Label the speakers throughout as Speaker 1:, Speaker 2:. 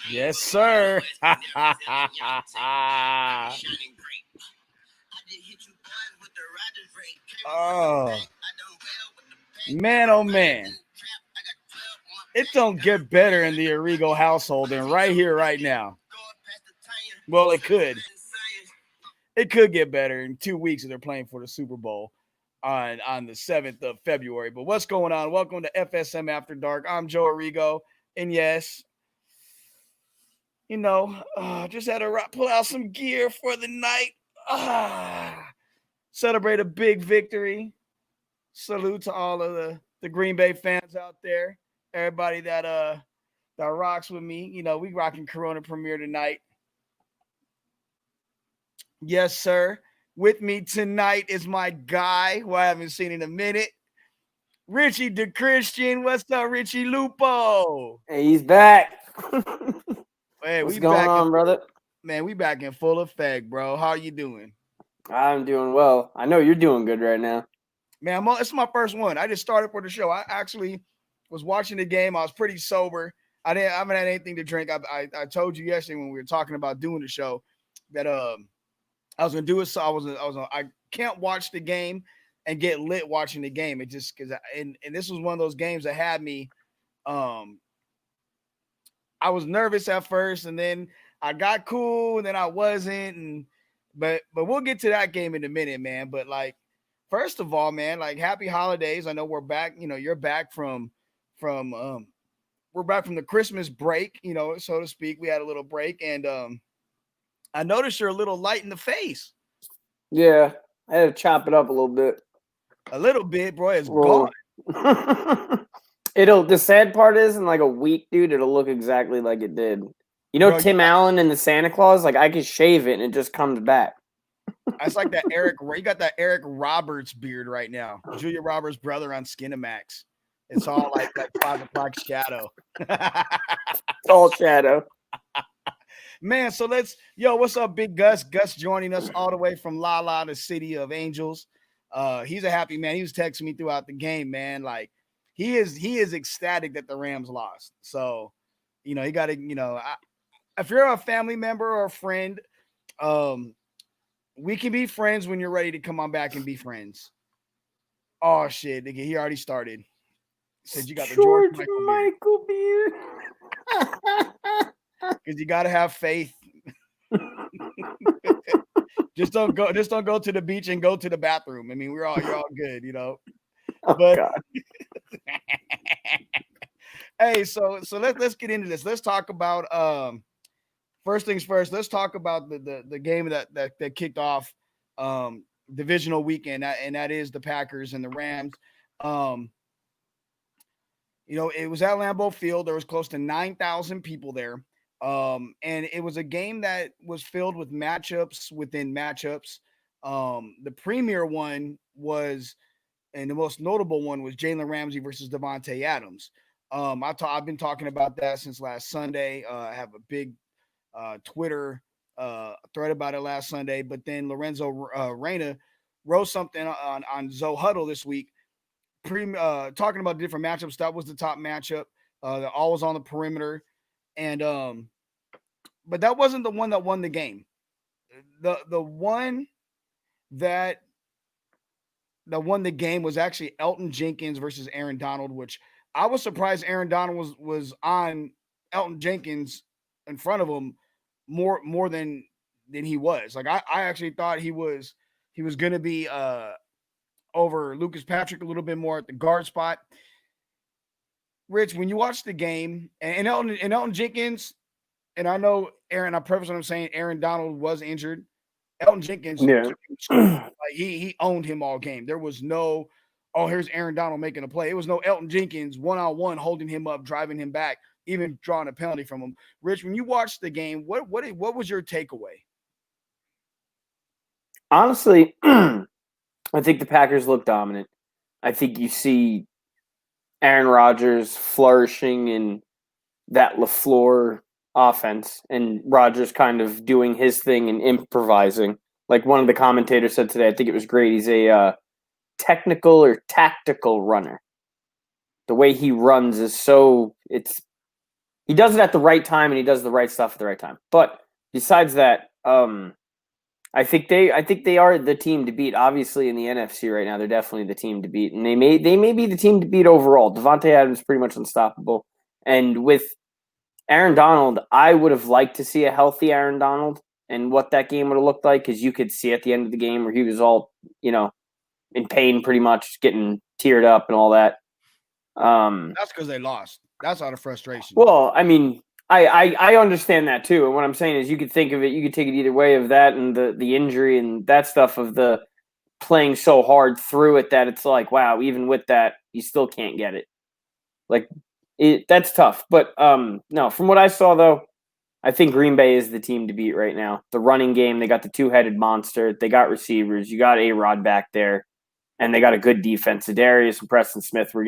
Speaker 1: Yes, sir. Oh, man, oh, man. It don't get better in the Arrigo household than right here, right now. Well, it could. It could get better in 2 weeks if they're playing for the Super Bowl on the 7th of February. But what's going on? Welcome to FSM After Dark. I'm Joe Arrigo. And yes, just had to pull out some gear for the night. Celebrate a big victory. Salute to all of the Green Bay fans out there. Everybody that rocks with me. We rocking Corona Premiere tonight. Yes, sir. With me tonight is my guy who I haven't seen in a minute. Richie DeCristan. What's up, Richie Lupo?
Speaker 2: Hey, he's back.
Speaker 1: Hey,
Speaker 2: what's going on, brother?
Speaker 1: Man, we back in full effect, bro. How are you doing?
Speaker 2: I'm doing well. I know you're doing good right now.
Speaker 1: Man, it's my first one. I just started for the show. I actually was watching the game. I was pretty sober. I haven't had anything to drink. I told you yesterday when we were talking about doing the show that I was gonna do it. So I can't watch the game and get lit watching the game. It just because and this was one of those games that had me. I was nervous at first, and then I got cool, and then I wasn't. But we'll get to that game in a minute, man. But like, first of all, man, like happy holidays. I know we're back. You're back from we're back from the Christmas break, so to speak. We had a little break, and I noticed you're a little light in the face.
Speaker 2: Yeah, I had to chop it up a little bit.
Speaker 1: A little bit, bro. It's gone.
Speaker 2: The sad part is in like a week, dude, it'll look exactly like it did. Bro, Tim Allen and the Santa Claus, like I could shave it and it just comes back.
Speaker 1: It's like that you got that Eric Roberts beard right now. Julia Roberts' brother on Skinamax. It's all like 5 o'clock shadow.
Speaker 2: It's all shadow.
Speaker 1: Man, so what's up, Big Gus? Gus joining us all the way from La, the city of angels. He's a happy man. He was texting me throughout the game, man. Like he is ecstatic that the Rams lost. So, he got to, if you're a family member or a friend, we can be friends when you're ready to come on back and be friends. Oh shit, nigga, he already started. Said you got the George Michael beard. Because you gotta have faith. just don't go to the beach and go to the bathroom. I mean, you're all good,
Speaker 2: Oh,
Speaker 1: but
Speaker 2: God.
Speaker 1: Hey, so let's get into this. Let's talk about first things first. Let's talk about the game that kicked off divisional weekend, and that is the Packers and the Rams. It was at Lambeau Field. There was close to 9,000 people there. And it was a game that was filled with matchups within matchups. The premier one was, and the most notable one was Jalen Ramsey versus Devontae Adams. I've been talking about that since last Sunday. I have a big Twitter thread about it last Sunday, but then Lorenzo Reyna wrote something on Zoe Huddle this week, talking about different matchups. That was the top matchup. They're always on the perimeter. And but that wasn't the one that won the game. The one that won the game was actually Elton Jenkins versus Aaron Donald, which I was surprised Aaron Donald was on Elton Jenkins in front of him more than he was. Like I actually thought he was going to be over Lucas Patrick a little bit more at the guard spot. Rich, when you watch the game and Elton Jenkins, and I know Aaron, I preface what I'm saying, Aaron Donald was injured. Elton Jenkins, like he owned him all game. There was no, here's Aaron Donald making a play. It was no Elton Jenkins one-on-one holding him up, driving him back, even drawing a penalty from him. Rich, when you watched the game, what was your takeaway?
Speaker 2: Honestly, I think the Packers look dominant. I think you see Aaron Rodgers flourishing in that LaFleur offense and Rodgers kind of doing his thing and improvising. Like one of the commentators said today, I think it was great. He's a technical or tactical runner. The way he runs is so He does it at the right time, and he does the right stuff at the right time. But besides that, I think they are the team to beat. Obviously, in the NFC right now, they're definitely the team to beat, and they may be the team to beat overall. Devontae Adams is pretty much unstoppable, and with Aaron Donald, I would have liked to see a healthy Aaron Donald and what that game would have looked like, because you could see at the end of the game where he was all, in pain, pretty much getting teared up and all that.
Speaker 1: That's because they lost. That's out of frustration.
Speaker 2: Well, I mean, I understand that too. And what I'm saying is, you could think of it, you could take it either way of that and the injury and that stuff of the playing so hard through it that it's like, wow, even with that, you still can't get it. Like, that's tough. But no, from what I saw though, I think Green Bay is the team to beat right now. The running game, they got the two-headed monster. They got receivers. You got A-Rod back there. And they got a good defense. Darius and Preston Smith were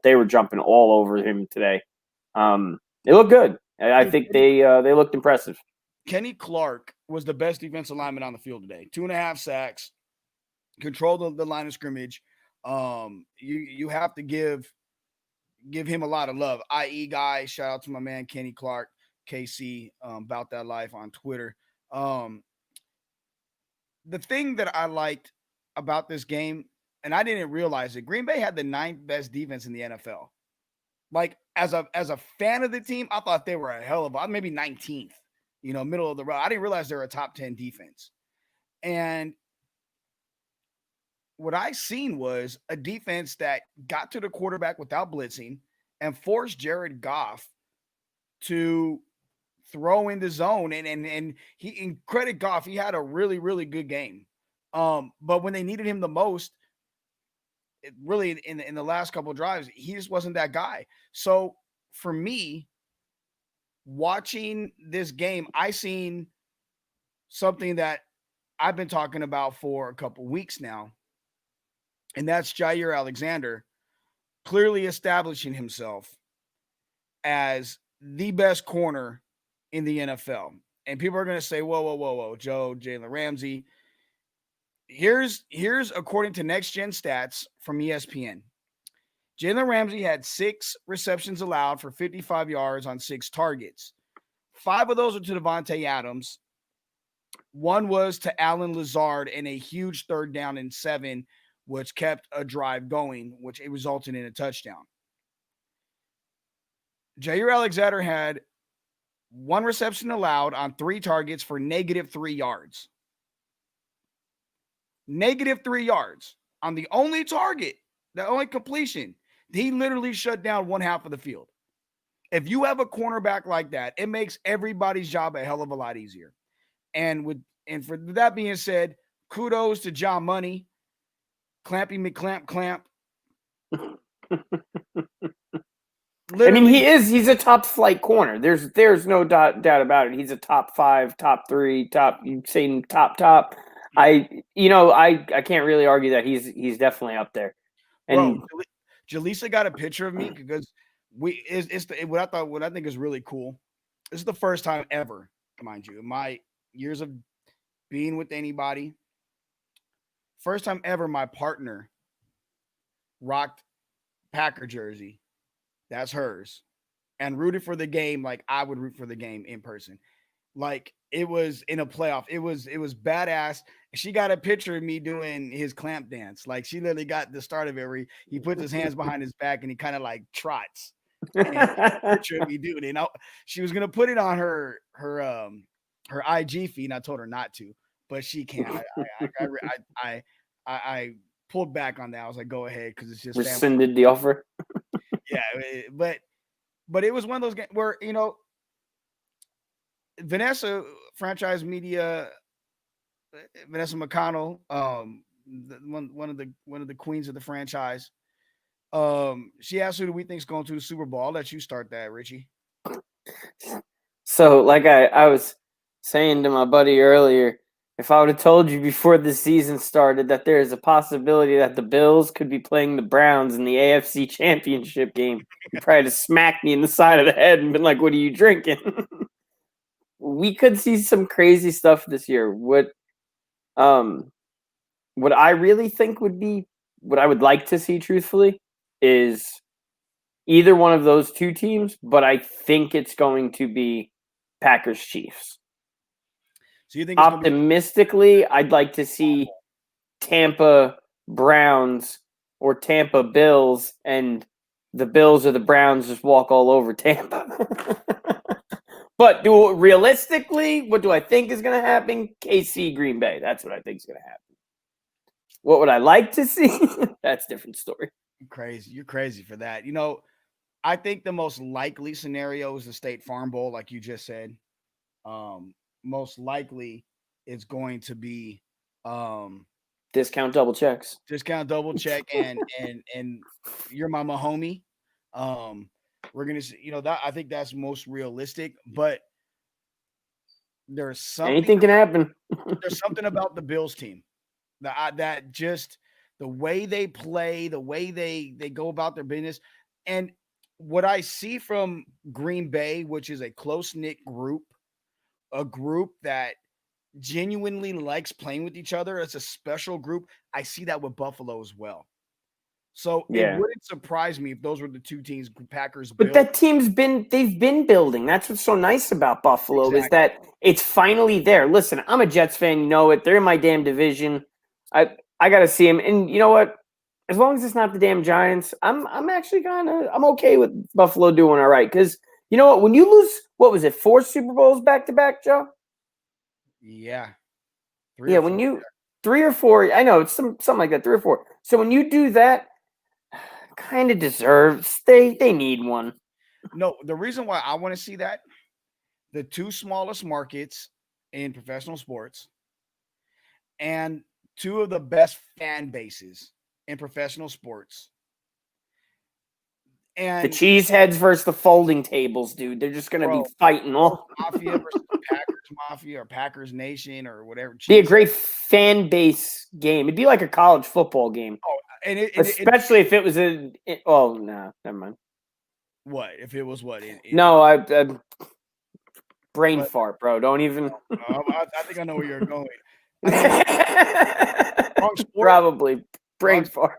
Speaker 2: they were jumping all over him today. They look good. I think they looked impressive.
Speaker 1: Kenny Clark was the best defensive lineman on the field today. 2.5 sacks, controlled the line of scrimmage. You have to give him a lot of love. IE guy, shout out to my man Kenny Clark, KC, about that life on Twitter. The thing that I liked about this game, and I didn't realize it, Green Bay had the 9th best defense in the NFL. Like, as a fan of the team, I thought they were a hell of maybe 19th, middle of the road. I didn't realize they were a top 10 defense. And what I seen was a defense that got to the quarterback without blitzing and forced Jared Goff to throw in the zone. And he credit Goff, he had a really, really good game. But when they needed him the most, really in the last couple of drives, he just wasn't that guy. So for me, watching this game, I seen something that I've been talking about for a couple weeks now, and that's Jair Alexander clearly establishing himself as the best corner in the NFL. And people are going to say, whoa, Joe, Jalen Ramsey. Here's according to Next Gen Stats from ESPN. Jalen Ramsey had 6 receptions allowed for 55 yards on 6 targets. 5 of those were to Devontae Adams. 1 was to Allen Lazard in a huge 3rd down and 7, which kept a drive going, which it resulted in a touchdown. Jair Alexander had 1 reception allowed on 3 targets for -3 yards. -3 yards on the only target, the only completion. He literally shut down 1/2 of the field. If you have a cornerback like that, it makes everybody's job a hell of a lot easier. And for that being said, kudos to John Money, Clampy McClamp.
Speaker 2: I mean, he's a top flight corner. There's no doubt about it. He's a top 5, top 3, you say top. I can't really argue that he's definitely up there. And
Speaker 1: bro, Jaleesa got a picture of me because what I think is really cool. This is the first time ever, mind you, in my years of being with anybody, first time ever my partner rocked Packer jersey. That's hers. And rooted for the game like I would root for the game in person. Like, it was in a playoff. It was badass. She got a picture of me doing his clamp dance. Like, she literally got the start of it where he puts his hands behind his back and he kind of like trots. And picture of me doing it. And she was gonna put it on her IG feed, and I told her not to, but she can't. I pulled back on that. I was like, go ahead, because it's just
Speaker 2: rescinded the offer.
Speaker 1: Yeah, but it was one of those games where Vanessa, franchise media, Vanessa McConnell, one of the queens of the franchise. She asked who do we think is going to the Super Bowl. I'll let you start that, Richie.
Speaker 2: So, like I was saying to my buddy earlier, if I would have told you before the season started that there is a possibility that the Bills could be playing the Browns in the AFC Championship game, you probably just smacked me in the side of the head and been like, "What are you drinking?" We could see some crazy stuff this year. What I really think would be what I would like to see, truthfully, is either one of those two teams, but I think it's going to be Packers Chiefs.
Speaker 1: So you think it's going to be
Speaker 2: Optimistically, I'd like to see Tampa Browns or Tampa Bills, and the Bills or the Browns just walk all over Tampa. But realistically, what do I think is going to happen? KC Green Bay. That's what I think is going to happen. What would I like to see? That's a different story.
Speaker 1: crazy? You're crazy for that. I think the most likely scenario is the State Farm Bowl, like you just said. Most likely it's going to be
Speaker 2: discount double checks.
Speaker 1: Discount double check and you're my homie. We're gonna see, that I think that's most realistic, but there's something
Speaker 2: anything can happen.
Speaker 1: There's something about the Bills team that just the way they play, the way they go about their business, and what I see from Green Bay, which is a close-knit group, a group that genuinely likes playing with each other. It's a special group. I see that with Buffalo as well. So it wouldn't surprise me if those were the two teams, Packers,
Speaker 2: But
Speaker 1: Bills.
Speaker 2: that they've been building. That's what's so nice about Buffalo is that it's finally there. Listen, I'm a Jets fan, you know it. They're in my damn division. I got to see them. And you know what? As long as it's not the damn Giants, I'm actually I'm okay with Buffalo doing all right. Because you know what? When you lose, what was it, 4 Super Bowls back to back, Joe?
Speaker 1: Yeah.
Speaker 2: 3 or 4. I know it's something like that, 3 or 4. So when you do that, kind of deserves. They need one.
Speaker 1: No, the reason why I want to see that, the two smallest markets in professional sports and two of the best fan bases in professional sports. And
Speaker 2: the cheeseheads versus the folding tables, dude. They're just gonna be fighting all
Speaker 1: Mafia versus Packers Mafia or Packers Nation or whatever.
Speaker 2: Be a great fan base game. It'd be like a college football game.
Speaker 1: Oh, and
Speaker 2: especially if it was oh no, never mind.
Speaker 1: What if it was what?
Speaker 2: No, I brain fart, bro. Don't even.
Speaker 1: I think I know where you're going.
Speaker 2: Wrong sport. Probably brain fart.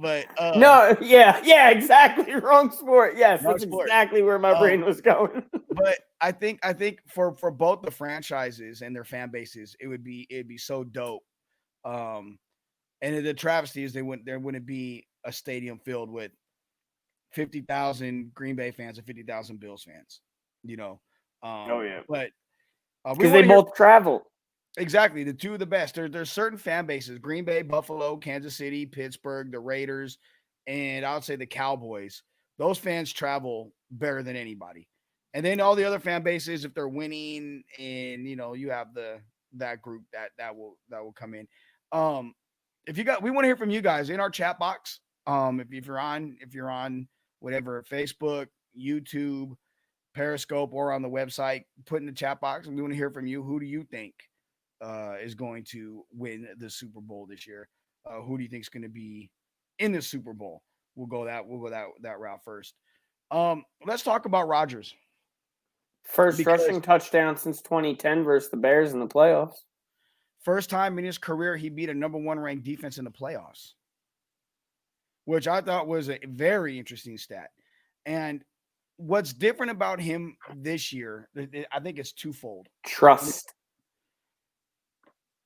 Speaker 1: But
Speaker 2: no, yeah, exactly. Wrong sport. Yes, that's exactly where my brain was going.
Speaker 1: But I think for both the franchises and their fan bases, it'd be so dope. And the travesty is there wouldn't be a stadium filled with 50,000 Green Bay fans and 50,000 Bills fans.
Speaker 2: Oh yeah,
Speaker 1: but
Speaker 2: because they both travel.
Speaker 1: Exactly, the two of the best. There's certain fan bases: Green Bay, Buffalo, Kansas City, Pittsburgh, the Raiders, and I would say the Cowboys. Those fans travel better than anybody. And then all the other fan bases, if they're winning, and you have that group that will come in. We want to hear from you guys in our chat box. If you're on whatever, Facebook, YouTube, Periscope, or on the website, put in the chat box, and we want to hear from you. Who do you think is going to win the Super Bowl this year? Who do you think is going to be in the Super Bowl? We'll go that route first. Let's talk about Rodgers.
Speaker 2: First rushing touchdown since 2010 versus the Bears in the playoffs.
Speaker 1: First time in his career he beat a number 1 ranked defense in the playoffs, which I thought was a very interesting stat. And what's different about him this year, I think it's twofold.
Speaker 2: Trust.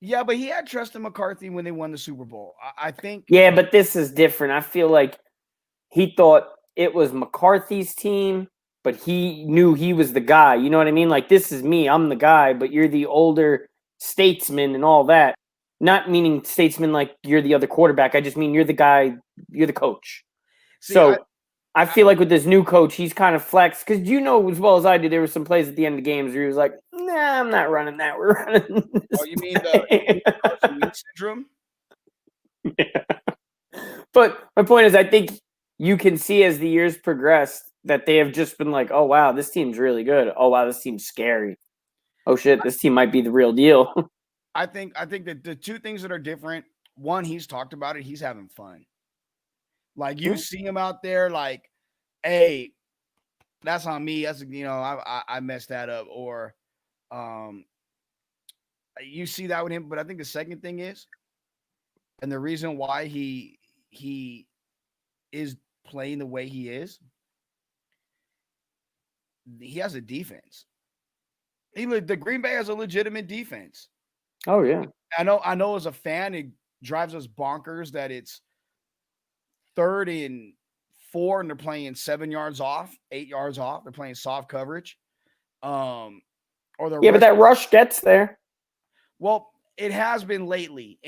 Speaker 1: Yeah, but he had trust in McCarthy when they won the Super Bowl. I think.
Speaker 2: Yeah, but this is different. I feel like he thought it was McCarthy's team, but he knew he was the guy. You know what I mean? Like, this is me. I'm the guy, but you're the older statesman and all that. Not meaning statesman like you're the other quarterback. I just mean you're the guy. You're the coach. See, I feel like with this new coach, he's kind of flexed because as well as I do, there were some plays at the end of games where he was like, "Nah, I'm not running that. We're running."
Speaker 1: Oh, you mean the Carson Wentz syndrome?
Speaker 2: Yeah. But my point is, I think you can see as the years progress that they have just been like, "Oh wow, this team's really good. Oh wow, this team's scary. Oh shit, this team might be the real deal."
Speaker 1: I think that the two things that are different. One, he's talked about it. He's having fun. Like you see him out there, like, hey, that's on me. That's I messed that up, or you see that with him. But I think the second thing is, and the reason why he is playing the way he is he has a defense. The Green Bay has a legitimate defense.
Speaker 2: Oh yeah.
Speaker 1: I know as a fan, it drives us bonkers that it's 3rd and 4 and they're playing 7 yards off, 8 yards off. They're playing soft coverage. Or they're
Speaker 2: Yeah, but that rush gets there.
Speaker 1: Well, it has been lately.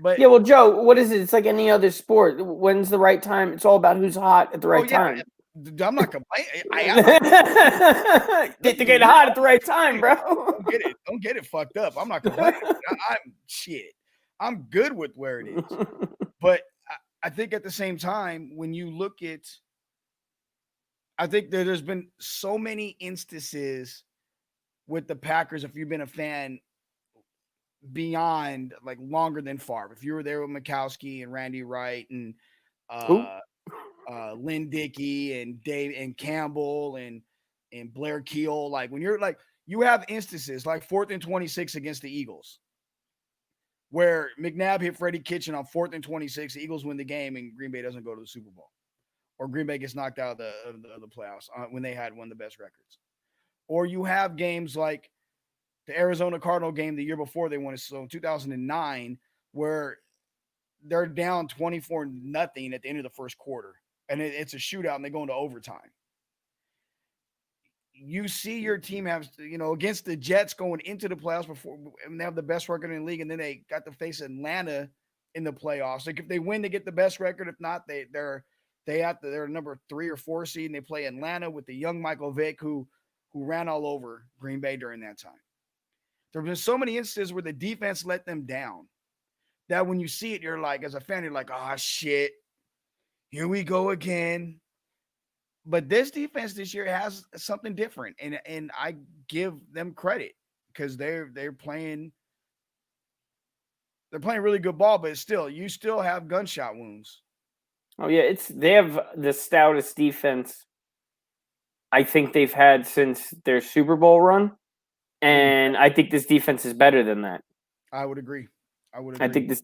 Speaker 1: But
Speaker 2: yeah, well, Joe, what is it? It's like any other sport. When's the right time? It's all about who's hot at the right time.
Speaker 1: I'm not complaining. I am not
Speaker 2: They're getting hot at the right time, bro.
Speaker 1: Don't get it fucked up. I'm not complaining. I'm shit. I'm good with where it is. But I think at the same time, when you look at, I think there's been so many instances with the Packers, if you've been a fan beyond like longer than Favre, if you were there with Mikowski and Randy Wright and Lynn Dickey and Dave and Campbell and Blair Keel, like when you're like, you have instances like 4th and 26 against the Eagles, where McNabb hit Freddie Kitchen on 4th and 26. The Eagles win the game and Green Bay doesn't go to the Super Bowl, or Green Bay gets knocked out of the playoffs when they had one of the best records. Or you have games like the Arizona Cardinal game the year before they won it, so 2009, where they're down 24-0 at the end of the first quarter, and it's a shootout, and they go into overtime. You see your team have, against the Jets going into the playoffs before, and they have the best record in the league, and then they got to face Atlanta in the playoffs. Like if they win, they get the best record. If not, they're number 3 or 4 seed, and they play Atlanta with the young Michael Vick who ran all over Green Bay during that time. There have been so many instances where the defense let them down that when you see it, you're like, as a fan, you're like, oh shit, here we go again. But this defense this year has something different, and I give them credit because they're playing really good ball, but still, you still have gunshot wounds.
Speaker 2: Oh yeah, they have the stoutest defense I think they've had since their Super Bowl run, and I think this defense is better than that.
Speaker 1: I would agree.
Speaker 2: I think this,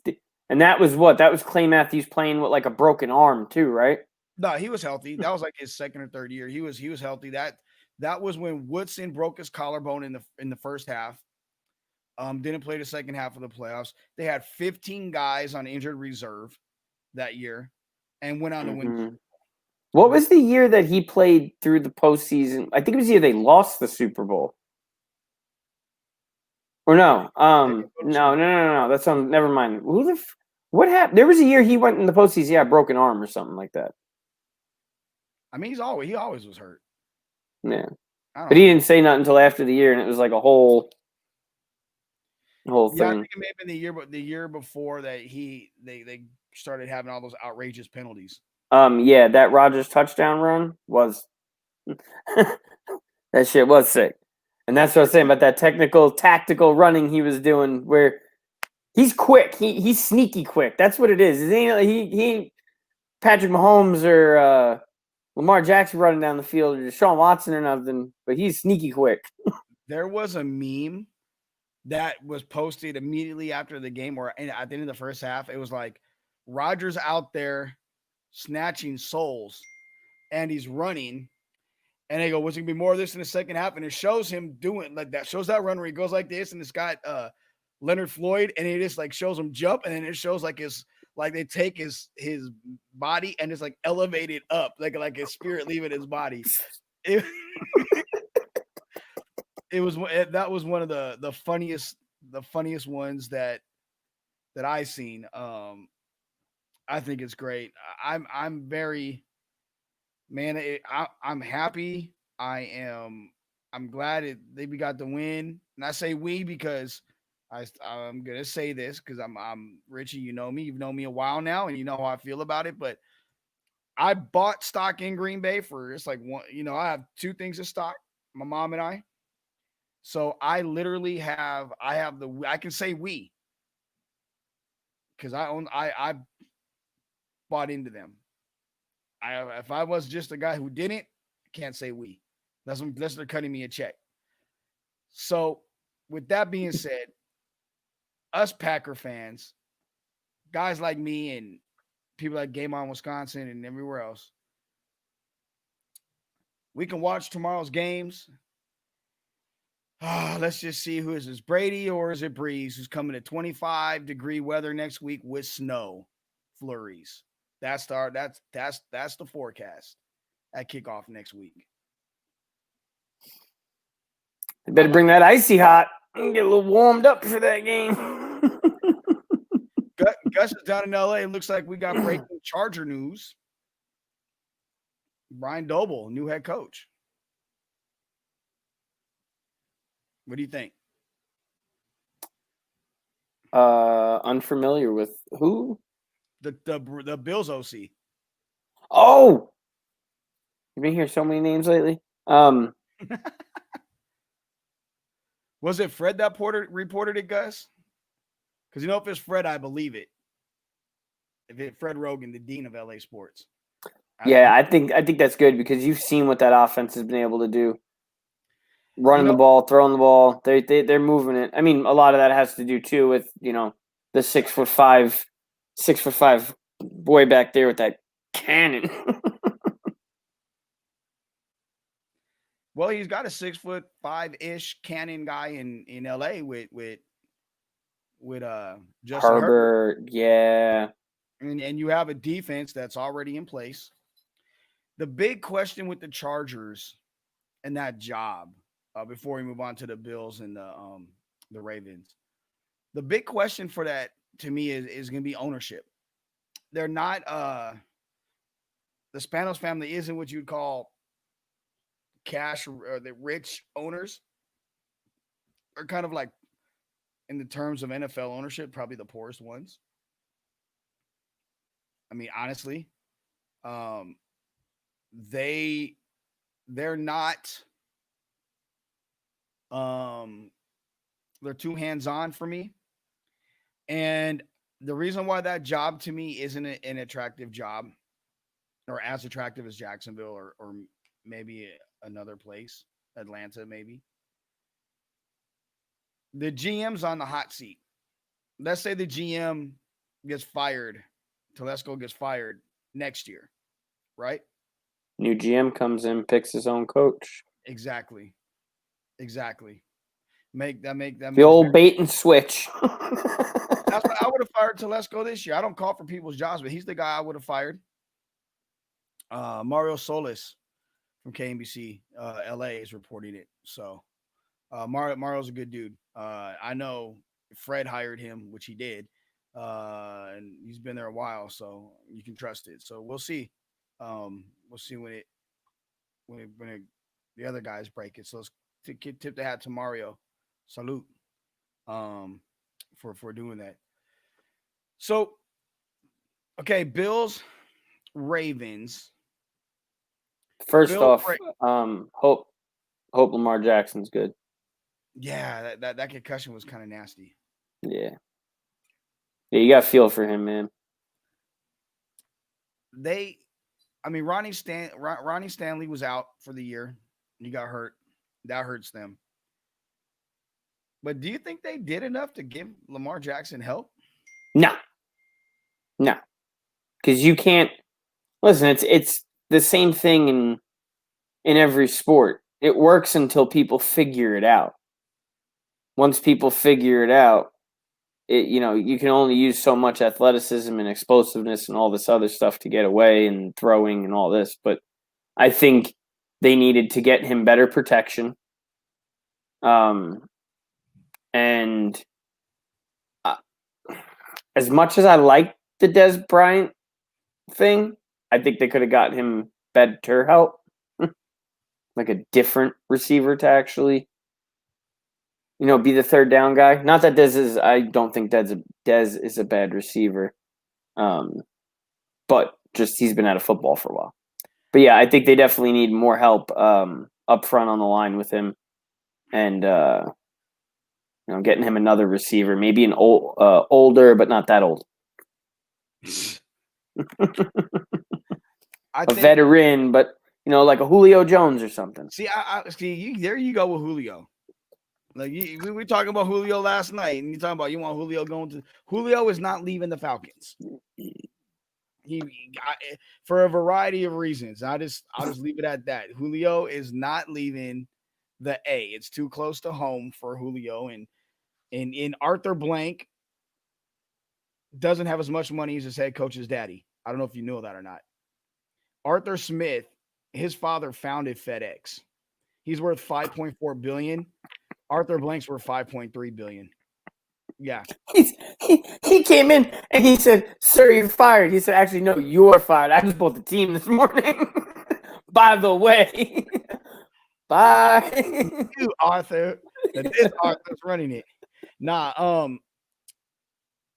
Speaker 2: and that was Clay Matthews playing with like a broken arm too, right?
Speaker 1: No, he was healthy. That was like his 2nd or 3rd year. He was healthy. That was when Woodson broke his collarbone in the first half. Didn't play the second half of the playoffs. They had 15 guys on injured reserve that year, and went on to win.
Speaker 2: What was the year that he played through the postseason? I think it was the year they lost the Super Bowl. Or no, no. That's on. Never mind. What happened? There was a year he went in the postseason. Yeah, broken arm or something like that.
Speaker 1: I mean, he always was hurt.
Speaker 2: Yeah, but he didn't say nothing until after the year, and it was like a whole thing.
Speaker 1: Yeah, I think it may have been the year before that they started having all those outrageous penalties.
Speaker 2: Yeah, that Rodgers touchdown run was that shit was sick. And that's what I was saying about that tactical running he was doing, where he's quick. He's sneaky quick. That's what it is. He ain't Patrick Mahomes or Lamar Jackson running down the field, or Deshaun Watson or nothing, but he's sneaky quick.
Speaker 1: There was a meme that was posted immediately after the game, or at the end of the first half. It was like Rodgers out there snatching souls, and he's running. And they go, what's going to be more of this in the second half? And it shows him doing like that, shows that run where he goes like this, and it's got Leonard Floyd, and it just like shows him jump, and then it shows like they take his body and it's like elevated up, like his spirit leaving his body. That was one of the funniest ones that I seen. I think it's great. I'm very, man, I'm happy. I'm glad we got the win. And I say we because I'm gonna say this because I'm Richie. You know me. You've known me a while now, and you know how I feel about it. But I bought stock in Green Bay for it's like one. I have 2 things of stock. My mom and I. So I literally have I can say we because I bought into them. If I was just a guy who didn't, I can't say we. Unless they're cutting me a check. So with that being said, us Packer fans, guys like me and people like Game On Wisconsin and everywhere else, We can watch tomorrow's games. Let's just see who is this, Brady or is it Breeze, who's coming to 25-degree weather next week with snow flurries. That's the forecast at kickoff next week.
Speaker 2: They better bring that icy hot and get a little warmed up for that game.
Speaker 1: Gus is down in LA. It looks like we got breaking Charger news. Brian Doble, new head coach. What do you think?
Speaker 2: Unfamiliar with who?
Speaker 1: The Bills OC.
Speaker 2: Oh, you've been hearing so many names lately.
Speaker 1: Was it Fred that reported it, Gus? Because if it's Fred, I believe it. If it's Fred Rogan, the dean of LA Sports.
Speaker 2: I think that's good because you've seen what that offense has been able to do. Running the ball, throwing the ball, they're moving it. I mean, a lot of that has to do too with the 6'5" boy back there with that cannon.
Speaker 1: Well, he's got a 6'5" cannon guy in LA with Justin Herbert.
Speaker 2: Yeah.
Speaker 1: And you have a defense that's already in place. The big question with the Chargers and that job, before we move on to the Bills and the Ravens, the big question for that to me is going to be ownership. They're not the Spanos family isn't what you'd call cash or the rich owners. Are kind of like, in the terms of NFL ownership, probably the poorest ones. I mean, honestly, they're not. They're too hands-on for me, and the reason why that job to me isn't an attractive job, or as attractive as Jacksonville, or maybe another place, Atlanta, maybe. The GM's on the hot seat. Let's say the GM gets fired. Telesco gets fired next year, right?
Speaker 2: New GM comes in, picks his own coach.
Speaker 1: Exactly. Make
Speaker 2: the old bait and switch.
Speaker 1: That's why I would have fired Telesco this year. I don't call for people's jobs, but he's the guy I would have fired. Mario Solis from KNBC LA is reporting it. So Mario's a good dude. I know Fred hired him, which he did. And he's been there a while, so you can trust it. So we'll see. We'll see when the other guys break it. So let's tip the hat to Mario. Salute. For doing that. So, okay, Bills, Ravens.
Speaker 2: First off, hope Lamar Jackson's good.
Speaker 1: Yeah, that concussion was kind of nasty.
Speaker 2: Yeah, you got to feel for him, man.
Speaker 1: Ronnie Stanley was out for the year. He got hurt. That hurts them. But do you think they did enough to give Lamar Jackson help?
Speaker 2: No. Because you can't listen. It's the same thing in every sport. It works until people figure it out. Once people figure it out, you can only use so much athleticism and explosiveness and all this other stuff to get away and throwing and all this. But I think they needed to get him better protection. And as much as I like the Des Bryant thing, I think they could have got him better help, like a different receiver to actually, be the third down guy. Not that I don't think Des is a bad receiver, but just he's been out of football for a while. But yeah, I think they definitely need more help up front on the line with him, and getting him another receiver, maybe an older, but not that old. A veteran, but like a Julio Jones or something.
Speaker 1: See, there you go with Julio. Like we were talking about Julio last night, and you talking about you want Julio going to. Julio is not leaving the Falcons. For a variety of reasons. I'll just leave it at that. Julio is not leaving the A. It's too close to home for Julio, and in Arthur Blank doesn't have as much money as his head coach's daddy. I don't know if you know that or not. Arthur Smith, his father founded FedEx. He's worth 5.4 billion. Arthur Blank's worth 5.3 billion. Yeah.
Speaker 2: He came in and he said, "Sir, you're fired." He said, "Actually, no, you're fired. I just bought the team this morning. By the way, bye."
Speaker 1: You, Arthur. This Arthur's running it. Nah,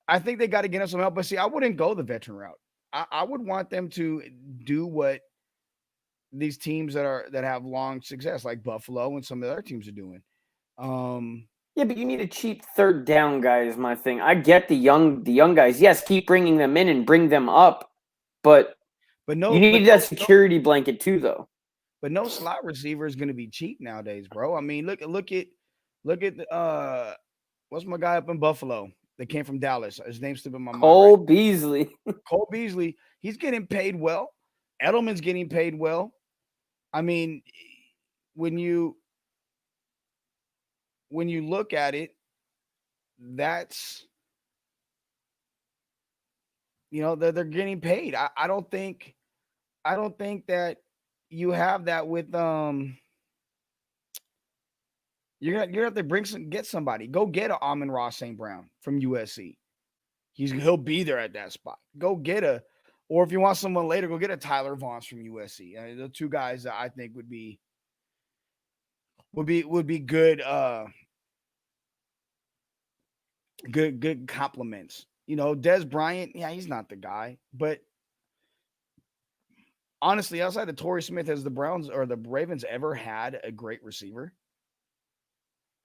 Speaker 1: I think they got to get him some help. But see, I wouldn't go the veteran route. I would want them to do what these teams that have long success, like Buffalo and some of the other teams, are doing.
Speaker 2: Yeah, but you need a cheap third down guy is my thing. I get the young guys. Yes, keep bringing them in and bring them up, but you need that security blanket too, though.
Speaker 1: But no slot receiver is going to be cheap nowadays, bro. I mean, look at what's my guy up in Buffalo that came from Dallas? His name's still in my mind.
Speaker 2: Cole Beasley.
Speaker 1: Cole Beasley. He's getting paid well. Edelman's getting paid well. I mean, when you look at it, that's they're getting paid. I don't think that you have that with you're gonna have to get somebody. Go get a Amon-Ra St. Brown from USC. He'll be there at that spot. Go get or if you want someone later, go get a Tyler Vaughn from USC. The two guys that I think would be good good compliments. Des Bryant, yeah, he's not the guy, but honestly, outside of Torrey Smith, has the Browns or the Ravens ever had a great receiver?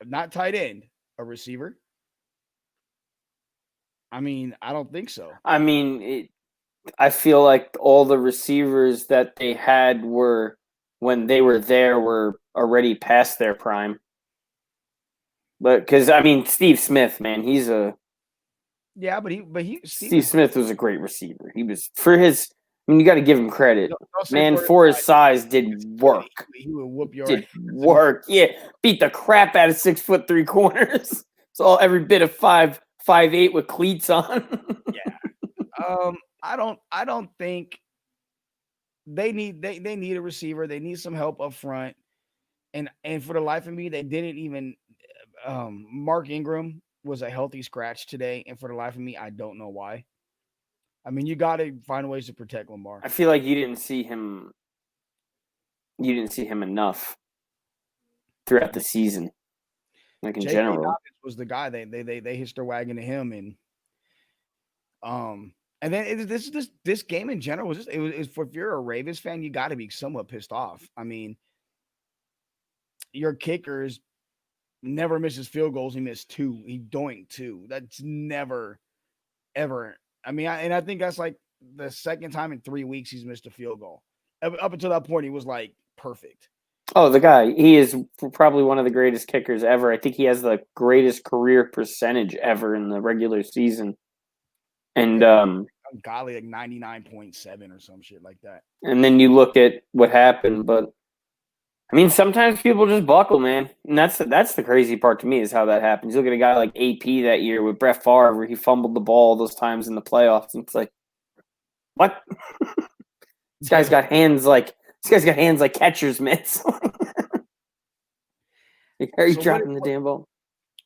Speaker 1: Not tight end, a receiver. I mean, I don't think so.
Speaker 2: I mean, I feel like all the receivers that they had were when they were there were already past their prime. But because I mean, Steve Smith, man, he's a Steve Smith was a great receiver. He was for his. I mean, you got to give him credit, man. For his size, did work.
Speaker 1: He would whoop your
Speaker 2: did work. Yeah, beat the crap out of 6'3" corners. It's all every bit of 5'8" with cleats on.
Speaker 1: Yeah. I don't think they need a receiver. They need some help up front. And for the life of me, they didn't even Mark Ingram was a healthy scratch today, and for the life of me, I don't know why. I mean, you got to find ways to protect Lamar.
Speaker 2: I feel like you didn't see him. You didn't see him enough throughout the season, like in
Speaker 1: J.K.
Speaker 2: general.
Speaker 1: Dobbins was the guy they hitched their wagon to him, and then this game in general was it was for if you're a Ravens fan, you got to be somewhat pissed off. I mean, your kickers never misses field goals. He missed 2. He doinked 2. That's never, ever. I mean, I think that's like the second time in 3 weeks he's missed a field goal. Up until that point, he was like perfect.
Speaker 2: Oh, the guy. He is probably one of the greatest kickers ever. I think he has the greatest career percentage ever in the regular season. And
Speaker 1: golly, like 99.7 or some shit like that.
Speaker 2: And then you look at what happened, but I mean, sometimes people just buckle, man. And that's the crazy part to me is how that happens. You look at a guy like AP that year with Brett Favre, where he fumbled the ball those times in the playoffs, and it's like, what? This guy's got hands like catcher's mitts. Like, are you dropping the damn ball?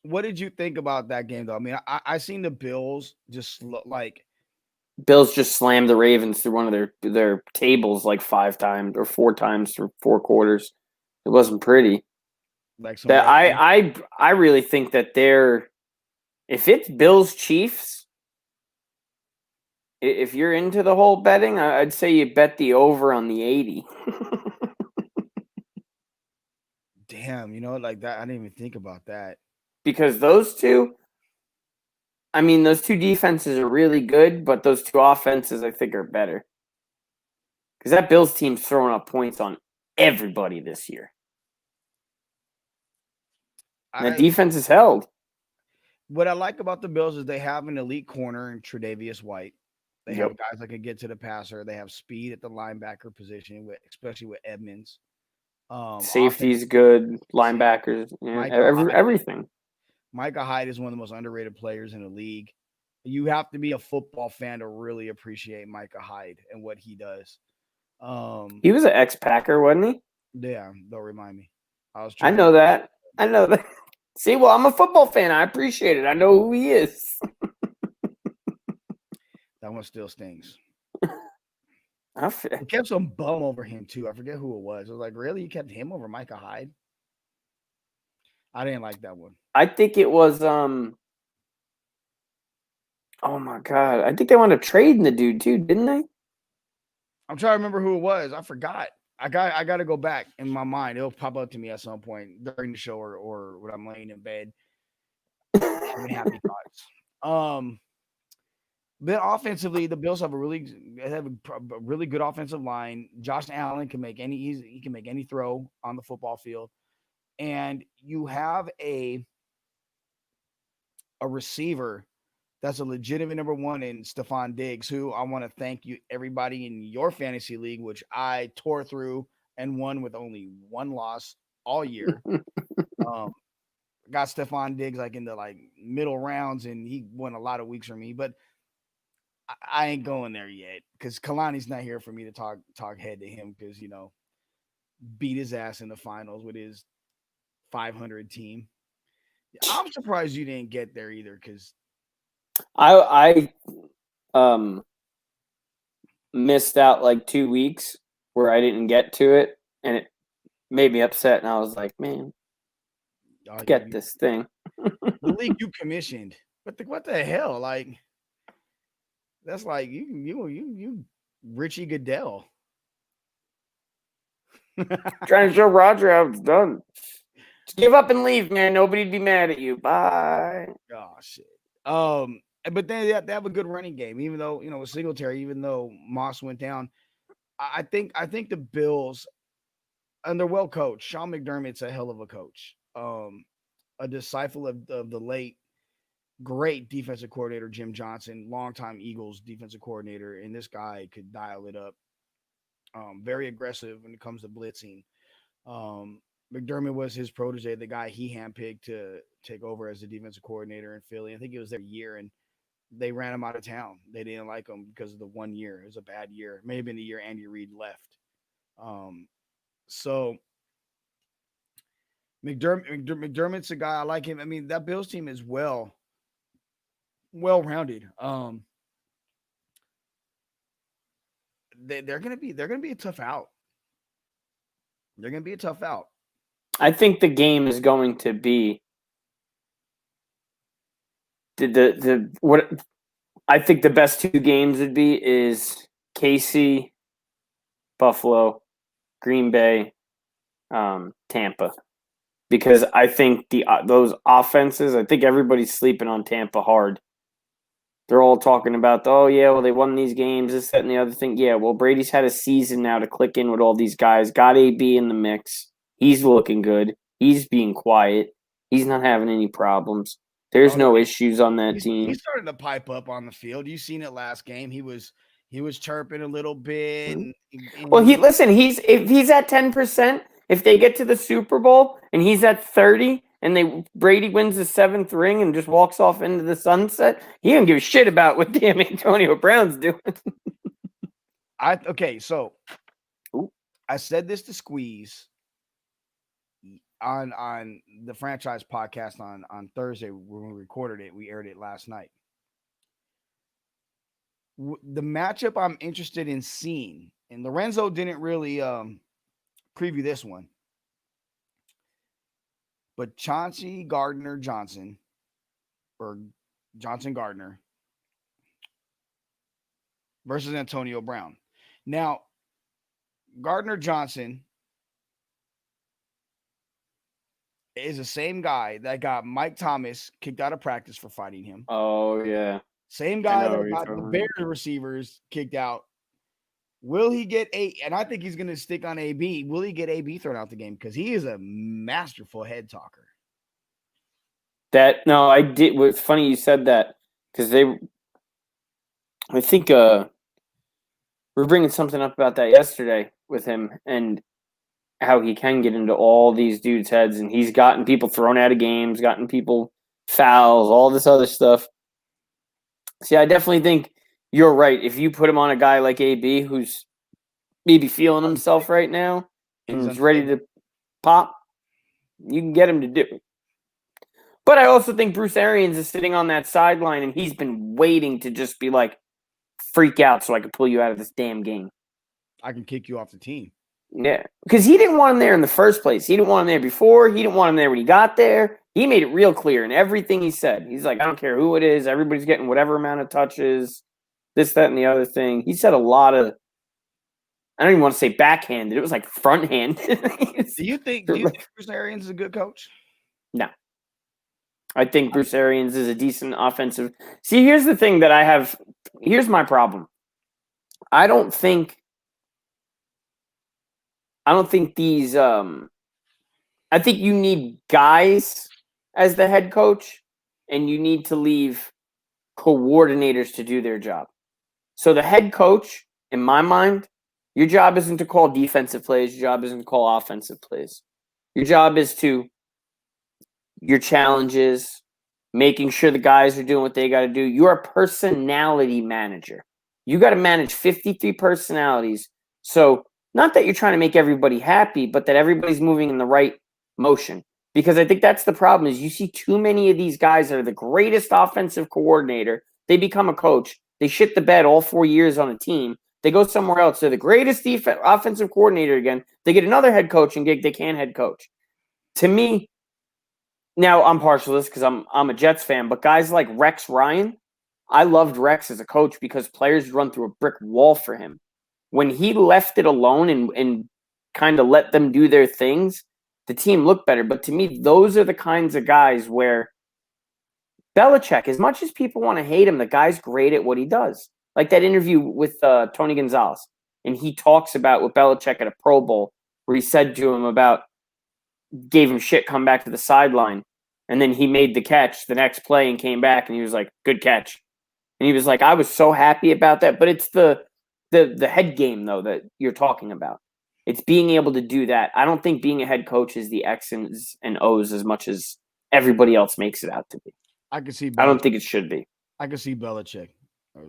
Speaker 1: What did you think about that game, though? I mean, I seen the Bills just like
Speaker 2: Bills just slammed the Ravens through one of their tables like 5 times or 4 times for 4 quarters. It wasn't pretty.
Speaker 1: Like
Speaker 2: that I really think that if it's Bills Chiefs, if you're into the whole betting, I'd say you bet the over on the 80.
Speaker 1: Damn, like that. I didn't even think about that.
Speaker 2: Because those two defenses are really good, but those 2 offenses I think are better. Because that Bills team's throwing up points on everybody this year. And the defense is held.
Speaker 1: What I like about the Bills is they have an elite corner in Tre'Davious White. They have guys that can get to the passer. They have speed at the linebacker position, especially with Edmonds.
Speaker 2: Safety's
Speaker 1: Offense,
Speaker 2: good. Linebackers,
Speaker 1: Micah Hyde.
Speaker 2: everything.
Speaker 1: Micah Hyde is one of the most underrated players in the league. You have to be a football fan to really appreciate Micah Hyde and what he does.
Speaker 2: He was an ex-Packer, wasn't he?
Speaker 1: Yeah, don't remind me.
Speaker 2: I know that. See, well, I'm a football fan. I appreciate it. I know who he is.
Speaker 1: That one still stings.
Speaker 2: I
Speaker 1: We kept some bum over him too. I forget who it was. I was like, really? You kept him over Micah Hyde? I didn't like that one.
Speaker 2: I think it was oh my god. I think they wanted to trade the dude too, didn't they?
Speaker 1: I'm trying to remember who it was. I forgot. I got to go back in my mind. It'll pop up to me at some point during the show or when I'm laying in bed having happy thoughts. But offensively, the Bills have a really good offensive line. Josh Allen can make he can make any throw on the football field, and you have a receiver that's a legitimate number one in Stephon Diggs, who I want to thank you, everybody in your fantasy league, which I tore through and won with only one loss all year. Got Stephon Diggs like in the middle rounds, and he won a lot of weeks for me. But I ain't going there yet because Kalani's not here for me to talk head to him because beat his ass in the finals with his 500 team. I'm surprised you didn't get there either because
Speaker 2: I missed out like 2 weeks where I didn't get to it, and it made me upset. And I was like, man, get this thing.
Speaker 1: The league you commissioned. What the hell? Like, that's like you Richie Goodell.
Speaker 2: Trying to show Roger how it's done. Just give up and leave, man. Nobody'd be mad at you. Bye.
Speaker 1: Oh shit. But they have a good running game, even though with Singletary, even though Moss went down. I think the Bills, and they're well coached. Sean McDermott's a hell of a coach. A disciple of the late great defensive coordinator Jim Johnson, longtime Eagles defensive coordinator, and this guy could dial it up. Very aggressive when it comes to blitzing. McDermott was his protege, the guy he handpicked to take over as the defensive coordinator in Philly. I think it was their year, and they ran him out of town. They didn't like him because of the 1 year. It was a bad year. It may have been the year Andy Reid left. So McDermott's a guy I like him. I mean, that Bills team is well-rounded. They're gonna be a tough out. They're gonna be a tough out.
Speaker 2: I think the game is going to be what I think the best two games would be is KC, Buffalo, Green Bay, Tampa, because I think those offenses. I think everybody's sleeping on Tampa hard. They're all talking about, oh yeah, well they won these games, this, that, and the other thing. Yeah, well Brady's had a season now to click in with all these guys. Got AB in the mix. He's looking good. He's being quiet. He's not having any problems. There's no issues on that team.
Speaker 1: He's starting to pipe up on the field. You've seen it last game. He was chirping a little bit.
Speaker 2: Well, if he's at 10%, if they get to the Super Bowl and he's at 30, and Brady wins the 7th ring and just walks off into the sunset, he don't give a shit about what damn Antonio Brown's doing.
Speaker 1: So I said this to Squeeze on the franchise podcast on Thursday when we recorded it. We aired it last night. The matchup I'm interested in seeing, and Lorenzo didn't really preview this one, but Chauncey Gardner-Johnson, or Johnson-Gardner, versus Antonio Brown. Now, Gardner-Johnson is the same guy that got Mike Thomas kicked out of practice for fighting him.
Speaker 2: Oh, yeah.
Speaker 1: Same guy that got the Bears receivers kicked out. Will he get and I think he's going to stick on AB. Will he get AB thrown out the game? Because he is a masterful head talker.
Speaker 2: I did. It's funny you said that because I think we're bringing something up about that yesterday with him and how he can get into all these dudes' heads, and he's gotten people thrown out of games, gotten people fouls, all this other stuff. See, I definitely think you're right. If you put him on a guy like AB who's maybe feeling himself right now and is ready to pop, you can get him to do it. But I also think Bruce Arians is sitting on that sideline and he's been waiting to just be like, freak out so I can pull you out of this damn game.
Speaker 1: I can kick you off the team.
Speaker 2: Yeah, because he didn't want him there in the first place. He didn't want him there before. He didn't want him there when he got there. He made it real clear in everything he said. He's like, I don't care who it is. Everybody's getting whatever amount of touches, this, that, and the other thing. He said a lot of, I don't even want to say backhanded. It was like front hand.
Speaker 1: Do you think Bruce Arians is a good coach?
Speaker 2: No. I think Bruce Arians is a decent offensive. See, here's the thing that I have. Here's my problem. I don't think these. I think you need guys as the head coach, and you need to leave coordinators to do their job. So the head coach, in my mind, your job isn't to call defensive plays. Your job isn't to call offensive plays. Your job is to your challenges, making sure the guys are doing what they got to do. You're a personality manager. You got to manage 53 personalities. So not that you're trying to make everybody happy, but that everybody's moving in the right motion. Because I think that's the problem is you see too many of these guys that are the greatest offensive coordinator. They become a coach. They shit the bed all 4 years on a team. They go somewhere else. They're the greatest offensive coordinator again. They get another head coaching gig. They can't head coach. To me, now I'm partial to this because I'm a Jets fan, but guys like Rex Ryan, I loved Rex as a coach because players run through a brick wall for him. When he left it alone and kind of let them do their things, the team looked better. But to me, those are the kinds of guys where Belichick, as much as people want to hate him, the guy's great at what he does. Like that interview with Tony Gonzalez. And he talks about with Belichick at a Pro Bowl where he said to him about, gave him shit, come back to the sideline. And then he made the catch the next play and came back and he was like, good catch. And he was like, I was so happy about that. But it's the head game, though, that you're talking about. It's being able to do that. I don't think being a head coach is the X's and O's as much as everybody else makes it out to be.
Speaker 1: I can see.
Speaker 2: I don't think it should be.
Speaker 1: I can see Belichick.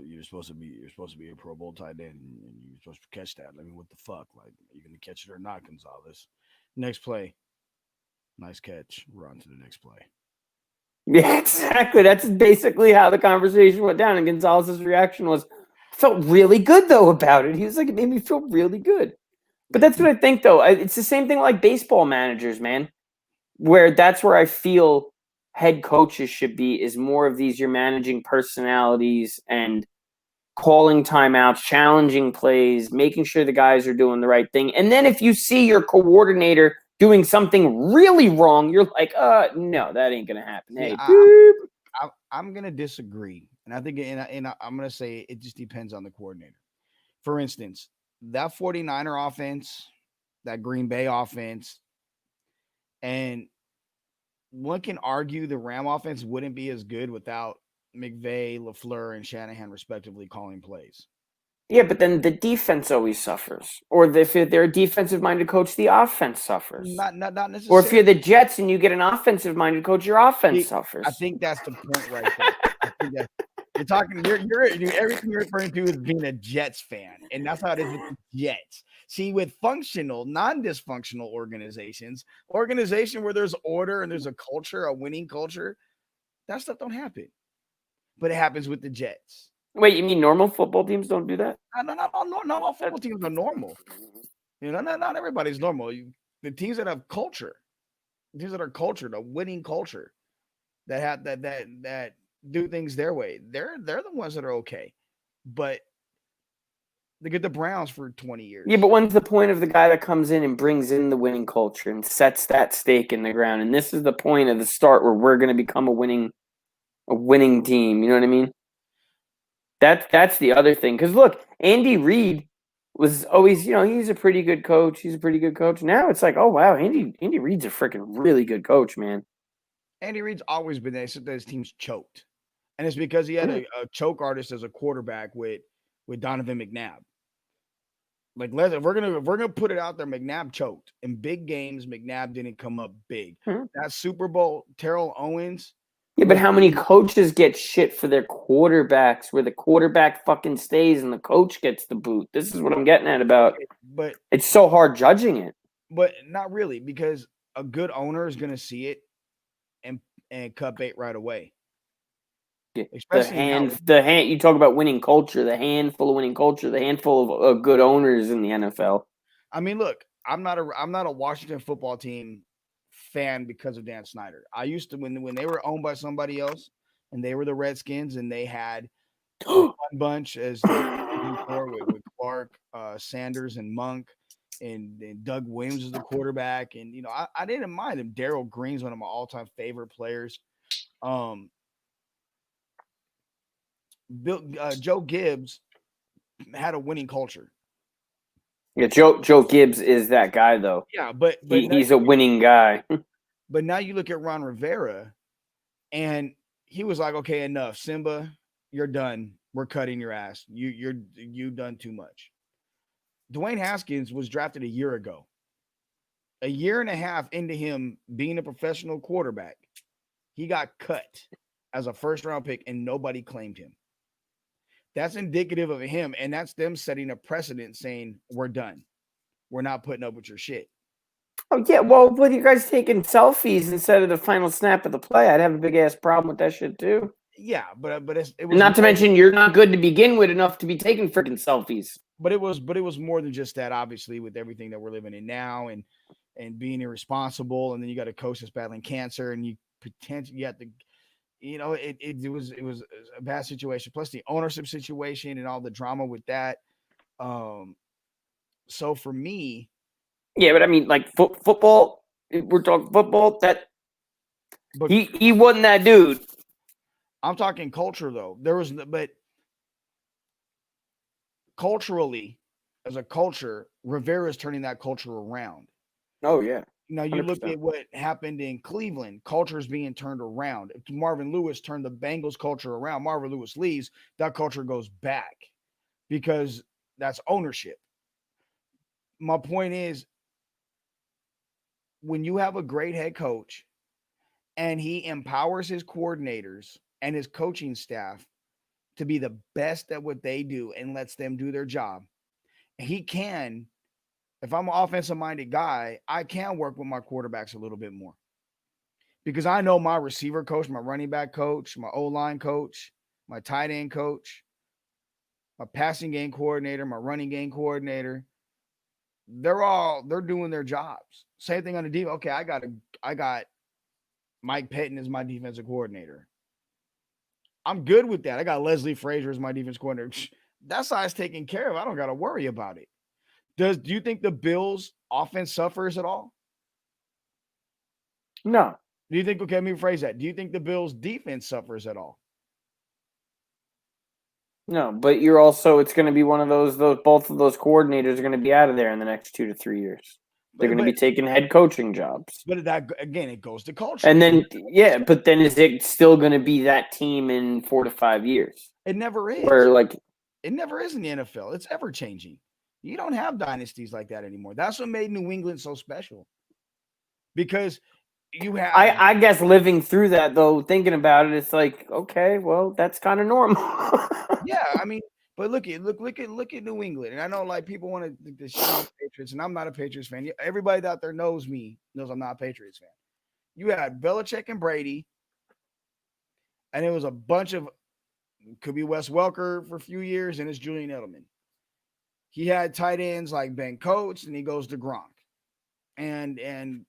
Speaker 1: You're supposed to be a Pro Bowl tight end, and you're supposed to catch that. I mean, what the fuck? Like, are you going to catch it or not, Gonzalez? Next play, nice catch. Run to the next play.
Speaker 2: Yeah, exactly. That's basically how the conversation went down. And Gonzalez's reaction was, I felt really good, though, about it. He was like, it made me feel really good. But that's what I think, though. It's the same thing like baseball managers, man, where that's where I feel head coaches should be is more of these you're managing personalities and calling timeouts, challenging plays, making sure the guys are doing the right thing. And then if you see your coordinator doing something really wrong, you're like, no, that ain't going to happen. Hey,
Speaker 1: I'm going to disagree. And I think, and I'm going to say it just depends on the coordinator. For instance, that 49er offense, that Green Bay offense, and one can argue the Ram offense wouldn't be as good without McVay, LaFleur, and Shanahan respectively calling plays.
Speaker 2: Yeah, but then the defense always suffers. Or if they're a defensive-minded coach, the offense suffers.
Speaker 1: Not necessarily.
Speaker 2: Or if you're the Jets and you get an offensive-minded coach, your offense suffers.
Speaker 1: I think that's the point right there. I think that you're talking. You're everything you're referring to is being a Jets fan, and that's how it is with the Jets. See, with functional, non-dysfunctional organization where there's order and there's a culture, a winning culture, that stuff don't happen. But it happens with the Jets.
Speaker 2: Wait, you mean normal football teams don't do that?
Speaker 1: No, all football teams are normal. You know, not everybody's normal. The teams that have culture, the teams that are cultured, a winning culture, that have that do things their way, they're the ones that are okay. But they get the Browns for 20 years.
Speaker 2: Yeah, but when's the point of the guy that comes in and brings in the winning culture and sets that stake in the ground? And this is the point of the start where we're going to become a winning team. You know what I mean? That's the other thing. Because look, Andy Reid was always, he's a pretty good coach. He's a pretty good coach. Now it's like, oh wow, Andy Reid's a freaking really good coach, man.
Speaker 1: Andy Reid's always been there, so that his team's choked. and it's because he had a choke artist as a quarterback with Donovan McNabb. Like, if we're gonna put it out there, McNabb choked in big games. McNabb didn't come up big. That Super Bowl, Terrell Owens.
Speaker 2: Yeah, but how many coaches get shit for their quarterbacks where the quarterback fucking stays and the coach gets the boot? This is what I'm getting at about.
Speaker 1: But
Speaker 2: it's so hard judging it.
Speaker 1: But not really, because a good owner is gonna see it and cut bait right away.
Speaker 2: Yeah. The hand. You talk about winning culture. The handful of winning culture. The handful of good owners in the NFL.
Speaker 1: I mean, look, I'm not a Washington football team fan because of Dan Snyder. I used to when they were owned by somebody else, and they were the Redskins, and they had a fun bunch as before with Clark, Sanders, and Monk, and Doug Williams is the quarterback, and I didn't mind him. Darryl Green's one of my all-time favorite players. Joe Gibbs had a winning culture.
Speaker 2: Yeah, Joe Gibbs is that guy, though.
Speaker 1: Yeah, but
Speaker 2: he's a winning guy.
Speaker 1: But now you look at Ron Rivera, and he was like, "Okay, enough, Simba, you're done. We're cutting your ass. You've done too much." Dwayne Haskins was drafted a year ago. A year and a half into him being a professional quarterback, he got cut as a first-round pick, and nobody claimed him. That's indicative of him, and that's them setting a precedent saying, we're done. We're not putting up with your shit.
Speaker 2: Oh, yeah, well, with you guys taking selfies instead of the final snap of the play, I'd have a big-ass problem with that shit, too.
Speaker 1: Yeah, but it was
Speaker 2: not to mention you're not good to begin with enough to be taking freaking selfies.
Speaker 1: But it was more than just that, obviously, with everything that we're living in now and being irresponsible, and then you got a coach that's battling cancer, and you have to, it was a bad situation. Plus the ownership situation and all the drama with that. So for me,
Speaker 2: yeah, but I mean, like football. We're talking football. But he wasn't that dude.
Speaker 1: I'm talking culture, though. But culturally, as a culture, Rivera's turning that culture around.
Speaker 2: Oh yeah.
Speaker 1: Now you 100%. Look at what happened in Cleveland. Culture is being turned around. If Marvin Lewis turned the Bengals culture around, Marvin Lewis leaves, that culture goes back because that's ownership. My point is, when you have a great head coach and he empowers his coordinators and his coaching staff to be the best at what they do and lets them do their job, he can. If I'm an offensive-minded guy, I can work with my quarterbacks a little bit more because I know my receiver coach, my running back coach, my O-line coach, my tight end coach, my passing game coordinator, my running game coordinator. They're doing their jobs. Same thing on the defense. Okay, I got Mike Pettin as my defensive coordinator. I'm good with that. I got Leslie Frazier as my defense coordinator. That side's taken care of. I don't got to worry about it. Do you think the Bills' offense suffers at all?
Speaker 2: No.
Speaker 1: Do you think, okay, let me rephrase that. Do you think the Bills' defense suffers at all?
Speaker 2: No, but it's going to be one of those both of those coordinators are going to be out of there in the next 2 to 3 years. They're going to be taking head coaching jobs.
Speaker 1: But that, again, it goes to culture.
Speaker 2: And then, but then is it still going to be that team in 4 to 5 years?
Speaker 1: It never is. It never is in the NFL. It's ever changing. You don't have dynasties like that anymore. That's what made New England so special. Because you have...
Speaker 2: I guess living through that, though, thinking about it, it's like, okay, well, that's kind of normal.
Speaker 1: Yeah, I mean, but look at New England. And I know, like, people want to shit on the Patriots, and I'm not a Patriots fan. Everybody out there knows I'm not a Patriots fan. You had Belichick and Brady, and it was a bunch of... Could be Wes Welker for a few years, and it's Julian Edelman. He had tight ends like Ben Coates, and he goes to Gronk, and Aaron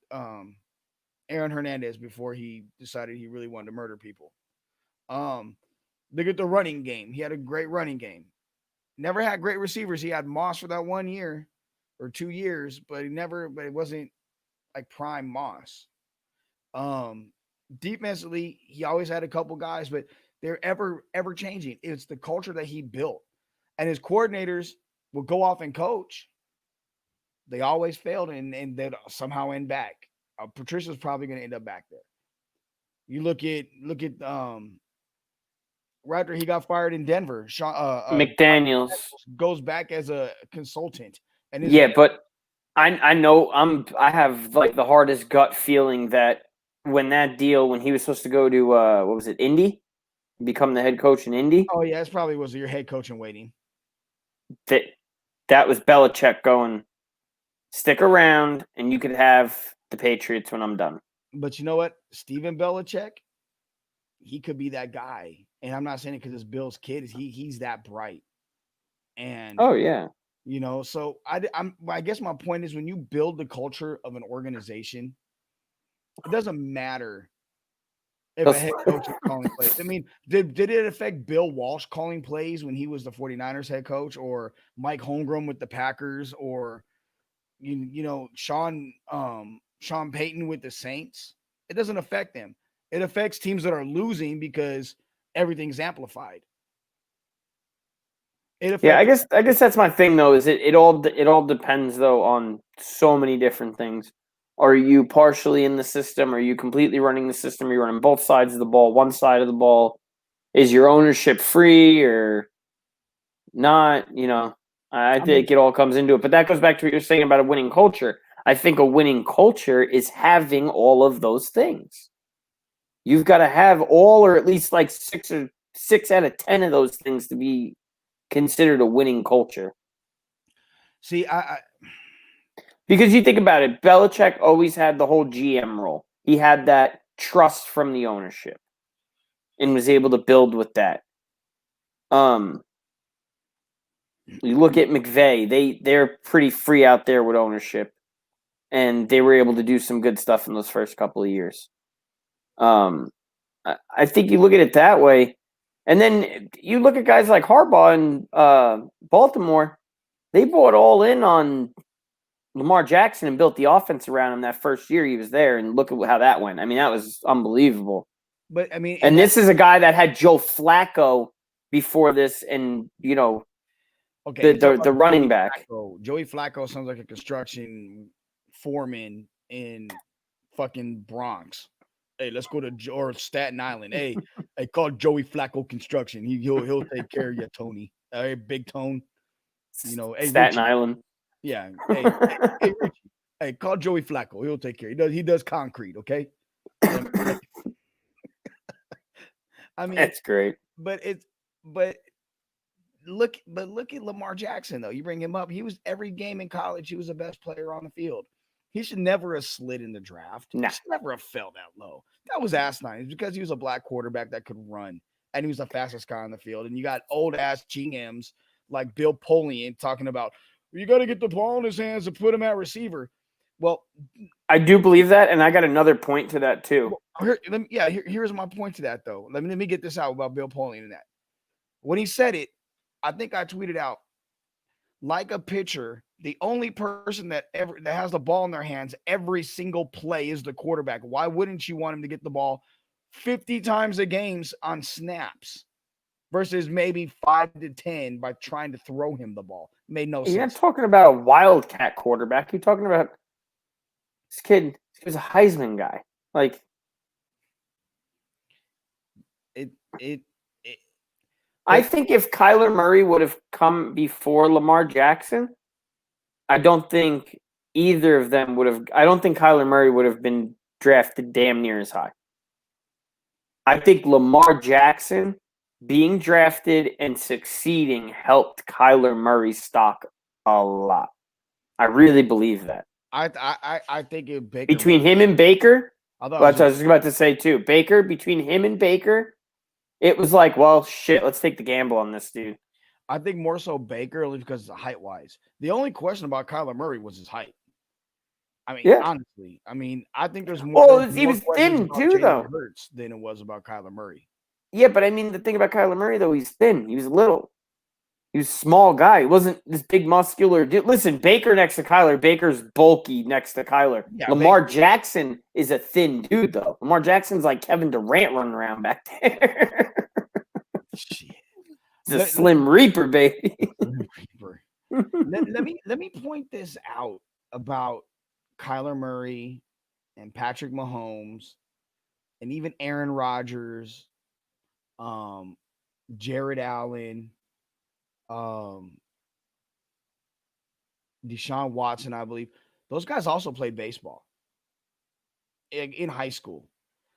Speaker 1: Hernandez before he decided he really wanted to murder people. Look at the running game. He had a great running game. Never had great receivers. He had Moss for that 1 year or 2 years, but it wasn't like prime Moss. Defensively, he always had a couple guys, but they're ever changing. It's the culture that he built, and his coordinators would go off and coach. They always failed, and they'd somehow end back. Patricia's probably going to end up back there. You look at right after he got fired in Denver.
Speaker 2: McDaniels.
Speaker 1: Goes back as a consultant and is
Speaker 2: Yeah, but I know I have like the hardest gut feeling that when he was supposed to go to what was it, Indy? Become the head coach in Indy?
Speaker 1: oh yeah, this probably was your head coach in waiting.
Speaker 2: That that was Belichick going, stick around and you could have the Patriots when I'm done.
Speaker 1: But you know what? Steven Belichick, he could be that guy. And I'm not saying it because it's Bill's kid. He's that bright. And
Speaker 2: Oh yeah.
Speaker 1: so I guess my point is when you build the culture of an organization, it doesn't matter if a head coach is calling plays. I mean, did it affect Bill Walsh calling plays when he was the 49ers head coach, or Mike Holmgren with the Packers, or Sean Payton with the Saints? It doesn't affect them. It affects teams that are losing because everything's amplified. It
Speaker 2: Yeah, I
Speaker 1: affects
Speaker 2: guess that's my thing though. Is it all depends though on so many different things. Are you partially in the system? Are you completely running the system? Are you running both sides of the ball? One side of the ball? Is your ownership free or not? I
Speaker 1: I mean,
Speaker 2: think it all comes into it. But that goes back to what you're saying about a winning culture. I think a winning culture is having all of those things. You've got to have all, or at least like six out of 10 of those things to be considered a winning culture.
Speaker 1: see,
Speaker 2: Because you think about it, Belichick always had the whole GM role. He had that trust from the ownership and was able to build with that. You look at McVay, they're pretty free out there with ownership. And they were able to do some good stuff in those first couple of years. I think you look at it that way. And then you look at guys like Harbaugh and Baltimore, they bought all in on Lamar Jackson and built the offense around him that first year he was there, and look at how that went. I mean, that was unbelievable.
Speaker 1: but I mean,
Speaker 2: And this is a guy that had Joe Flacco before this, and
Speaker 1: okay,
Speaker 2: the running back.
Speaker 1: Joey Flacco sounds like a construction foreman in fucking Bronx. Hey, let's go to or Staten Island. Hey, call Joey Flacco Construction. He'll take care of you, Tony. Hey, Big Tone. Hey
Speaker 2: Staten
Speaker 1: Richie.
Speaker 2: Island.
Speaker 1: Yeah. Hey Richie. Hey, call Joey Flacco. He'll take care. He does concrete. Okay. I mean,
Speaker 2: That's great.
Speaker 1: but look at Lamar Jackson though. You bring him up. He was every game in college. He was the best player on the field. He should never have slid in the draft.
Speaker 2: Nah.
Speaker 1: He should never have fell that low. That was asinine. It's because he was a black quarterback that could run, and he was the fastest guy on the field. And you got old ass GMs like Bill Polian talking about you got to get the ball in his hands and put him at receiver. Well,
Speaker 2: I do believe that, and I got another point to that too.
Speaker 1: Here's my point to that though. Let me get this out about Bill Polian and that. When he said it, I think I tweeted out, like a pitcher, the only person that has the ball in their hands every single play is the quarterback. Why wouldn't you want him to get the ball 50 times a game on snaps versus maybe 5 to 10 by trying to throw him the ball? Made no sense.
Speaker 2: You're not talking about a wildcat quarterback. You're talking about this kid. He was a Heisman guy. Like I think if Kyler Murray would have come before Lamar Jackson, I don't think either of them would have. I don't think Kyler Murray would have been drafted damn near as high. I think Lamar Jackson being drafted and succeeding helped Kyler Murray's stock a lot. I really believe that.
Speaker 1: I think Baker
Speaker 2: between him and Baker,
Speaker 1: that's
Speaker 2: what I was just about to say too. Baker, between him and Baker, it was like, well, shit, let's take the gamble on this dude.
Speaker 1: I think more so Baker only because of height wise. The only question about Kyler Murray was his height. I mean, honestly, I think there's more.
Speaker 2: Well, he was thin too, though.
Speaker 1: Hurts than it was about Kyler Murray.
Speaker 2: Yeah, but I mean, the thing about Kyler Murray though, he's thin. He was little. He was a small guy. He wasn't this big muscular dude. Listen, Baker next to Kyler. Baker's bulky next to Kyler. Yeah, Lamar Jackson is a thin dude, though. Lamar Jackson's like Kevin Durant running around back there.
Speaker 1: Shit.
Speaker 2: He's a Slim Reaper, baby.
Speaker 1: let me point this out about Kyler Murray and Patrick Mahomes and even Aaron Rodgers. Jared Allen, um, Deshaun Watson, I believe. Those guys also played baseball in high school.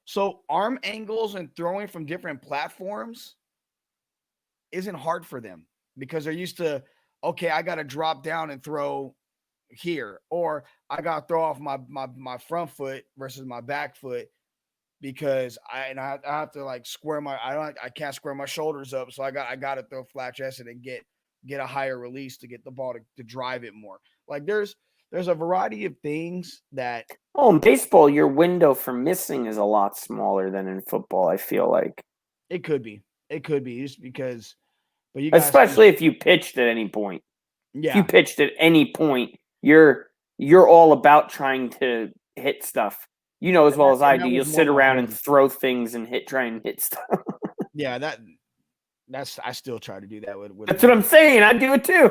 Speaker 1: So arm angles and throwing from different platforms isn't hard for them because they're used to, okay, I got to drop down and throw here, or I got to throw off my front foot versus my back foot because I have to like square my I can't square my shoulders up, so I got to throw flat chested and get a higher release to get the ball to drive it more. Like there's a variety of things that
Speaker 2: Oh, in baseball, your window for missing is a lot smaller than in football, I feel like.
Speaker 1: it could be. It could be just because, but you guys,
Speaker 2: Especially if you pitched at any point. If you
Speaker 1: yeah,
Speaker 2: pitched at any point, you're all about trying to hit stuff. You know as well as I
Speaker 1: and
Speaker 2: do.
Speaker 1: that
Speaker 2: You'll
Speaker 1: was more
Speaker 2: sit
Speaker 1: my
Speaker 2: around and
Speaker 1: brother.
Speaker 2: throw things and try and hit stuff.
Speaker 1: Yeah, that's I still try to do that with
Speaker 2: That's what I'm saying. I do it too.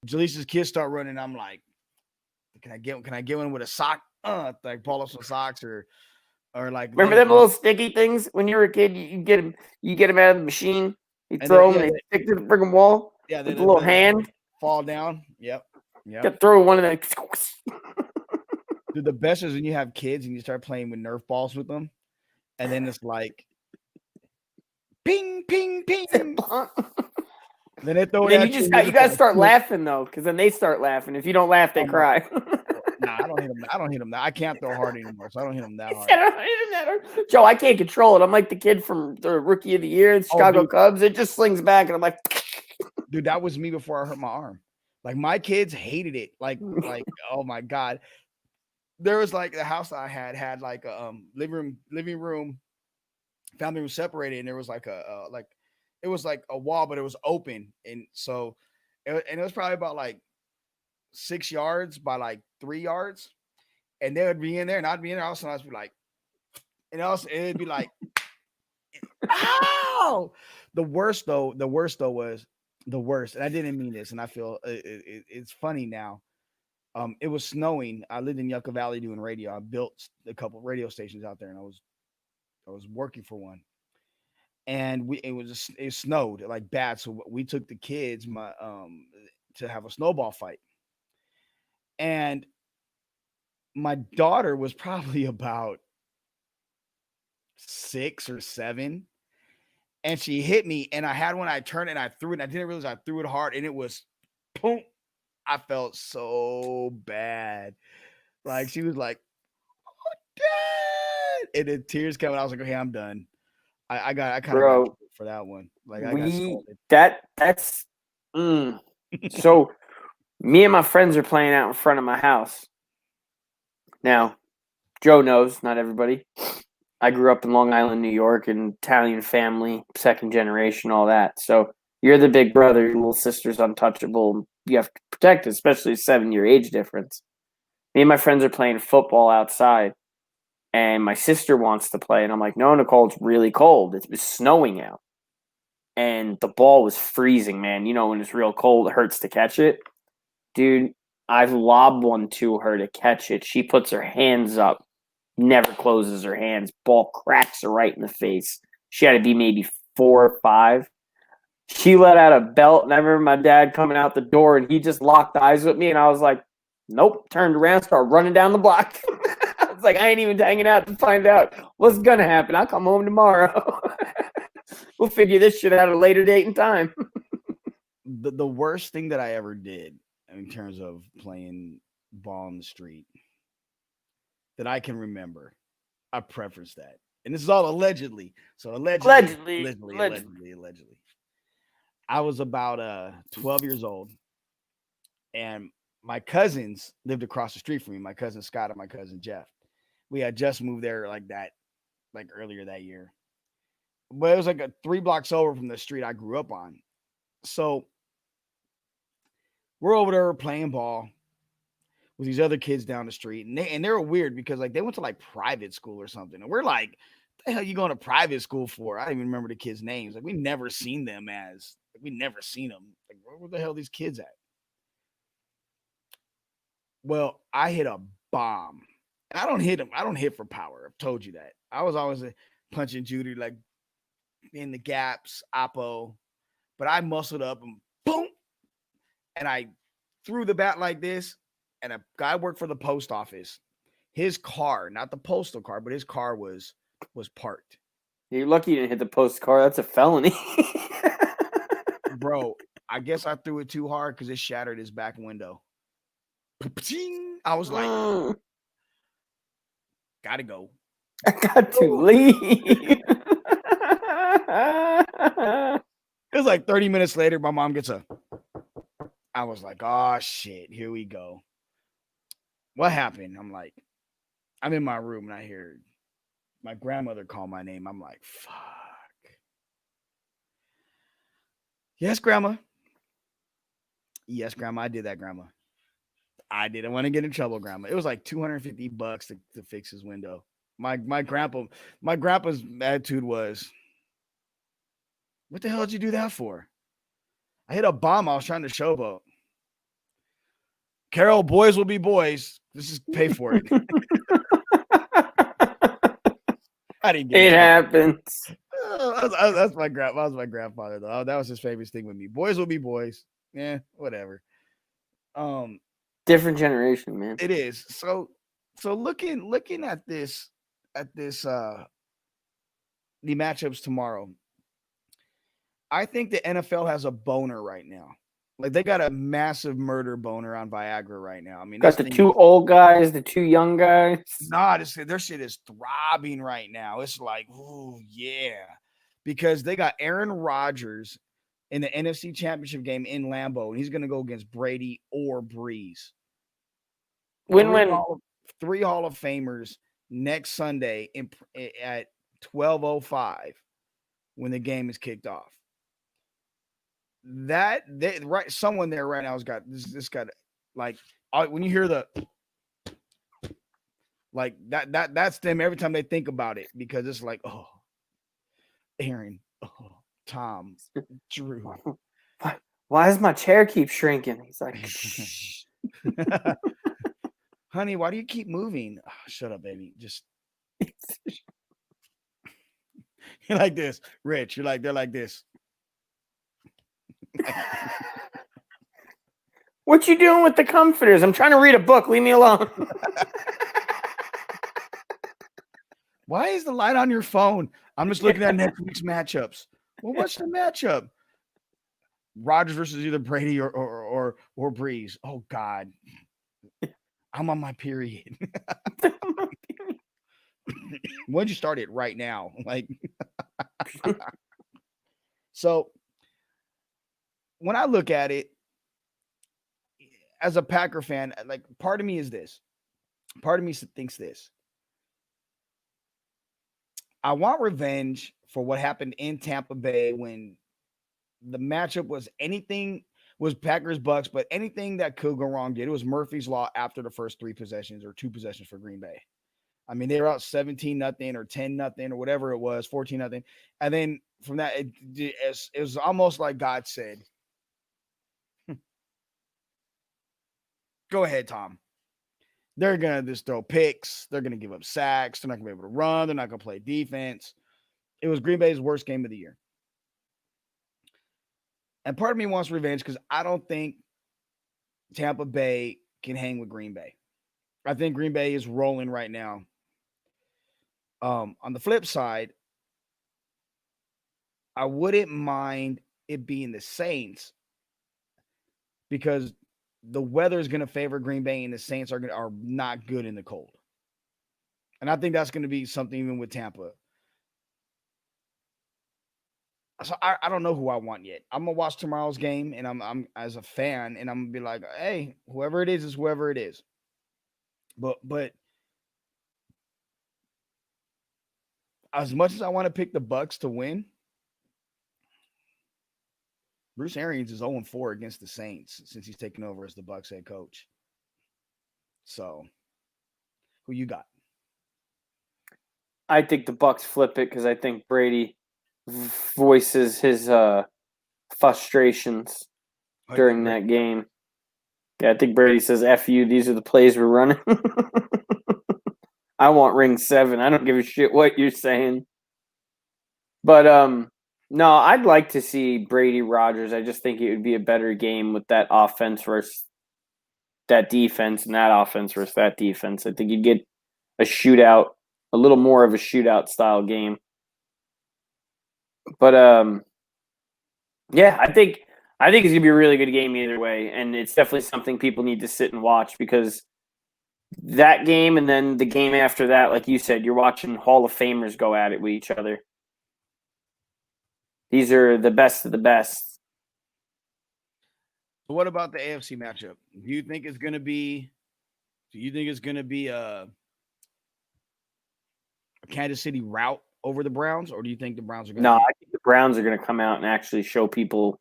Speaker 1: Jaleesa's kids start running. I'm like, can I get one with a sock? Like pull up some socks or like let
Speaker 2: Remember
Speaker 1: it
Speaker 2: them little sticky things when you were a kid? You get them out of the machine. You
Speaker 1: and
Speaker 2: throw them, and they stick to the friggin' wall with the little
Speaker 1: they
Speaker 2: hand.
Speaker 1: fall down. Yep.
Speaker 2: Got throw one of them.
Speaker 1: Dude, the best is when you have kids and you start playing with Nerf balls with them, and then it's like ping, ping, ping. Then they throw it
Speaker 2: Then
Speaker 1: at you, and
Speaker 2: you
Speaker 1: you're just
Speaker 2: gotta
Speaker 1: like,
Speaker 2: start laughing though, because then they start laughing. If you don't laugh, they
Speaker 1: oh my,
Speaker 2: cry.
Speaker 1: nah, I don't hit them. I don't hit them. I can't throw hard anymore, so I don't hit them that
Speaker 2: He
Speaker 1: hard.
Speaker 2: said, "I don't hit him that hard." Joe, I can't control it. I'm like the kid from the Rookie of the Year, the
Speaker 1: Oh,
Speaker 2: Chicago
Speaker 1: dude,
Speaker 2: Cubs. It just slings back, and I'm like,
Speaker 1: dude, that was me before I hurt my arm. Like my kids hated it. Like oh my god. There was like the house I had like a living room, family room separated, and there was like a like it was like a wall, but it was open, and so and it was probably about like 6 yards by like 3 yards, and they would be in there, and I'd be in there. Also, I'd be like, and also it'd be like, ow! The worst though was the worst, and I didn't mean this, and I feel it's funny now. It was snowing. I lived in Yucca Valley doing radio. I built a couple radio stations out there, and I was working for one. And it snowed like bad, so we took the kids to have a snowball fight. And my daughter was probably about 6 or 7, and she hit me. And I had one. I turned and I threw it. And I didn't realize I threw it hard, and it was boom. I felt so bad. Like she was like, Dad! And then tears coming. I was like, okay, I'm done. I kind of got
Speaker 2: bro,
Speaker 1: for that one. Like I got
Speaker 2: we
Speaker 1: scolded.
Speaker 2: that's mm. So me and my friends are playing out in front of my house. Now, Joe knows, not everybody. I grew up in Long Island, New York, an Italian family, second generation, all that. So you're the big brother, your little sister's untouchable. You have to protect it, especially a 7-year age difference. Me and my friends are playing football outside, and my sister wants to play. And I'm like, no, Nicole, it's really cold. It was snowing out. And the ball was freezing, man. You know, when it's real cold, it hurts to catch it. Dude, I've lobbed one to her to catch it. She puts her hands up, never closes her hands. Ball cracks her right in the face. She had to be maybe 4 or 5. She let out a belt, and I remember my dad coming out the door, and he just locked eyes with me, and I was like, nope, turned around, started running down the block. I was like, I ain't even hanging out to find out what's going to happen. I'll come home tomorrow. We'll figure this shit out at a later date and time.
Speaker 1: The worst thing that I ever did in terms of playing ball in the street that I can remember, I preface that, and this is all allegedly. So
Speaker 2: Allegedly.
Speaker 1: allegedly. I was about 12 years old, and my cousins lived across the street from me. My cousin Scott and my cousin Jeff. We had just moved there like that, like earlier that year. But it was like 3 blocks over from the street I grew up on. So we're over there playing ball with these other kids down the street, and they were weird because like they went to like private school or something, and we're like, "What the hell you going to private school for?" I don't even remember the kids' names. Like we never seen them we never seen them. Like where the hell are these kids at? Well, I hit a bomb. I don't hit them. I don't hit for power. I've told you that. I was always punching Judy like in the gaps, oppo, but I muscled up and boom, and I threw the bat like this. And a guy worked for the post office. His car, not the postal car, but his car was parked.
Speaker 2: You're lucky you didn't hit the post car. That's a felony.
Speaker 1: Bro, I guess I threw it too hard because it shattered his back window. I was like, gotta go.
Speaker 2: I got to leave.
Speaker 1: It was like 30 minutes later, my mom gets I was like, oh shit, here we go. What happened? I'm like, I'm in my room and I hear my grandmother call my name. I'm like, fuck. Yes, grandma. Yes, grandma. I did that, grandma. I didn't want to get in trouble, grandma. It was like $250 to fix his window. My grandpa's attitude was, what the hell did you do that for? I hit a bomb. I was trying to showboat. Carol, boys will be boys. This is pay for it. I didn't get
Speaker 2: it. Happens.
Speaker 1: That's my grandpa. That was my grandfather though. That was his favorite thing with me. Boys will be boys. Yeah, whatever.
Speaker 2: Different generation, man.
Speaker 1: It is. So looking at this the matchups tomorrow. I think the NFL has a boner right now. Like they got a massive murder boner on Viagra right now. I mean,
Speaker 2: got the two old guys, the two young guys.
Speaker 1: Nah, their shit is throbbing right now. It's like, ooh, yeah, because they got Aaron Rodgers in the NFC Championship game in Lambeau, and he's going to go against Brady or Breeze. Three Hall of Famers next Sunday at 12:05 when the game is kicked off. Someone there right now has got this got like when you hear the like that's them every time they think about it, because it's like, oh, Aaron, oh, Tom, Drew.
Speaker 2: Why does my chair keep shrinking? He's like, shh.
Speaker 1: Honey, why do you keep moving? Oh, shut up, baby. Just you're like this, Rich. They're like this.
Speaker 2: What you doing with the comforters? I'm trying to read a book. Leave me alone.
Speaker 1: Why is the light on your phone? I'm just looking at next week's matchups. Well, what's the matchup? Rodgers versus either Brady or Breeze. Oh God, I'm on my period. When'd you start it? Right now, like. So when I look at it as a Packer fan, like part of me thinks this. I want revenge for what happened in Tampa Bay when the matchup was Packers Bucks, but anything that could go wrong did. It was Murphy's Law after the first 3 possessions or 2 possessions for Green Bay. I mean, they were out 17-0 or 10-0 or whatever it was, 14-0. And then from that, it was almost like God said, go ahead, Tom. They're going to just throw picks. They're going to give up sacks. They're not going to be able to run. They're not going to play defense. It was Green Bay's worst game of the year. And part of me wants revenge because I don't think Tampa Bay can hang with Green Bay. I think Green Bay is rolling right now. On the flip side, I wouldn't mind it being the Saints because the weather is going to favor Green Bay and the Saints are not good in the cold. And I think that's going to be something even with Tampa. So I don't know who I want yet. I'm going to watch tomorrow's game and I'm as a fan and I'm going to be like, hey, whoever it is whoever it is. But as much as I want to pick the Bucks to win, Bruce Arians is 0-4 against the Saints since he's taken over as the Bucks head coach. So, who you got?
Speaker 2: I think the Bucks flip it because I think Brady voices his frustrations during that game. Yeah, I think Brady says, F you, these are the plays we're running. I want ring 7. I don't give a shit what you're saying. But No, I'd like to see Brady Rodgers. I just think it would be a better game with that offense versus that defense and that offense versus that defense. I think you'd get a shootout, a little more of a shootout style game. But yeah, I think it's gonna be a really good game either way, and it's definitely something people need to sit and watch because that game and then the game after that, like you said, you're watching Hall of Famers go at it with each other. These are the best of the best.
Speaker 1: So what about the AFC matchup? Do you think it's going to be a Kansas City rout over the Browns, or do you think the Browns are going to
Speaker 2: No, I think the Browns are going to come out and actually show people.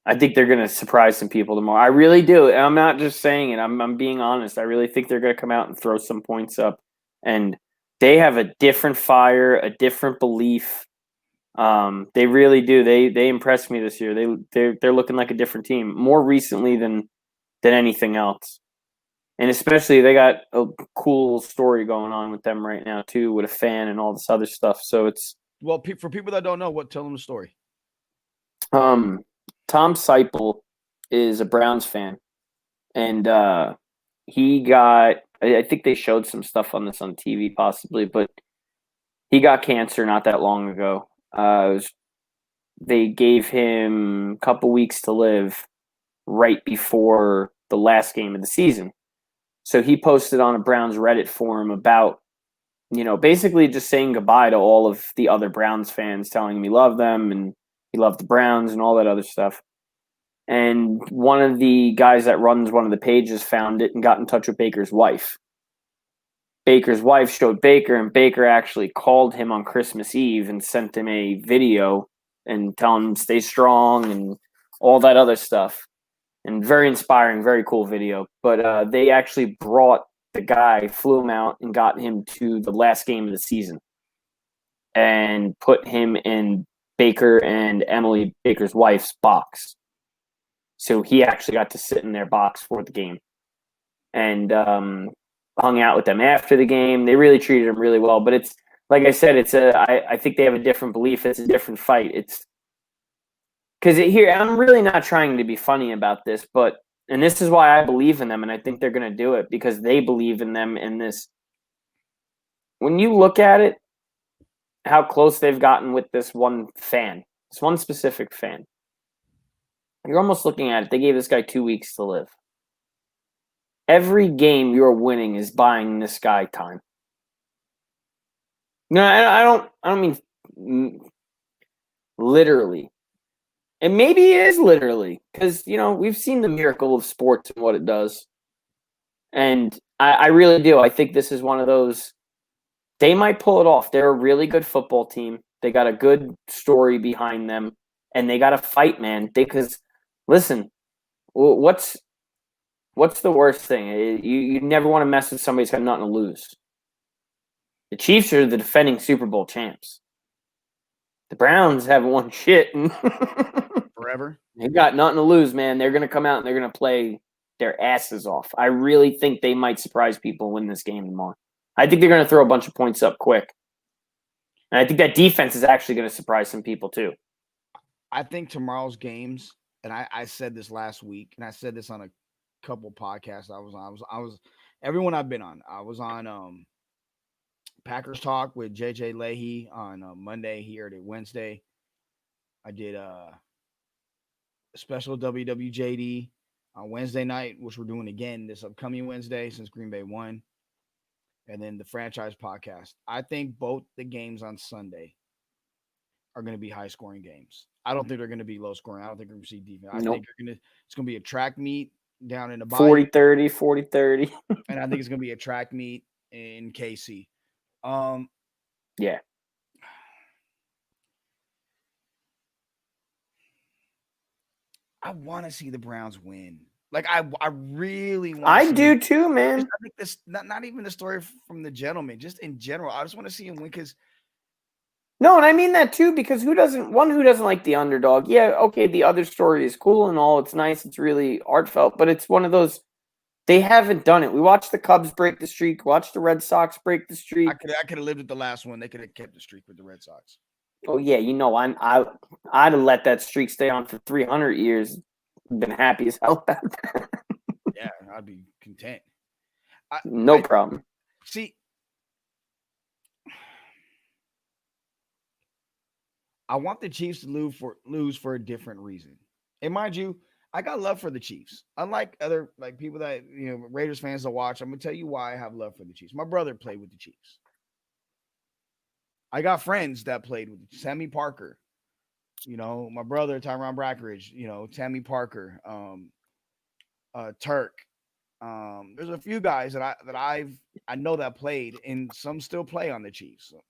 Speaker 2: I think they're going to surprise some people tomorrow. I really do. And I'm not just saying it. I'm being honest. I really think they're going to come out and throw some points up. And they have a different fire, a different belief. They really do. They impressed me this year. They're looking like a different team more recently than anything else. And especially they got a cool story going on with them right now too, with a fan and all this other stuff. So it's
Speaker 1: for people that don't know, tell them the story.
Speaker 2: Tom Seipel is a Browns fan, and he got. I think they showed some stuff on this on TV, possibly, but he got cancer not that long ago. They gave him a couple weeks to live right before the last game of the season. So he posted on a Browns Reddit forum about, basically just saying goodbye to all of the other Browns fans, telling him he loved them and he loved the Browns and all that other stuff. And one of the guys that runs one of the pages found it and got in touch with Baker's wife. Baker's wife showed Baker, and Baker actually called him on Christmas Eve and sent him a video and telling him stay strong and all that other stuff. And very inspiring, very cool video. But they actually brought the guy, flew him out, and got him to the last game of the season and put him in Baker and Emily, Baker's wife's box. So he actually got to sit in their box for the game and hung out with them after the game. They really treated him really well. But it's, like I said, I think they have a different belief. It's a different fight. It's, because here, I'm really not trying to be funny about this, and this is why I believe in them, and I think they're going to do it because they believe in them in this. When you look at it, how close they've gotten with this one fan, this one specific fan, you're almost looking at it. They gave this guy 2 weeks to live. Every game you're winning is buying this guy time. No, I don't mean literally. And maybe it is literally because, we've seen the miracle of sports and what it does. And I really do. I think this is one of those, they might pull it off. They're a really good football team. They got a good story behind them. And they got to fight, man. Because, listen, what's the worst thing? You never want to mess with somebody who's got nothing to lose. The Chiefs are the defending Super Bowl champs. The Browns haven't won shit.
Speaker 1: Forever.
Speaker 2: They've got nothing to lose, man. They're going to come out and they're going to play their asses off. I really think they might surprise people and win this game tomorrow. I think they're going to throw a bunch of points up quick. And I think that defense is actually going to surprise some people too.
Speaker 1: I think tomorrow's games, and I said this last week, and I said this on a couple podcasts I was on. I was everyone I've been on. I was on Packers Talk with JJ Leahy on Monday. He aired it Wednesday. I did a special WWJD on Wednesday night, which we're doing again this upcoming Wednesday since Green Bay won. And then the franchise podcast. I think both the games on Sunday are going to be high scoring games. I don't think they're going to be low scoring. I don't think we're going to see defense. I think it's going to be a track meet down in the
Speaker 2: 40-30, 40-30.
Speaker 1: And I think it's going to be a track meet in KC.
Speaker 2: Yeah.
Speaker 1: I want to see the Browns win. Like I really want.
Speaker 2: I do too, man.
Speaker 1: I think this not even the story from the gentleman, just in general. I just want to see him win because.
Speaker 2: No, and I mean that too because who doesn't like the underdog? Yeah, okay, the other story is cool and all. It's nice. It's really heartfelt, but it's one of those. They haven't done it. We watched the Cubs break the streak. Watched the Red Sox break the streak.
Speaker 1: I could have lived with the last one. They could have kept the streak with the Red Sox.
Speaker 2: Oh yeah, I'd have let that streak stay on for 300 years. Been happy as hell about that.
Speaker 1: Yeah, I'd be content. I,
Speaker 2: No
Speaker 1: I
Speaker 2: problem.
Speaker 1: see. I want the Chiefs to lose for a different reason. And mind you, I got love for the Chiefs. Unlike other like people that Raiders fans that watch, I'm gonna tell you why I have love for the Chiefs. My brother played with the Chiefs. I got friends that played with Sammy Parker. My brother Tyron Brackridge. Tammy Parker, Turk. There's a few guys I know that played, and some still play on the Chiefs. So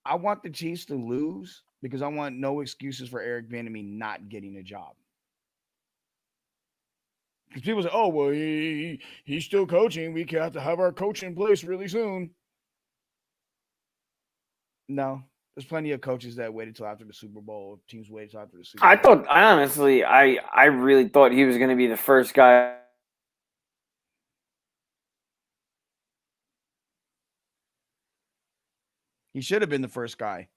Speaker 1: I want the Chiefs to lose because I want no excuses for Eric Bieniemy not getting a job. Because people say, "Oh, well, he's still coaching. We have to have our coach in place really soon." No, there's plenty of coaches that waited till after the Super Bowl. Teams waited till after the Super Bowl.
Speaker 2: I really thought he was going to be the first guy.
Speaker 1: He should have been the first guy.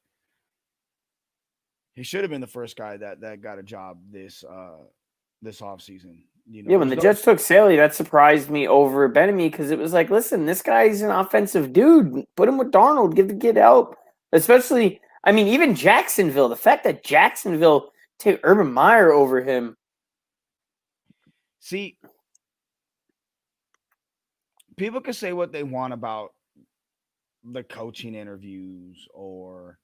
Speaker 1: He should have been the first guy that got a job this offseason.
Speaker 2: Yeah, when the Jets took Saley, that surprised me over Bieniemy because it was like, listen, this guy's an offensive dude. Put him with Darnold. Give the kid help. Especially, I mean, even Jacksonville. The fact that Jacksonville take Urban Meyer over him.
Speaker 1: See, people can say what they want about the coaching interviews or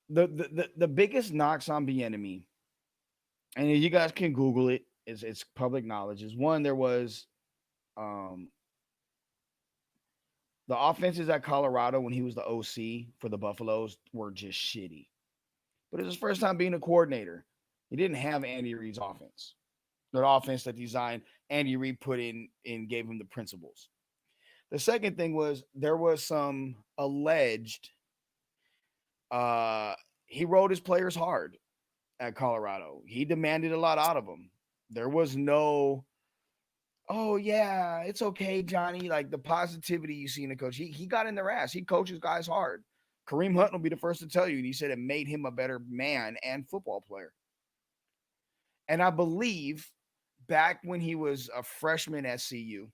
Speaker 1: the biggest knocks on Bieniemy, and you guys can Google it. It's public knowledge. Is one, there was the offenses at Colorado when he was the OC for the Buffaloes were just shitty. But it was his first time being a coordinator. He didn't have Andy Reid's offense. The offense that designed Andy Reid put in and gave him the principles. The second thing was there was some alleged he rode his players hard at Colorado. He demanded a lot out of them. There was no, oh yeah, it's okay, Johnny. Like the positivity you see in the coach. He got in their ass. He coaches guys hard. Kareem Hunt will be the first to tell you. And he said it made him a better man and football player. And I believe back when he was a freshman at CU,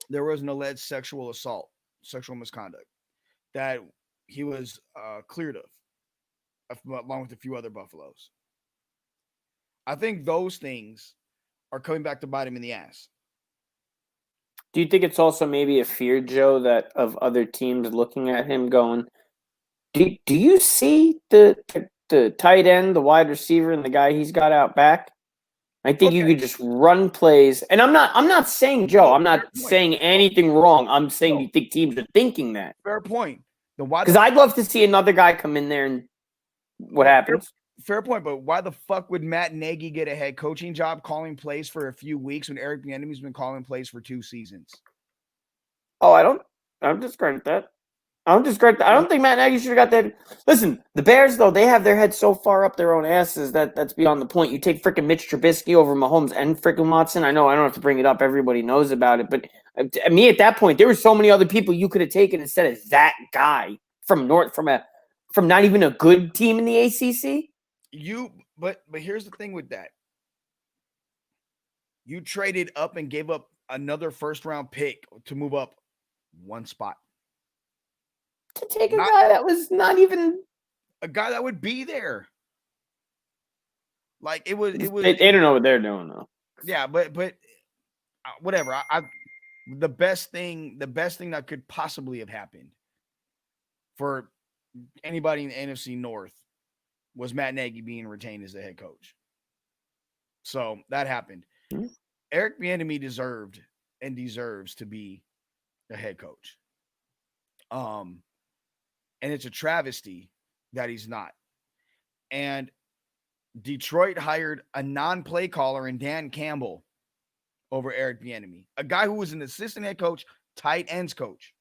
Speaker 1: there was an alleged sexual assault, sexual misconduct that he was cleared of, along with a few other Buffaloes. I think those things are coming back to bite him in the ass.
Speaker 2: Do you think it's also maybe a fear, Joe, that of other teams looking at him going, do you see the tight end, the wide receiver, and the guy he's got out back? I think you could just run plays. And I'm not saying, Joe, I'm not saying anything wrong. I'm saying you think teams are thinking that.
Speaker 1: Fair point.
Speaker 2: Because I'd love to see another guy come in there and what happens.
Speaker 1: Fair point, but why the fuck would Matt Nagy get a head coaching job calling plays for a few weeks when Eric Bieniemy's been calling plays for 2 seasons?
Speaker 2: Oh, I don't discredit that. I don't think Matt Nagy should have got that. Listen, the Bears, though, they have their heads so far up their own asses that's beyond the point. You take freaking Mitch Trubisky over Mahomes and freaking Watson. I know I don't have to bring it up. Everybody knows about it. But me at that point, there were so many other people you could have taken instead of that guy from not even a good team in the ACC.
Speaker 1: But here's the thing with that. You traded up and gave up another first-round pick to move up one spot.
Speaker 2: To take a guy that was not even
Speaker 1: a guy that would be there. Like it was.
Speaker 2: They don't know what they're doing though.
Speaker 1: Yeah, but whatever. The best thing that could possibly have happened for anybody in the NFC North was Matt Nagy being retained as the head coach. So that happened. Mm-hmm. Eric Bieniemy deserves to be the head coach. And it's a travesty that he's not. And Detroit hired a non-play caller in Dan Campbell over Eric Bieniemy, a guy who was an assistant head coach, tight ends coach.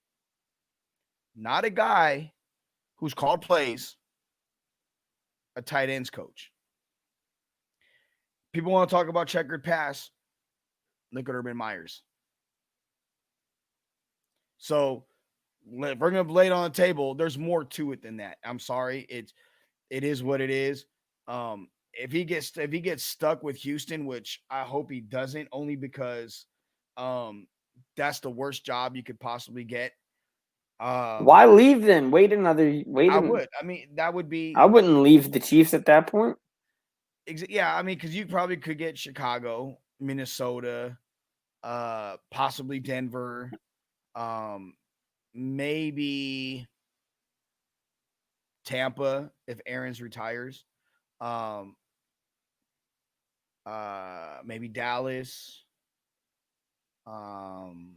Speaker 1: Not a guy who's called plays, a tight ends coach. People want to talk about checkered pass. Look at Urban Meyers. So if we're gonna lay it on the table, there's more to it than that. I'm sorry. It is what it is. If he gets stuck with Houston, which I hope he doesn't, only because um that's the worst job you could possibly get.
Speaker 2: Why leave then? Wait.
Speaker 1: I would. I mean, that would be
Speaker 2: I wouldn't leave the Chiefs at that point.
Speaker 1: yeah. I mean, because you probably could get Chicago, Minnesota, possibly Denver, um, maybe Tampa if Aaron's retires. Um, maybe Dallas. Um,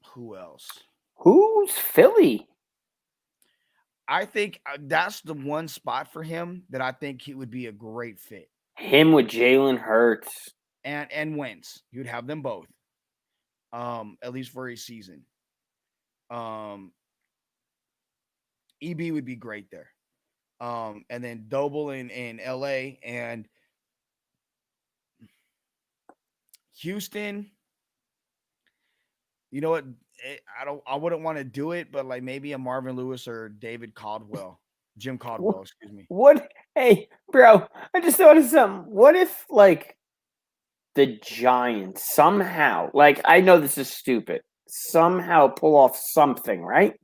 Speaker 1: who else?
Speaker 2: Who's Philly?
Speaker 1: I think that's the one spot for him that I think he would be a great fit.
Speaker 2: Him with Jalen Hurts
Speaker 1: and Wentz. You'd have them both. At least for a season. EB would be great there. And then Doble in LA and Houston. You know what? I wouldn't want to do it, but like maybe a Marvin Lewis or Jim Caldwell, excuse me.
Speaker 2: What? Hey, bro, I just thought of something. What if, like, the Giants somehow, like, I know this is stupid, somehow pull off something, right?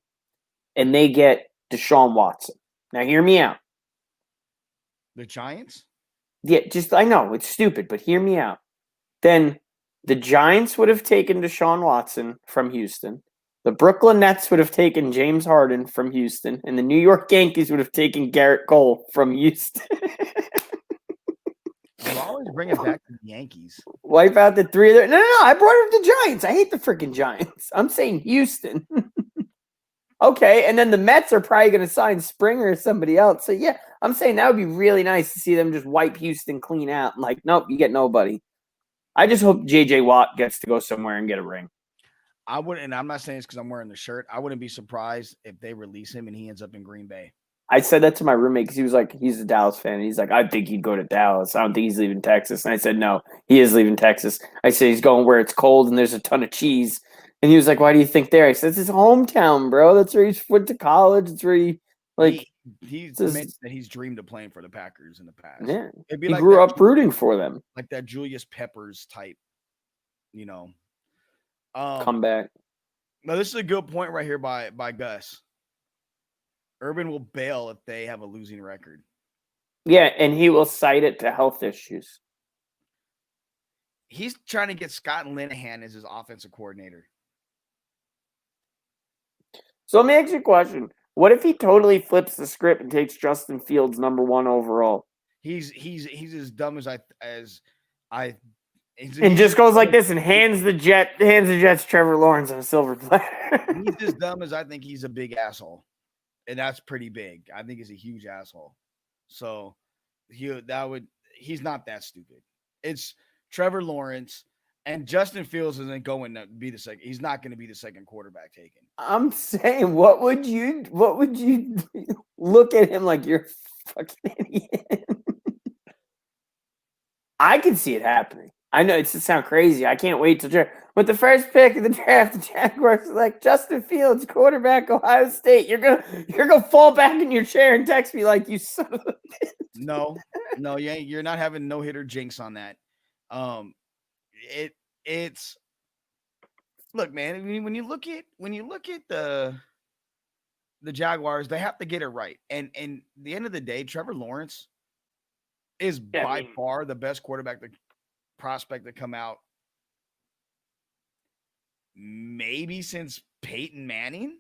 Speaker 2: And they get Deshaun Watson. Now, hear me out.
Speaker 1: The Giants?
Speaker 2: Yeah, I know it's stupid, but hear me out. Then the Giants would have taken Deshaun Watson from Houston. The Brooklyn Nets would have taken James Harden from Houston, and the New York Yankees would have taken Garrett Cole from Houston.
Speaker 1: You always bring it back to the Yankees.
Speaker 2: Wipe out the three of them. No, I brought up the Giants. I hate the freaking Giants. I'm saying Houston. Okay, and then the Mets are probably going to sign Springer or somebody else. So, yeah, I'm saying that would be really nice to see them just wipe Houston clean out. Like, nope, you get nobody. I just hope J.J. Watt gets to go somewhere and get a ring.
Speaker 1: I wouldn't, and I'm not saying this because I'm wearing the shirt. I wouldn't be surprised if they release him and he ends up in Green Bay.
Speaker 2: I said that to my roommate because he was like, he's a Dallas fan. And he's like, I think he'd go to Dallas. I don't think he's leaving Texas. And I said, no, he is leaving Texas. I said, he's going where it's cold and there's a ton of cheese. And he was like, why do you think there? I said, it's his hometown, bro. That's where he went to college. It's where
Speaker 1: he's mentioned that he's dreamed of playing for the Packers in the past.
Speaker 2: Yeah,
Speaker 1: It'd be
Speaker 2: he
Speaker 1: like
Speaker 2: grew up rooting for them.
Speaker 1: Like that Julius Peppers type, you know.
Speaker 2: Comeback.
Speaker 1: Now, this is a good point right here by Gus. Urban will bail if they have a losing record.
Speaker 2: Yeah, and he will cite it to health issues.
Speaker 1: He's trying to get Scott Linehan as his offensive coordinator.
Speaker 2: So let me ask you a question. What if he totally flips the script and takes Justin Fields #1 overall?
Speaker 1: He's as dumb as I
Speaker 2: and just goes like this and hands the Jets Trevor Lawrence on a silver platter.
Speaker 1: He's as dumb as I think he's a big asshole. And that's pretty big. I think he's a huge asshole. So he's not that stupid. It's Trevor Lawrence and Justin Fields isn't going to be the second. He's not going to be the second quarterback taken.
Speaker 2: I'm saying, what would you look at him like you're a fucking idiot? I can see it happening. I know it's to sound crazy. I can't wait till with the first pick of the draft, the Jaguars like Justin Fields, quarterback, Ohio State. You're gonna fall back in your chair and text me like you son of a bitch.
Speaker 1: No, you're not having no hitter jinx on that. It's look, man. When you look at the Jaguars, they have to get it right. And the end of the day, Trevor Lawrence is by far the best quarterback prospect to come out maybe since Peyton Manning,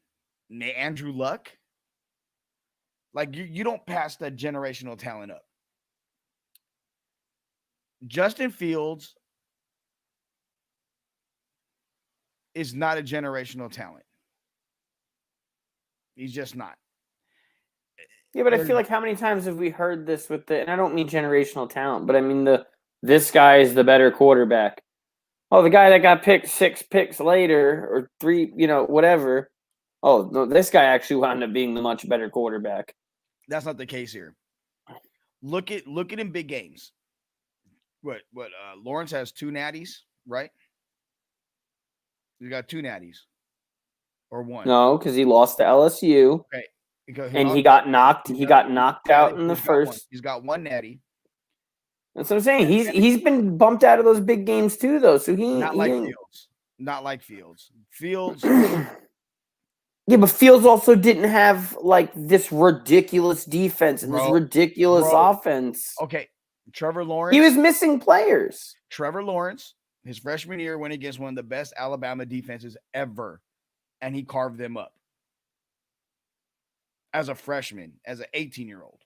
Speaker 1: Andrew Luck. Like you don't pass that generational talent up. Justin Fields is not a generational talent. He's just not.
Speaker 2: Yeah, but I feel like how many times have we heard this and I don't mean generational talent, but I mean this guy is the better quarterback. Oh, the guy that got picked 6 picks later or 3, whatever. Oh, no, this guy actually wound up being the much better quarterback.
Speaker 1: That's not the case here. Look at in big games. What Lawrence has 2 natties, right? He's got 2 natties or 1.
Speaker 2: No, because he lost to LSU,
Speaker 1: Okay.
Speaker 2: and he got knocked. He got knocked out in the
Speaker 1: He's got 1.
Speaker 2: first.
Speaker 1: He's got 1 natty.
Speaker 2: That's what I'm saying. He's been bumped out of those big games too, though. So
Speaker 1: Not like
Speaker 2: ain't.
Speaker 1: Fields. Not like Fields. Fields.
Speaker 2: Yeah, but Fields also didn't have like this ridiculous defense and this ridiculous offense.
Speaker 1: Okay. Trevor Lawrence.
Speaker 2: He was missing players.
Speaker 1: Trevor Lawrence, his freshman year, went against one of the best Alabama defenses ever, and he carved them up as a freshman, as an 18-year-old.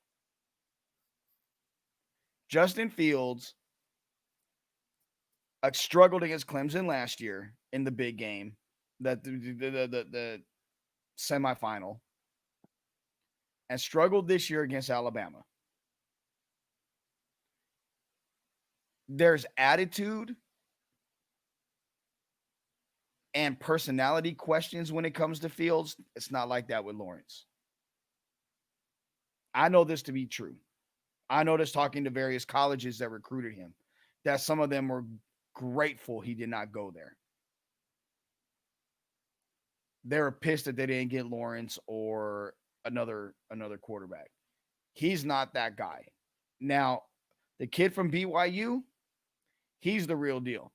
Speaker 1: Justin Fields struggled against Clemson last year in the big game, the semifinal, and struggled this year against Alabama. There's attitude and personality questions when it comes to Fields. It's not like that with Lawrence. I know this to be true. I know this talking to various colleges that recruited him, that some of them were grateful he did not go there. They were pissed that they didn't get Lawrence or another quarterback. He's not that guy. Now, the kid from BYU, he's the real deal.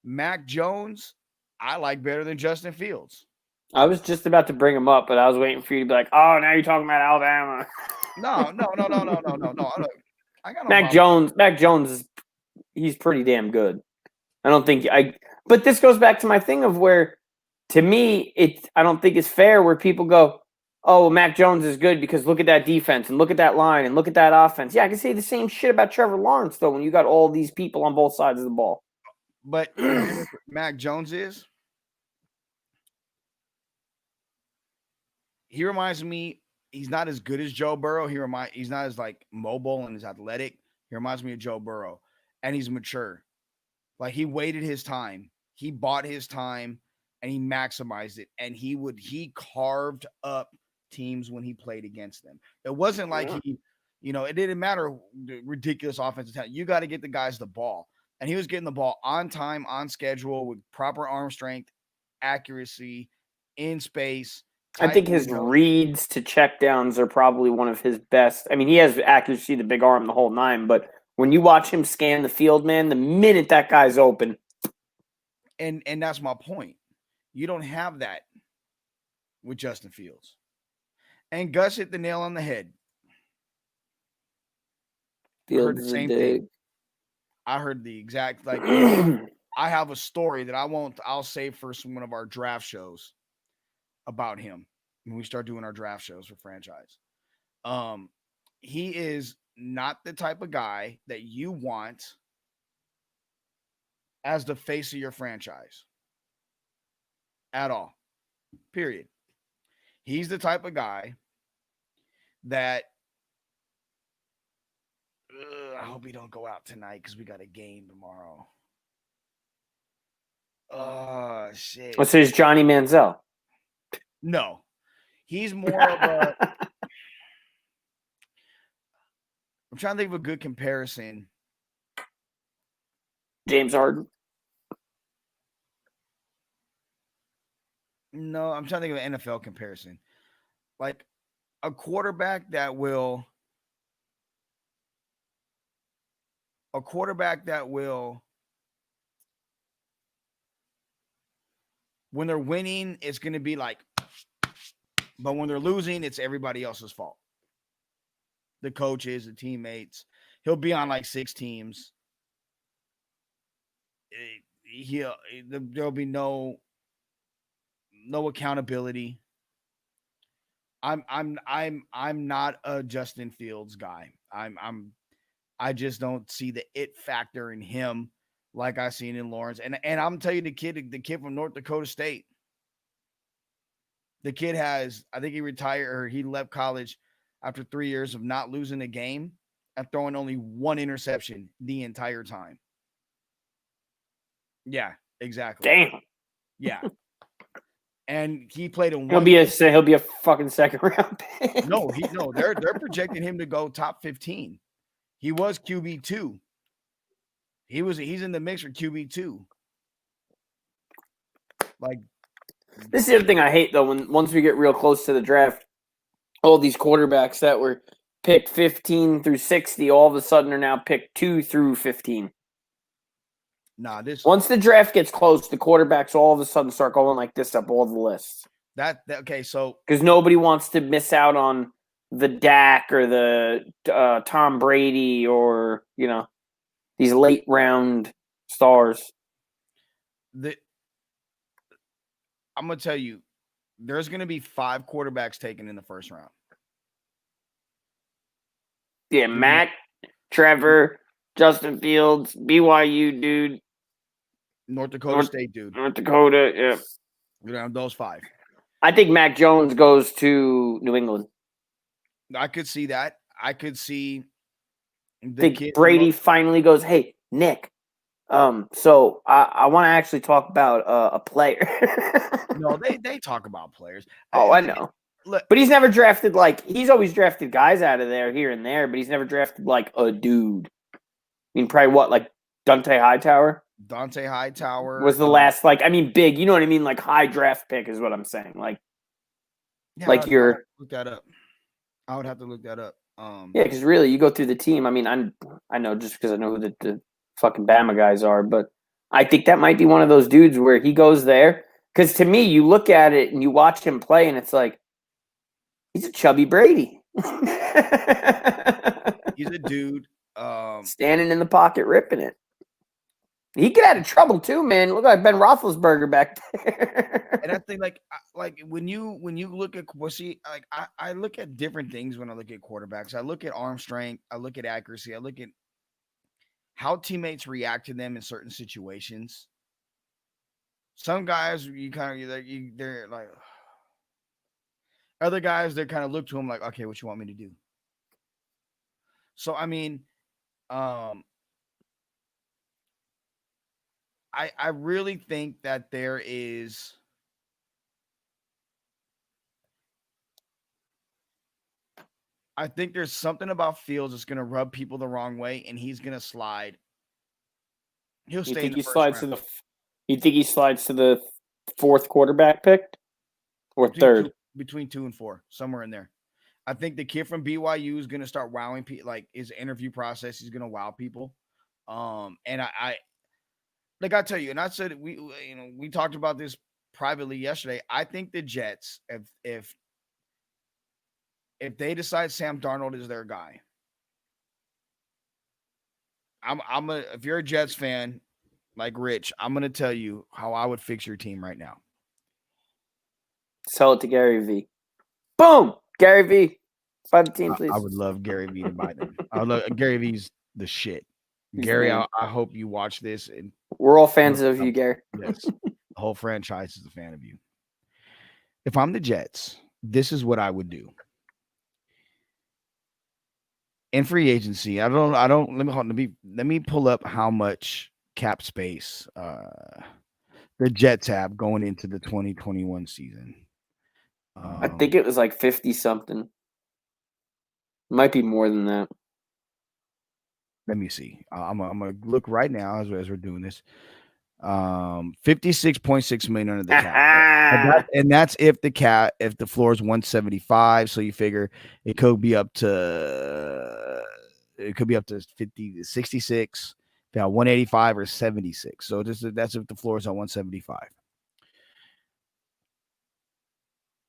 Speaker 1: Mac Jones, I like better than Justin Fields.
Speaker 2: I was just about to bring him up, but I was waiting for you to be like, "Oh, now you're talking about Alabama."
Speaker 1: No. I got no
Speaker 2: Mac Jones, he's pretty damn good. But this goes back to my thing of where, to me, I don't think it's fair where people go, "Oh, Mac Jones is good because look at that defense and look at that line and look at that offense." Yeah, I can say the same shit about Trevor Lawrence though when you got all these people on both sides of the ball.
Speaker 1: But Mac Jones is. He reminds me, he's not as good as Joe Burrow. He's not as like mobile and as athletic. He reminds me of Joe Burrow, and he's mature. Like he waited his time, he bought his time, and he maximized it. And he carved up teams when he played against them. It wasn't like it didn't matter the ridiculous offensive talent. You got to get the guys the ball, and he was getting the ball on time, on schedule, with proper arm strength, accuracy, in space.
Speaker 2: I think his reads to checkdowns are probably one of his best. I mean, he has accuracy, the big arm, the whole 9. But when you watch him scan the field, man, the minute that guy's open.
Speaker 1: And that's my point. You don't have that with Justin Fields. And Gus hit the nail on the head.
Speaker 2: Fields
Speaker 1: heard the same thing. I heard the exact, like, I have a story that I'll save for one of our draft shows about him when we start doing our draft shows for franchise. He is not the type of guy that you want as the face of your franchise at all. Period. He's the type of guy that I hope he don't go out tonight because we got a game tomorrow. Oh shit.
Speaker 2: Let's say it's Johnny Manziel.
Speaker 1: No, he's more of a. I'm trying to think of a good comparison.
Speaker 2: James Harden.
Speaker 1: No, I'm trying to think of an NFL comparison. Like a quarterback that will. When they're winning, it's going to be like, but when they're losing, it's everybody else's fault. The coaches, the teammates. He'll be on like 6 teams. There'll be no accountability. I'm not a Justin Fields guy. I just don't see the it factor in him like I seen in Lawrence. And I'm telling you, the kid from North Dakota State. The kid has, I think he retired or he left college after 3 years of not losing a game and throwing only 1 interception the entire time. Yeah, exactly.
Speaker 2: Damn.
Speaker 1: Yeah. And he played in
Speaker 2: one. He'll be a fucking second round pick.
Speaker 1: No, they're projecting him to go top 15. He was QB2. He's in the mix for QB2. Like
Speaker 2: This is the other thing I hate, though, once we get real close to the draft, all these quarterbacks that were picked 15 through 60 all of a sudden are now picked 2 through 15. Once the draft gets close, the quarterbacks all of a sudden start going like this up all the lists.
Speaker 1: Okay, so
Speaker 2: because nobody wants to miss out on the Dak or the Tom Brady or these late round stars.
Speaker 1: I'm gonna tell you, there's gonna be 5 quarterbacks taken in the first round.
Speaker 2: Yeah, Matt, Trevor, Justin Fields, BYU dude,
Speaker 1: North Dakota State dude.
Speaker 2: North Dakota, yeah.
Speaker 1: We're gonna have those 5.
Speaker 2: I think Mac Jones goes to New England.
Speaker 1: I could see that. I could see.
Speaker 2: I think Brady finally goes, hey, Nick. So I want to actually talk about a player.
Speaker 1: No, they talk about players.
Speaker 2: Oh, I know. Look, but he's never drafted he's always drafted guys out of there here and there, but he's never drafted a dude. I mean, probably what, Dante Hightower?
Speaker 1: Dante Hightower
Speaker 2: was the last, big, you know what I mean? High draft pick is what I'm saying. You're
Speaker 1: look that up. I would have to look that up.
Speaker 2: Yeah, because really, you go through the team. I mean, I know just because I know who the fucking Bama guys are, but I think that might be one of those dudes where he goes there. Because to me, you look at it and you watch him play, and it's like he's a chubby Brady.
Speaker 1: He's a dude
Speaker 2: standing in the pocket, ripping it. He get out of trouble too, man. Look like Ben Roethlisberger back there.
Speaker 1: And I think like when you look at I look at different things when I look at quarterbacks. I look at arm strength. I look at accuracy. I look at how teammates react to them in certain situations. Some guys they're like, other guys they kind of look to him like, okay, what you want me to do? So I mean, I really think that there is I think there's something about Fields that's going to rub people the wrong way, and he's going to slide. He'll stay in the first round.
Speaker 2: You think he slides to the 4th quarterback pick or third?
Speaker 1: Between 2 and 4, somewhere in there. I think the kid from BYU is going to start wowing people. His interview process, he's going to wow people. And I tell you, and I said we talked about this privately yesterday. I think the Jets, if they decide Sam Darnold is their guy, if you're a Jets fan like Rich, I'm gonna tell you how I would fix your team right now.
Speaker 2: Sell it to Gary V. Boom, Gary V. Buy the team, please.
Speaker 1: I would love Gary V to buy them. Gary V's the shit. Gary, I hope you watch this. And
Speaker 2: we're all fans of you, Gary.
Speaker 1: Yes, the whole franchise is a fan of you. If I'm the Jets, this is what I would do. In free agency, I don't. Let me pull up how much cap space the Jets have going into the 2021 season.
Speaker 2: I think it was 50 something. Might be more than that.
Speaker 1: Let me see. I'm gonna look right now as we're doing this. 56.6 million under the cap, and that's if the floor is 175. So you figure it could be up to 50, 66, 185 or 76. So that's if the floor is on 175.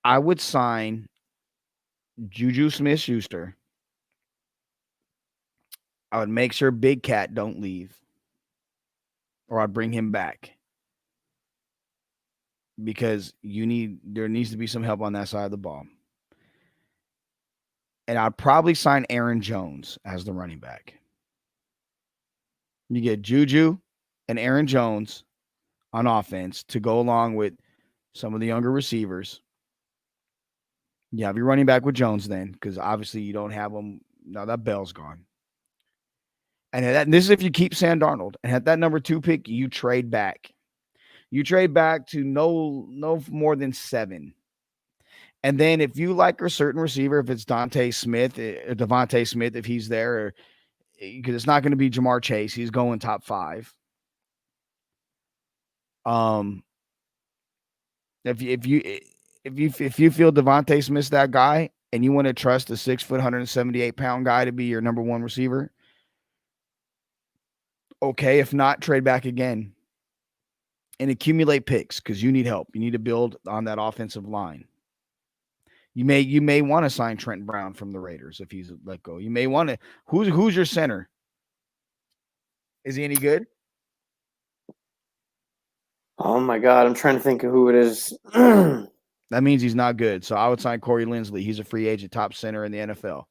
Speaker 1: I would sign Juju Smith-Schuster. I would make sure Big Cat don't leave, or I'd bring him back because there needs to be some help on that side of the ball. And I'd probably sign Aaron Jones as the running back. You get Juju and Aaron Jones on offense to go along with some of the younger receivers. You have your running back with Jones then, because obviously you don't have him. Now that Bell's gone. And this is if you keep Sam Darnold. And at that number 2 pick, you trade back. You trade back to no more than 7. And then if you like a certain receiver, if it's Devontae Smith, if he's there, or because it's not going to be Jamar Chase. He's going top 5. If you feel Devontae Smith's that guy and you want to trust a 6 foot 178-pound guy to be your number 1 receiver, okay. If not, trade back again and accumulate picks because you need help. You need to build on that offensive line. You may want to sign Trent Brown from the Raiders if he's let go. You may want to. Who's your center? Is he any good?
Speaker 2: Oh my God, I'm trying to think of who it is.
Speaker 1: That means he's not good. So I would sign Corey Linsley. He's a free agent, top center in the NFL.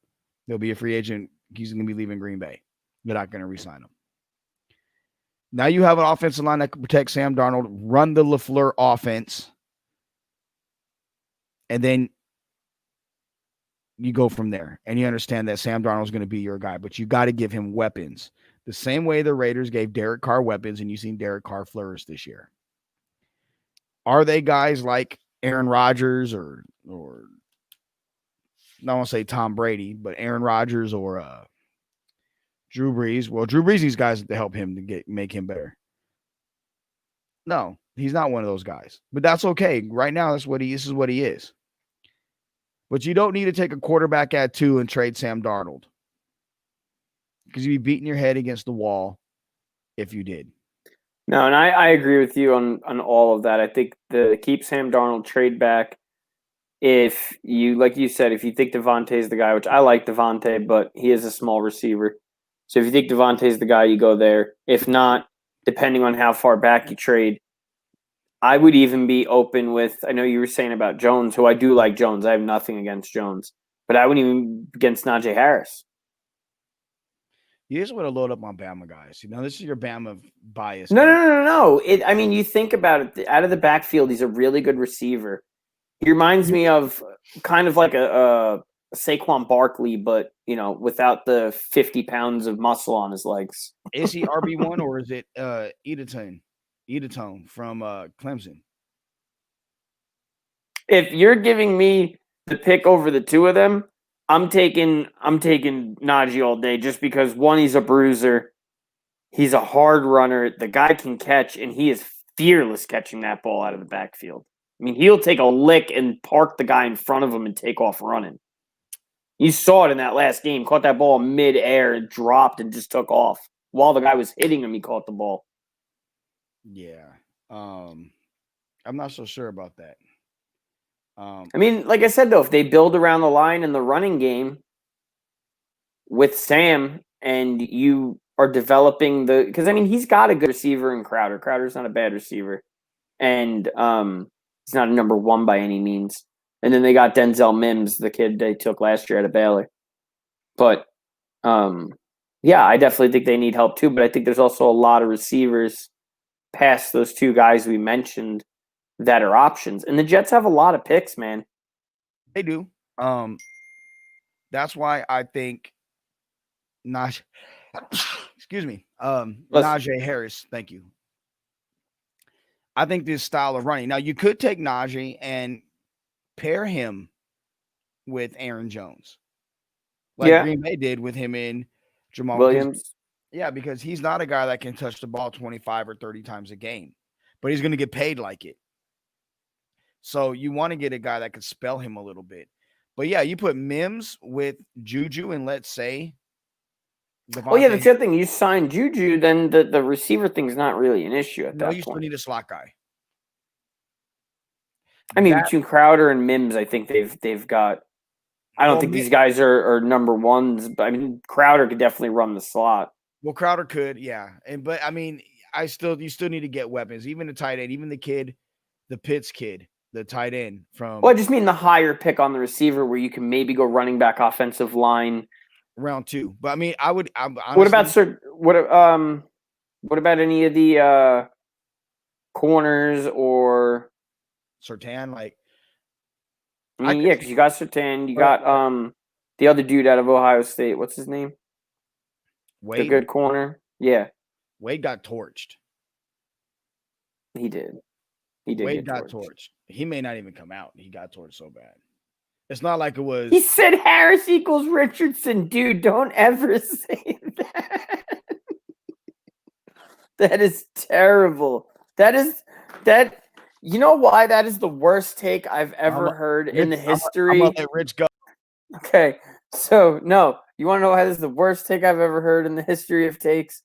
Speaker 1: He'll be a free agent. He's going to be leaving Green Bay. You're not going to re-sign him. Now you have an offensive line that can protect Sam Darnold, run the LaFleur offense, and then you go from there. And you understand that Sam Darnold is going to be your guy, but you got to give him weapons. The same way the Raiders gave Derek Carr weapons, and you've seen Derek Carr flourish this year. Are they guys like Aaron Rodgers or I don't want to say Tom Brady, but Aaron Rodgers or Drew Brees? Well, Drew Brees needs guys to help him to make him better. No, he's not one of those guys. But that's okay. Right now, this is what he is. But you don't need to take a quarterback at 2 and trade Sam Darnold. Because you'd be beating your head against the wall if you did.
Speaker 2: No, and I agree with you on all of that. I think the keep Sam Darnold, trade back. If you, like you said, if you think Devontae's the guy, which I like Devontae, but he is a small receiver. So if you think Devontae's the guy, you go there. If not, depending on how far back you trade, I would even be open with, I know you were saying about Jones, who I do like Jones. I have nothing against Jones. But I wouldn't even against Najee Harris.
Speaker 1: You just want to load up on Bama guys. This is your Bama bias.
Speaker 2: No. I mean, you think about it. Out of the backfield, he's a really good receiver. He reminds me of kind of like a Saquon Barkley, but, without the 50 pounds of muscle on his legs.
Speaker 1: Is he RB1 or is it Edatone from Clemson?
Speaker 2: If you're giving me the pick over the two of them, I'm taking Najee all day just because, one, he's a bruiser. He's a hard runner. The guy can catch, and he is fearless catching that ball out of the backfield. I mean, he'll take a lick and park the guy in front of him and take off running. You saw it in that last game. Caught that ball mid-air and dropped and just took off. While the guy was hitting him, he caught the ball.
Speaker 1: Yeah. I'm not so sure about that.
Speaker 2: I mean, like I said, though, if they build around the line in the running game with Sam and you are developing because, I mean, he's got a good receiver in Crowder. Crowder's not a bad receiver. And he's not a number 1 by any means. And then they got Denzel Mims, the kid they took last year out of Baylor. But, yeah, I definitely think they need help too. But I think there's also a lot of receivers past those 2 guys we mentioned that are options. And the Jets have a lot of picks, man.
Speaker 1: They do. That's why I think excuse me. Najee Harris, thank you. I think this style of running. Now, you could take Najee and pair him with Aaron Jones. Like Green Bay did with him in Jamal
Speaker 2: Williams.
Speaker 1: Yeah, because he's not a guy that can touch the ball 25 or 30 times a game, but he's going to get paid like it. So you want to get a guy that can spell him a little bit. But yeah, you put Mims with Juju and let's say
Speaker 2: Devontae. Oh yeah, that's the other thing. You sign Juju, then the receiver thing's not really an issue at that point.
Speaker 1: No, you still need a slot guy.
Speaker 2: I mean, between Crowder and Mims, I think they've got. I don't think these guys are number 1s, but I mean, Crowder could definitely run the slot.
Speaker 1: Well, Crowder could, yeah, but I mean, you still need to get weapons. Even the tight end, even the Pitts kid, the tight end from.
Speaker 2: Well, I just mean the higher pick on the receiver, where you can maybe go running back, offensive line.
Speaker 1: Round 2, but I mean, honestly,
Speaker 2: what about any of the corners or
Speaker 1: Surtain? Like,
Speaker 2: I mean, yeah, because you got Surtain, you got the other dude out of Ohio State. What's his name?
Speaker 1: Wade.
Speaker 2: The good corner. Yeah,
Speaker 1: Wade got torched.
Speaker 2: He did.
Speaker 1: Wade got torched. He may not even come out. He got torched so bad. It's not like it was.
Speaker 2: He said Harris equals Richardson. Dude, don't ever say that. That is terrible. That. You know why that is the worst take I've ever heard in the history?
Speaker 1: I'm gonna let Rich go.
Speaker 2: Okay, so no, you want to know why this is the worst take I've ever heard in the history of takes?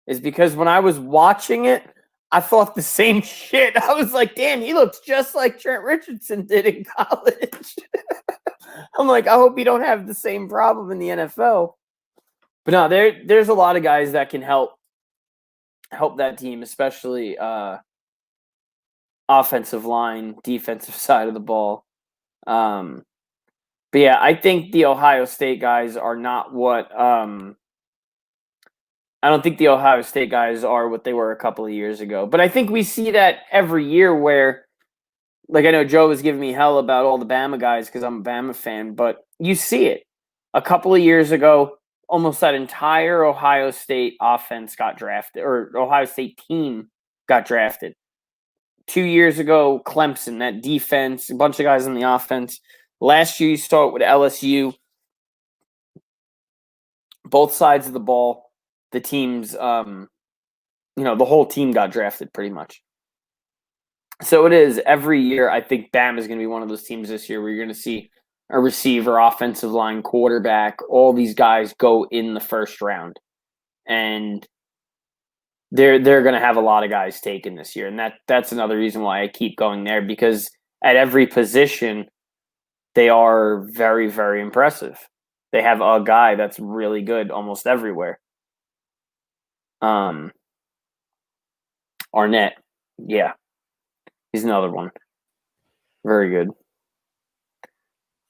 Speaker 2: Is because when I was watching it, I thought the same shit. I was like, damn, he looks just like Trent Richardson did in college. I'm like, I hope you don't have the same problem in the NFL. But no, there's a lot of guys that can help that team, especially offensive line, defensive side of the ball. But yeah, I think the Ohio State guys are not what I don't think the Ohio State guys are what they were a couple of years ago. But I think we see that every year where, like, I know Joe was giving me hell about all the Bama guys because I'm a Bama fan, but you see it. A couple of years ago, almost that entire Ohio State offense got drafted, or Ohio State team got drafted. 2 years ago, Clemson, that defense, a bunch of guys on the offense. Last year, you start with LSU. Both sides of the ball, the teams, the whole team got drafted pretty much. So it is every year. I think Bama is going to be one of those teams this year where you're going to see a receiver, offensive line, quarterback, all these guys go in the first round, and they're going to have a lot of guys taken this year, and that's another reason why I keep going there, because at every position they are very, very impressive. They have a guy that's really good almost everywhere. Arnett, yeah, he's another one. Very good.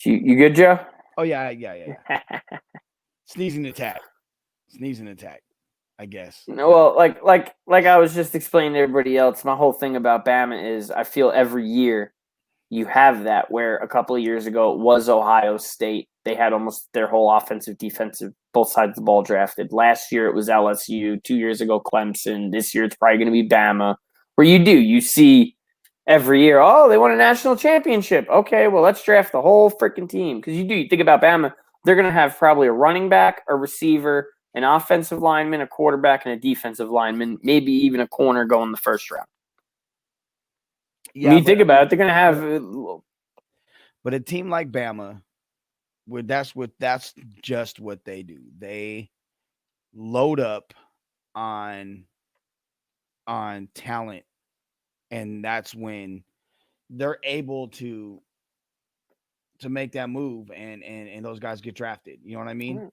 Speaker 2: You good, Joe?
Speaker 1: Oh yeah. Sneezing attack, I guess.
Speaker 2: Well, like I was just explaining to everybody else, my whole thing about Bama is I feel every year you have that, where a couple of years ago it was Ohio State. They had almost their whole offensive, defensive, both sides of the ball drafted. Last year it was LSU. 2 years ago, Clemson. This year it's probably going to be Bama. Where you see every year, oh, they won a national championship. Okay, well, let's draft the whole freaking team. Because you think about Bama, they're going to have probably a running back, a receiver, an offensive lineman, a quarterback, and a defensive lineman, maybe even a corner go in the first round. Yeah, when you think about it, they're going to have.
Speaker 1: But a team like Bama, that's just what they do. They load up on talent, and that's when they're able to make that move, and those guys get drafted. You know what I mean?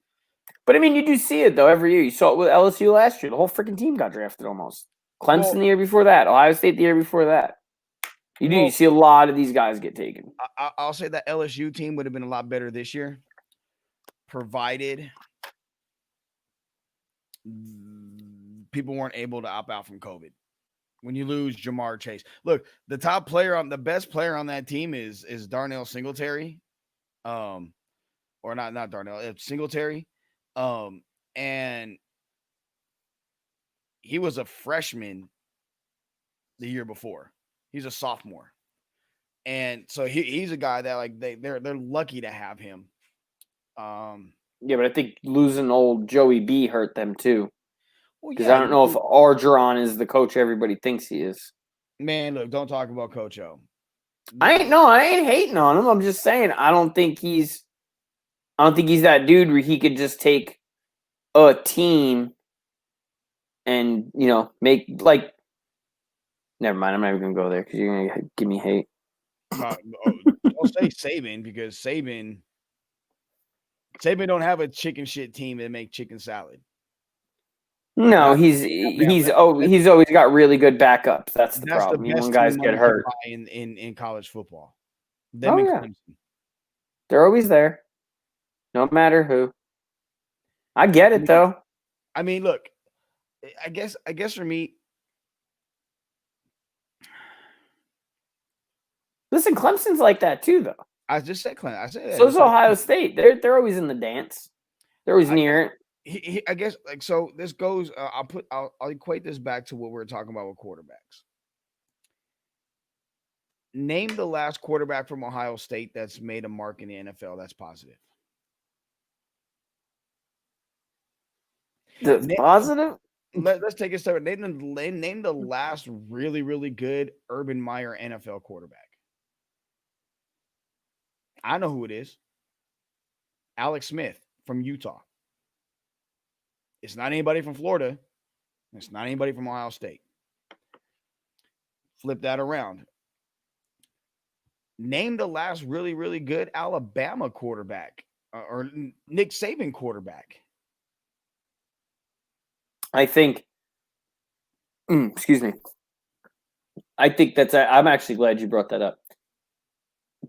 Speaker 2: But I mean, you do see it though every year. You saw it with LSU last year. The whole freaking team got drafted almost. Clemson the year before that. Ohio State the year before that. You see a lot of these guys get taken.
Speaker 1: I'll say that LSU team would have been a lot better this year, provided people weren't able to opt out from COVID. When you lose Jamar Chase, look, the best player on that team is Darnell Singletary, or not Darnell, it's Singletary, and he was a freshman the year before. He's a sophomore, and so he's a guy that like they're lucky to have him.
Speaker 2: Yeah, but I think losing old Joey B hurt them too. Because I don't know if Orgeron is the coach everybody thinks he is.
Speaker 1: Man, look, don't talk about Coach O.
Speaker 2: I ain't hating on him. I'm just saying I don't think he's that dude where he could just take a team and make like. Never mind. I'm not even gonna go there because you're gonna give me hate.
Speaker 1: Don't say Saban, because Saban don't have a chicken shit team that make chicken salad.
Speaker 2: No, he's always got really good backups. That's the problem. Even when guys get hurt
Speaker 1: in college football.
Speaker 2: Clemson. They're always there, no matter who. I get it though.
Speaker 1: I mean, look, I guess for me.
Speaker 2: Listen, Clemson's like that too, though.
Speaker 1: I just said Clemson. I said that.
Speaker 2: So is Ohio State. They're always in the dance. They're always near
Speaker 1: it. I guess like so. This goes. I'll equate this back to what we were talking about with quarterbacks. Name the last quarterback from Ohio State that's made a mark in the NFL that's positive.
Speaker 2: Positive?
Speaker 1: let's take it step. They named the last really, really good Urban Meyer NFL quarterback. I know who it is. Alex Smith from Utah. It's not anybody from Florida. It's not anybody from Ohio State. Flip that around. Name the last really, really good Alabama quarterback or Nick Saban quarterback.
Speaker 2: I think, excuse me. I think I'm actually glad you brought that up.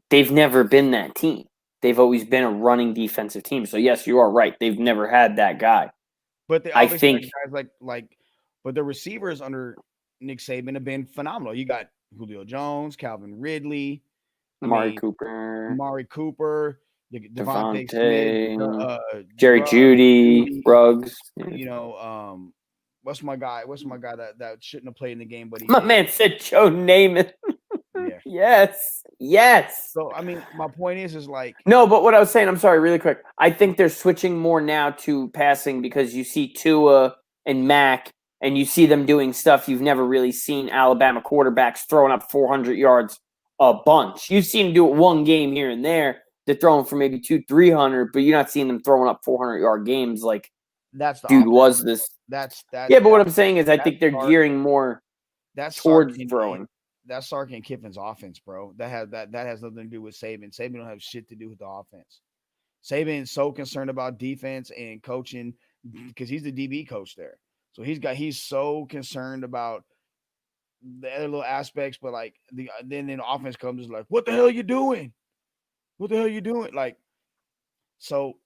Speaker 2: They've never been that team. They've always been a running defensive team. So yes, you are right. They've never had that guy.
Speaker 1: But they
Speaker 2: I
Speaker 1: obviously
Speaker 2: think
Speaker 1: guys but the receivers under Nick Saban have been phenomenal. You got Julio Jones, Calvin Ridley,
Speaker 2: Amari Cooper,
Speaker 1: Devontae
Speaker 2: Devontae,
Speaker 1: Smith,
Speaker 2: Jerry Jeudy, Ruggs.
Speaker 1: you know, what's my guy that shouldn't have played in the game, but he
Speaker 2: My
Speaker 1: did.
Speaker 2: man said Joe Namath.
Speaker 1: Yeah.
Speaker 2: Yes.
Speaker 1: So I mean, my point is like
Speaker 2: no, but what I was saying, I'm sorry, really quick. I think they're switching more now to passing because you see Tua and Mac, and you see them doing stuff you've never really seen Alabama quarterbacks throwing up 400 yards a bunch. You've seen them do it one game here and there. They're throwing for maybe 200-300, but you're not seeing them throwing up 400-yard games like
Speaker 1: that's the
Speaker 2: dude
Speaker 1: offense.
Speaker 2: was this.
Speaker 1: That's that.
Speaker 2: Yeah, but what I'm saying is I think they're gearing more towards throwing.
Speaker 1: That's Sark and Kiffin's offense, bro. That has nothing to do with Saban. Saban don't have shit to do with the offense. Saban is so concerned about defense and coaching because he's the DB coach there. So he's so concerned about the other little aspects, but like then the offense comes is like, what the hell are you doing? What the hell are you doing? Like, so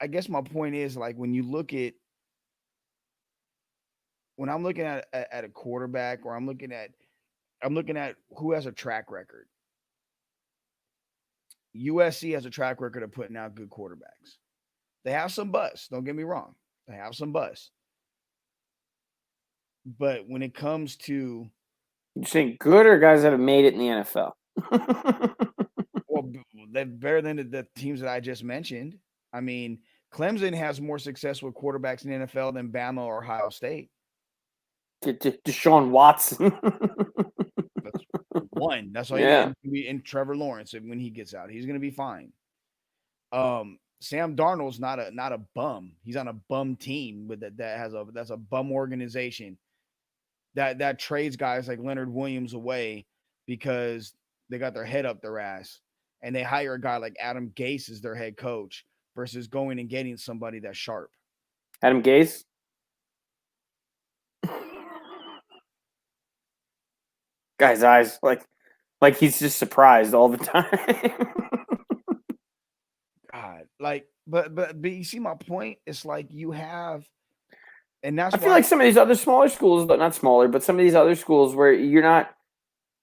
Speaker 1: I guess my point is like when I'm looking at a quarterback or I'm looking at who has a track record. USC has a track record of putting out good quarterbacks. They have some busts. Don't get me wrong. They have some busts. But when it comes to
Speaker 2: you saying good or guys that have made it in the NFL?
Speaker 1: well, they're better than the teams that I just mentioned. I mean, Clemson has more success with quarterbacks in the NFL than Bama or Ohio State.
Speaker 2: Deshaun Watson.
Speaker 1: That's one. That's why he be in Trevor Lawrence when he gets out. He's going to be fine. Sam Darnold's not a bum. He's on a bum team with that's a bum organization that trades guys like Leonard Williams away because they got their head up their ass and they hire a guy like Adam Gase as their head coach versus going and getting somebody that's sharp.
Speaker 2: Adam Gase? Guy's eyes like he's just surprised all the time.
Speaker 1: God, like, but you see my point? It's like you have, and that's
Speaker 2: I feel like some of these other smaller schools, but not smaller, but some of these other schools where you're not.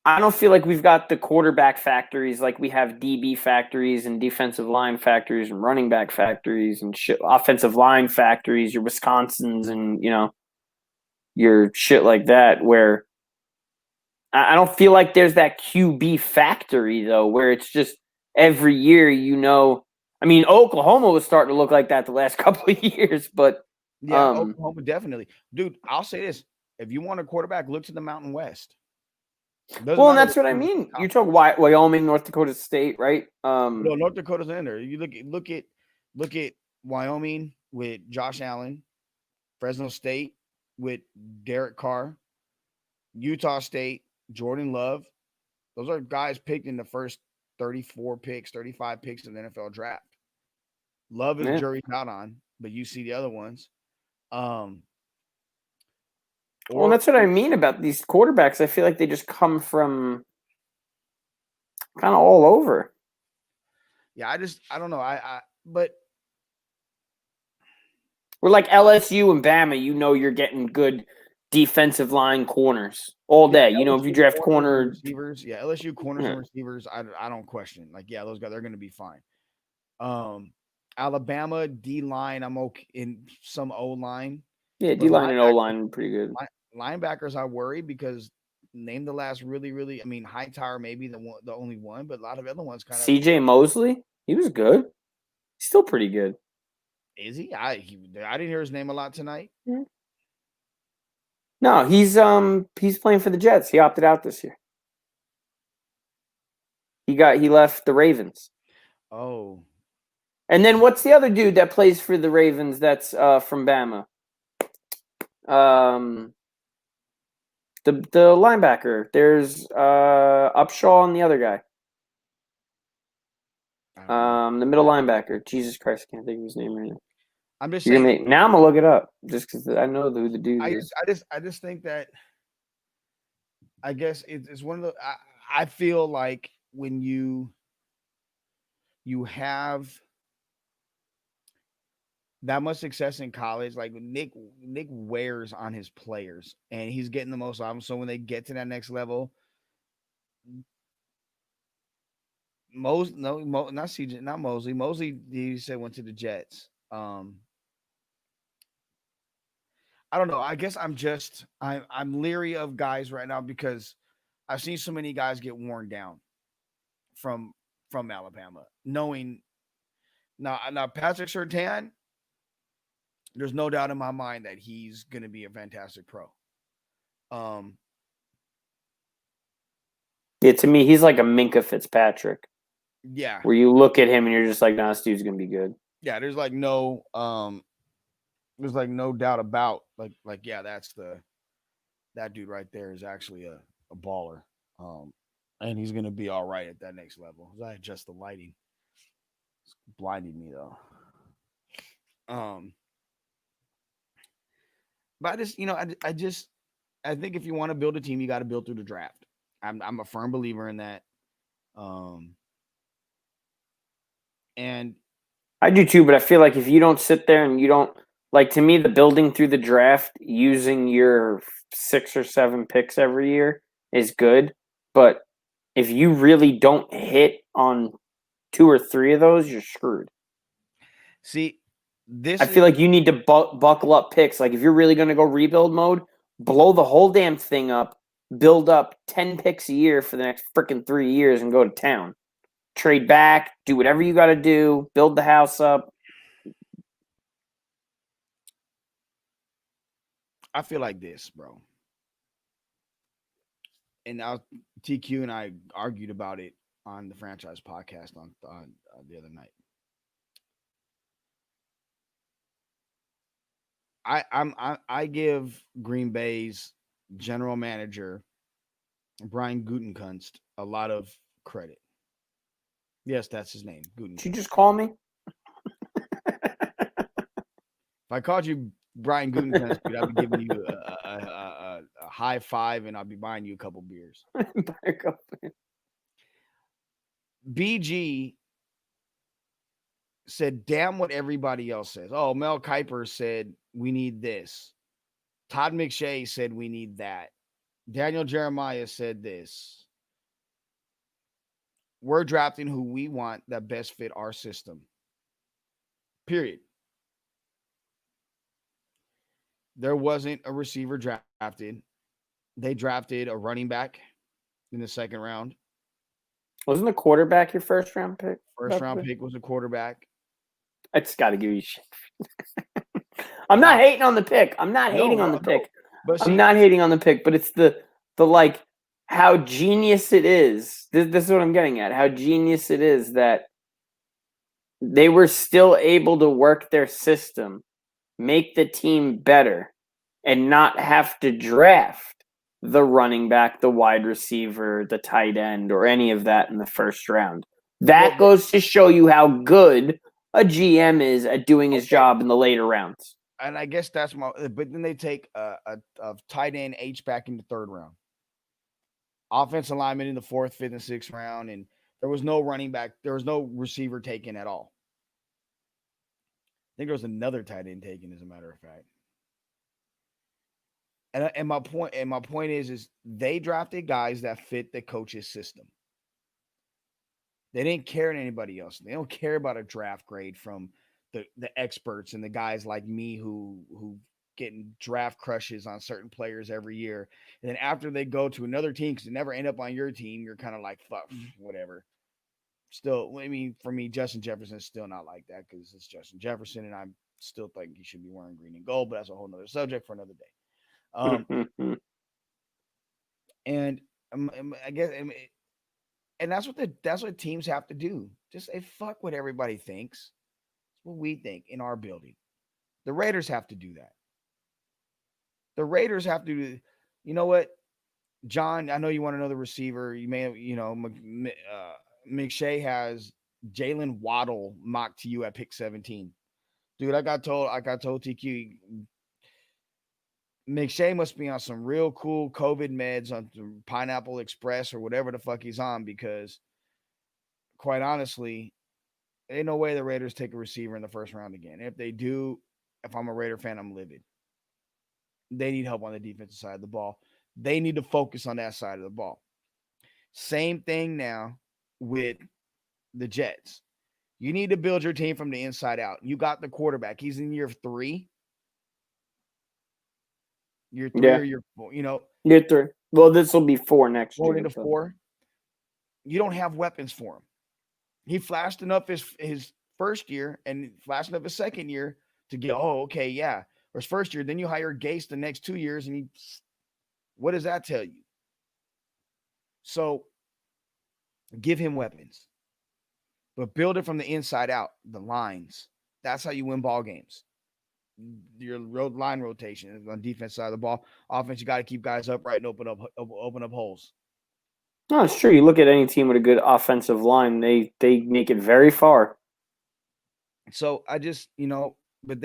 Speaker 2: I don't feel like we've got the quarterback factories like we have DB factories and defensive line factories and running back factories and shit, offensive line factories, your Wisconsins and, your shit like that where I don't feel like there's that QB factory, though, where it's just every year, I mean, Oklahoma was starting to look like that the last couple of years, but
Speaker 1: yeah, Oklahoma definitely. Dude, I'll say this. If you want a quarterback, look to the Mountain West.
Speaker 2: Well, and that's what I mean. You talk Wyoming, North Dakota State, right?
Speaker 1: No, North Dakota's in there. You look at Wyoming with Josh Allen, Fresno State with Derek Carr, Utah State, Jordan Love. Those are guys picked in the first 34 picks, 35 picks in the NFL draft. Love is jury's out on, but you see the other ones.
Speaker 2: Well, that's what I mean about these quarterbacks. I feel like they just come from kind of all over.
Speaker 1: Yeah, I don't know. But
Speaker 2: we're like LSU and Bama. You're getting good defensive line corners all day.
Speaker 1: LSU
Speaker 2: if you draft corner
Speaker 1: receivers, LSU corners and receivers, I don't question. Like, yeah, those guys they're going to be fine. Alabama D line, I'm okay in some O line.
Speaker 2: Yeah, D line and O line pretty good.
Speaker 1: Linebackers, I worry because name the last really. I mean, Hightower maybe the only one, but a lot of other ones kind of.
Speaker 2: CJ Mosley, he was good. He's still pretty good.
Speaker 1: Is he? I didn't hear his name a lot tonight.
Speaker 2: Yeah. No, he's playing for the Jets. He opted out this year. He left the Ravens.
Speaker 1: Oh,
Speaker 2: And then what's the other dude that plays for the Ravens that's from Bama? The linebacker. There's Upshaw and the other guy.
Speaker 1: I don't know.
Speaker 2: The middle linebacker. Jesus Christ, I can't think of his name right now.
Speaker 1: I'm just
Speaker 2: You're
Speaker 1: saying.
Speaker 2: gonna now I'm gonna look it up just because I know who the dude is.
Speaker 1: I just think that I guess it's one of the. I feel like when you have that much success in college, like Nick wears on his players, and he's getting the most out of them. So when they get to that next level, not CJ, not Mosley. Mosley, he said went to the Jets. I don't know. I guess I'm leery of guys right now because I've seen so many guys get worn down from Alabama, knowing now Patrick Surtain, there's no doubt in my mind that he's going to be a fantastic pro. Um,
Speaker 2: Yeah, to me, he's like a Minka Fitzpatrick,
Speaker 1: yeah,
Speaker 2: where you look at him and you're just like, nah, this dude's gonna be good.
Speaker 1: yeah. There's like no doubt about yeah, that dude right there is actually a baller. And he's gonna be all right at that next level. I adjust the lighting. It's blinding me though. Um, but I think if you want to build a team, you got to build through the draft. I'm a firm believer in that. Um, and
Speaker 2: I do too, but I feel like if you don't sit there and you don't like, to me, the building through the draft using your 6 or 7 picks every year is good, but if you really don't hit on 2 or 3 of those, you're screwed.
Speaker 1: see,
Speaker 2: I
Speaker 1: this
Speaker 2: feel
Speaker 1: is
Speaker 2: like you need to buckle up picks. Like if you're really going to go rebuild mode, blow the whole damn thing up, build up 10 picks a year for the next freaking 3 years and go to town. Trade back, do whatever you got to do, build the house up.
Speaker 1: I feel like this, bro. And TQ and I argued about it on the franchise podcast on the other night. I give Green Bay's general manager Brian Gutekunst a lot of credit. Yes, that's his name,
Speaker 2: Did you
Speaker 1: Gutekunst.
Speaker 2: just call me?
Speaker 1: If I called you Brian Gutekunst, dude, I'd be giving you a high five, and I'll be buying you a couple beers. BG said, "Damn what everybody else says." Oh, Mel Kiper said we need this. Todd McShay said we need that. Daniel Jeremiah said this. We're drafting who we want that best fit our system. Period. There wasn't a receiver drafted. They drafted a running back in the second round.
Speaker 2: Wasn't the quarterback your first round pick?
Speaker 1: First round pick was a quarterback.
Speaker 2: I just got to give you shit. I'm not hating on the pick. I'm not hating on the pick.
Speaker 1: But
Speaker 2: I'm not hating on the pick, but it's the like how genius it is. This is what I'm getting at. How genius it is that they were still able to work their system, make the team better, and not have to draft the running back, the wide receiver, the tight end, or any of that in the first round. That goes to show you how good a GM is at doing his job in the later rounds.
Speaker 1: And I guess that's my. But then they take a tight end H back in the third round, offensive lineman in the fourth, fifth, and sixth round, and there was no running back. There was no receiver taken at all. I think there was another tight end taken, as a matter of fact. And my point is they drafted guys that fit the coach's system. They didn't care about anybody else. They don't care about a draft grade from the experts and the guys like me who getting draft crushes on certain players every year. And then after they go to another team because they never end up on your team, you're kind of like, fuck, whatever. Still, I mean, for me, Justin Jefferson is still not like that because it's Justin Jefferson, and I still think he should be wearing green and gold, but that's a whole nother subject for another day. And I guess, and that's what teams have to do. Just say fuck what everybody thinks. It's what we think in our building. The Raiders have to do that. The Raiders have to do. You know what, John? I know you want another receiver. You may have, McShay has Jalen Waddle mocked to you at pick 17. Dude, I got told TQ McShay must be on some real cool COVID meds on Pineapple Express or whatever the fuck he's on, because quite honestly, ain't no way the Raiders take a receiver in the first round again. If they do, if I'm a Raider fan, I'm livid. They need help on the defensive side of the ball. They need to focus on that side of the ball. Same thing now with the Jets. You need to build your team from the inside out. You got the quarterback. He's in year 3. Year 3
Speaker 2: Yeah.
Speaker 1: or year 4,
Speaker 2: Year 3. Well, this will be 4 next
Speaker 1: going
Speaker 2: year.
Speaker 1: into 4. You don't have weapons for him. He flashed enough his first year and flashed enough his second year to get, oh, okay, yeah. Or his first year. Then you hire Gase the next 2 years, and what does that tell you? So give him weapons, but build it from the inside out, the lines. That's how you win ball games. Your road line rotation on defense side of the ball. Offense, you got to keep guys upright and open up holes.
Speaker 2: No, it's true. You look at any team with a good offensive line, they make it very far.
Speaker 1: So I just, but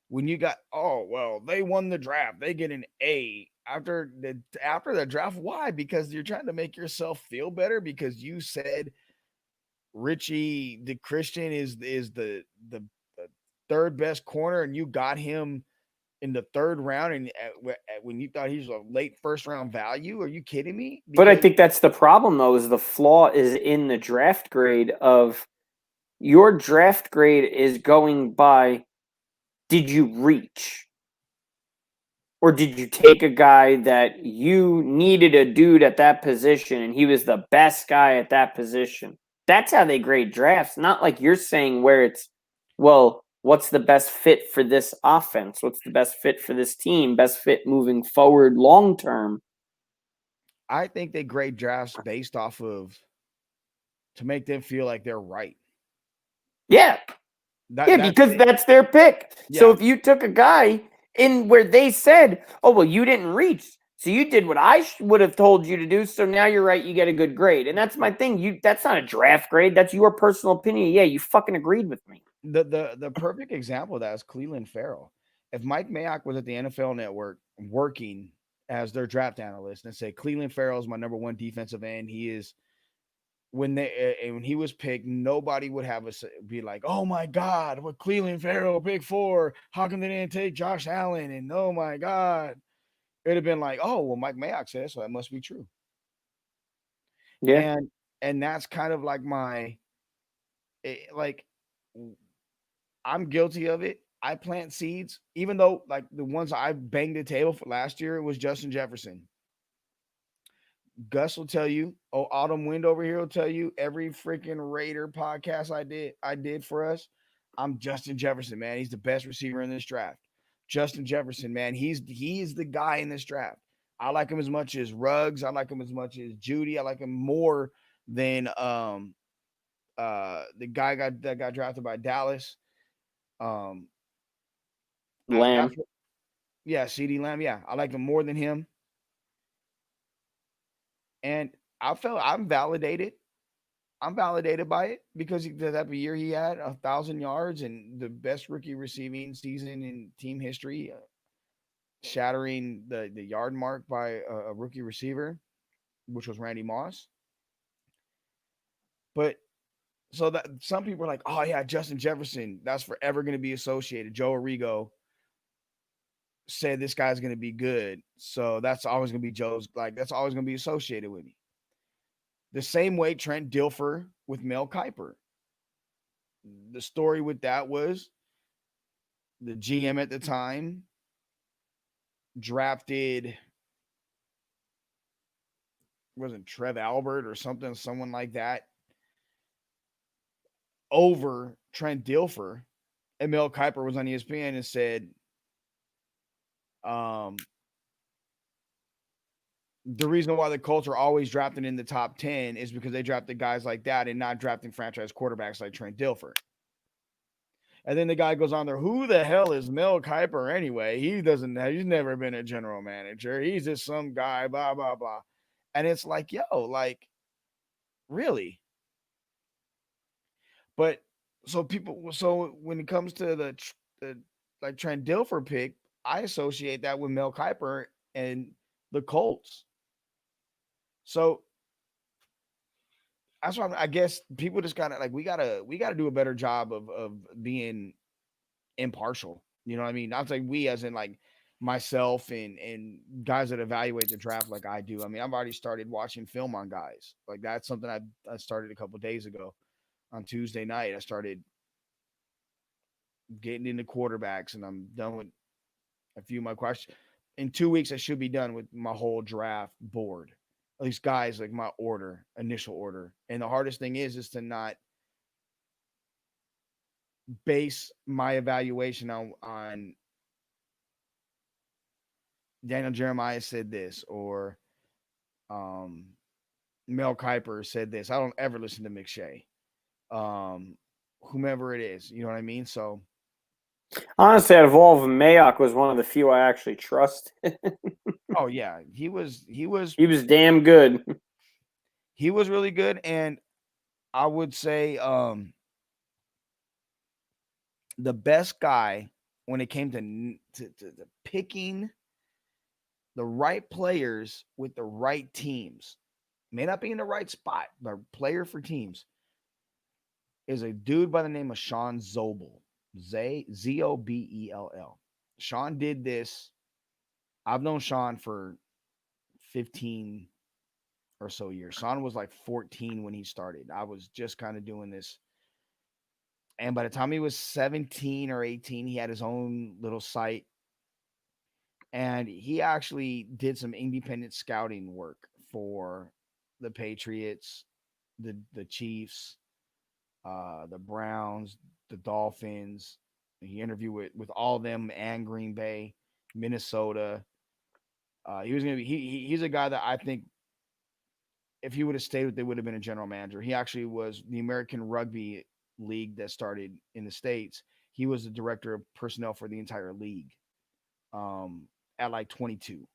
Speaker 1: when you got, oh well, they won the draft, they get an A after the draft. Why? Because you're trying to make yourself feel better because you said Richie DeCristan is the third best corner, and you got him in the third round, and when you thought he was a late first round value. Are you kidding me?
Speaker 2: But I think that's the problem, though, is the flaw is in the draft grade of your draft grade is going by, did you reach? Or did you take a guy that you needed a dude at that position and he was the best guy at that position? That's how they grade drafts. Not like you're saying where it's, well, what's the best fit for this offense? What's the best fit for this team? Best fit moving forward long term?
Speaker 1: I think they grade drafts based off of to make them feel like they're right.
Speaker 2: Yeah. Because that's their pick. Yeah. So if you took a guy in where they said, oh, well, you didn't reach, so you did what I would have told you to do, so now you're right, you get a good grade. And that's my thing. That's not a draft grade. That's your personal opinion. Yeah, you fucking agreed with me.
Speaker 1: The perfect example of that is Cleveland Farrell. If Mike Mayock was at the NFL Network working as their draft analyst and say Cleveland Farrell is my number 1 defensive end, he is when he was picked, nobody would have us be like, oh my God, what Cleveland Farrell pick 4? How come they didn't take Josh Allen? And oh my God, it'd have been like, oh well, Mike Mayock said so, that must be true.
Speaker 2: Yeah,
Speaker 1: and that's kind of like I'm guilty of it. I plant seeds, even though like the ones I banged the table for last year, it was Justin Jefferson. Gus will tell you, Autumn Wind over here will tell you, every freaking Raider podcast I did for us, I'm Justin Jefferson, man. He's the best receiver in this draft. Justin Jefferson, man, he's the guy in this draft. I like him as much as Ruggs. I like him as much as Judy. I like him more than the guy that got drafted by Dallas.
Speaker 2: Lamb.
Speaker 1: CeeDee Lamb. Yeah, I like him more than him. And I felt I'm validated. I'm validated by it because that type of year he had 1,000 yards and the best rookie receiving season in team history, shattering the yard mark by a rookie receiver, which was Randy Moss. But so that some people are like, oh yeah, Justin Jefferson, that's forever going to be associated. Joe Arrigo said this guy's going to be good, so that's always going to be that's always going to be associated with me. The same way Trent Dilfer with Mel Kiper. The story with that was the GM at the time drafted, wasn't Trev Albert or someone like that, over Trent Dilfer. And Mel Kiper was on ESPN and said, The reason why the Colts are always drafting in the top 10 is because they drafted guys like that and not drafting franchise quarterbacks like Trent Dilfer. And then the guy goes on there, who the hell is Mel Kiper anyway? He's never been a general manager. He's just some guy, blah, blah, blah. And it's like, yo, like, really? But so when it comes to the like Trent Dilfer pick, I associate that with Mel Kiper and the Colts. So that's why I guess people just gotta like we gotta do a better job of being impartial. You know what I mean? Not like we as in like myself and guys that evaluate the draft like I do. I mean, I've already started watching film on guys. Like that's something I started a couple days ago on Tuesday night. I started getting into quarterbacks and I'm done with a few of my questions. In 2 weeks, I should be done with my whole draft board. At least guys like my initial order. And the hardest thing is to not base my evaluation on Daniel Jeremiah said this or um, Mel Kiper said this. I don't ever listen to McShay. Whomever it is, you know what I mean? So
Speaker 2: Honestly, out of all of them, Mayock was one of the few I actually trust.
Speaker 1: oh yeah, he was
Speaker 2: he was damn good.
Speaker 1: He was really good, and I would say the best guy when it came to picking the right players with the right teams, may not be in the right spot, but player for teams is a dude by the name of Sean Zobel. Zobell. Sean did this. I've known Sean for 15 or so years. Sean was like 14 when he started. I was just kind of doing this. And by the time he was 17 or 18, he had his own little site. And he actually did some independent scouting work for the Patriots, the Chiefs, the Browns, the Dolphins. He interviewed with all of them and Green Bay, Minnesota. He was gonna be he's a guy that I think if he would have stayed with, they would have been a general manager. He actually was the American Rugby League that started in the States. He was the director of personnel for the entire league at like 22.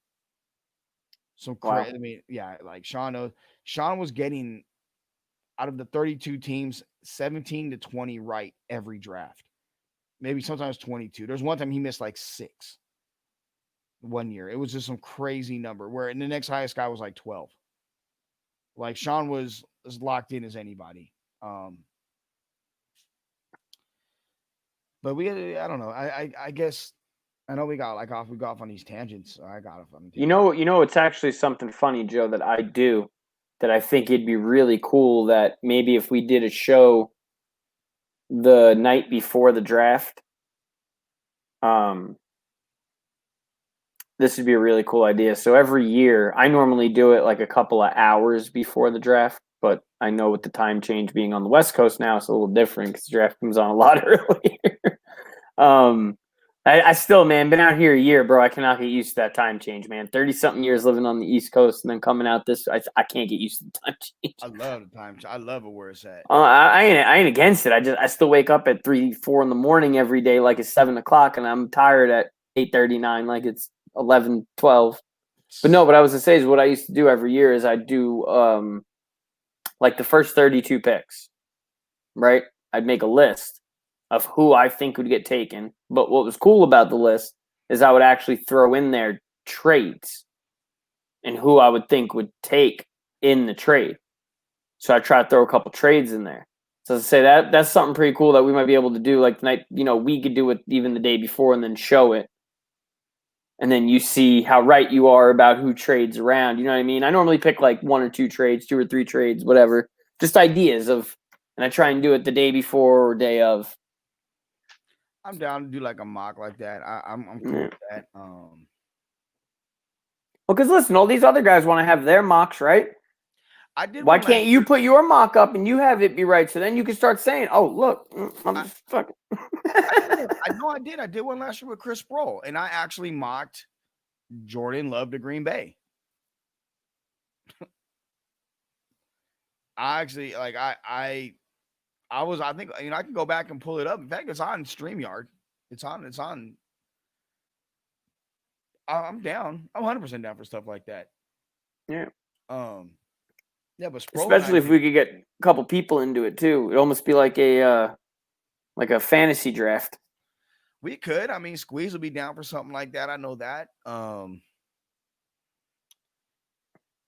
Speaker 1: So crazy. Wow. I mean, yeah, like Sean was getting out of the 32 teams, 17 to 20 right every draft. Maybe sometimes 22. There's one time he missed like 6 one year. It was just some crazy number where the next highest guy was like 12. Like Sean was as locked in as anybody. But I don't know. I guess I know we got off on these tangents. So I got off on tangents.
Speaker 2: You know, it's actually something funny, Joe, that I do that I think it'd be really cool that maybe if we did a show the night before the draft, this would be a really cool idea. So every year, I normally do it like a couple of hours before the draft, but I know with the time change being on the West Coast now, it's a little different because the draft comes on a lot earlier. I still, man, been out here a year, bro. I cannot get used to that time change, man. 30-something years living on the East Coast and then coming out this, I can't get used to the time change.
Speaker 1: I love the time. I love it where it's at.
Speaker 2: I ain't against it. I still wake up at 3, 4 in the morning every day like it's 7 o'clock, and I'm tired at 8:39 like it's 11, 12. But no, what I was to say is what I used to do every year is I do like the first 32 picks, right? I'd make a list of who I think would get taken. But what was cool about the list is I would actually throw in there trades and who I would think would take in the trade. So I try to throw a couple trades in there. So to say that's something pretty cool that we might be able to do like the night, we could do it even the day before and then show it. And then you see how right you are about who trades around. You know what I mean? I normally pick like 1 or 2 trades, 2 or 3 trades, whatever. Just ideas of, and I try and do it the day before or day of.
Speaker 1: I'm down to do like a mock like that. I'm cool with that.
Speaker 2: Well, because listen, all these other guys want to have their mocks, right?
Speaker 1: I did.
Speaker 2: Why can't you put your mock up and you have it be right? So then you can start saying, "Oh, look, I'm just fucking."
Speaker 1: I know I did. I did one last year with Chris Sproul, and I actually mocked Jordan Love to Green Bay. I actually like I think I can go back and pull it up. In fact, it's on StreamYard. It's on. I'm down. I'm 100% down for stuff like that.
Speaker 2: Yeah.
Speaker 1: Um, yeah, but Sproul and I
Speaker 2: Especially if
Speaker 1: did.
Speaker 2: we could get a couple people into it too. It'd almost be like a fantasy draft.
Speaker 1: We could. I mean, Squeeze will be down for something like that. I know that.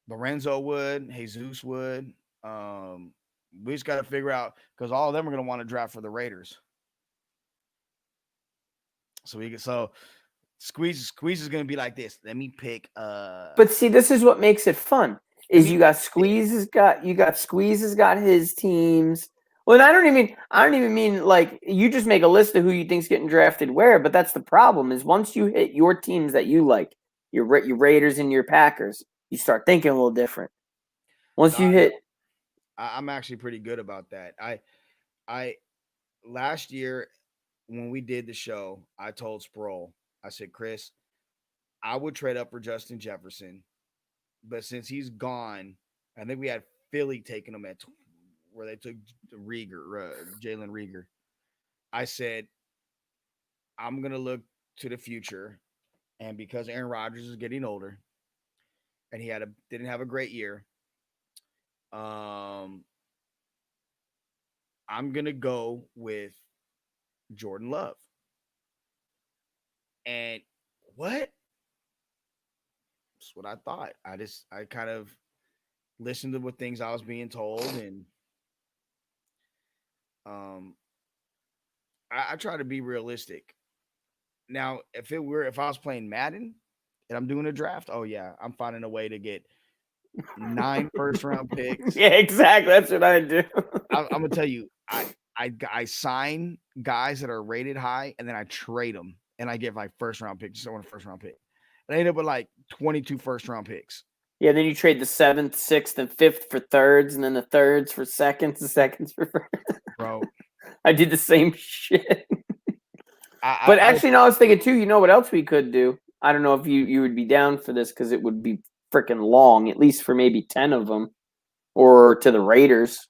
Speaker 1: Lorenzo would. Jesus would. We just got to figure out because all of them are going to want to draft for the Raiders. So Squeeze is going to be like this. Let me pick.
Speaker 2: But see, this is what makes it fun.
Speaker 1: Let
Speaker 2: Is
Speaker 1: me
Speaker 2: you got Squeeze has got his teams. Well, I don't even mean like you just make a list of who you think's getting drafted where. But that's the problem is once you hit your teams that you like, your Raiders and your Packers, you start thinking a little different. Once you hit,
Speaker 1: I'm actually pretty good about that. I last year when we did the show, I told Sproul, I said, Chris, I would trade up for Justin Jefferson, but since he's gone, I think we had Philly taking him at where they took Jalen Rieger. I said, I'm gonna look to the future, and because Aaron Rodgers is getting older, and he didn't have a great year, um, I'm gonna go with Jordan Love. And what? That's what I thought. I kind of listened to what things I was being told, and um, I try to be realistic. Now, if I was playing Madden and I'm doing a draft, oh yeah, I'm finding a way to get 9 first round picks.
Speaker 2: yeah, exactly. That's what I do.
Speaker 1: I'm gonna tell you, I sign guys that are rated high, and then I trade them, and I get my first round pick. Just I want a first round pick. And I end up with like 22 first round picks.
Speaker 2: Yeah, then you trade the 7th, 6th, and 5th for thirds, and then the thirds for seconds, the seconds for first.
Speaker 1: Bro.
Speaker 2: I did the same shit. But
Speaker 1: I
Speaker 2: actually, no, I was thinking too. You know what else we could do? I don't know if you would be down for this because it would be freaking long, at least for maybe 10 of them, or to the Raiders.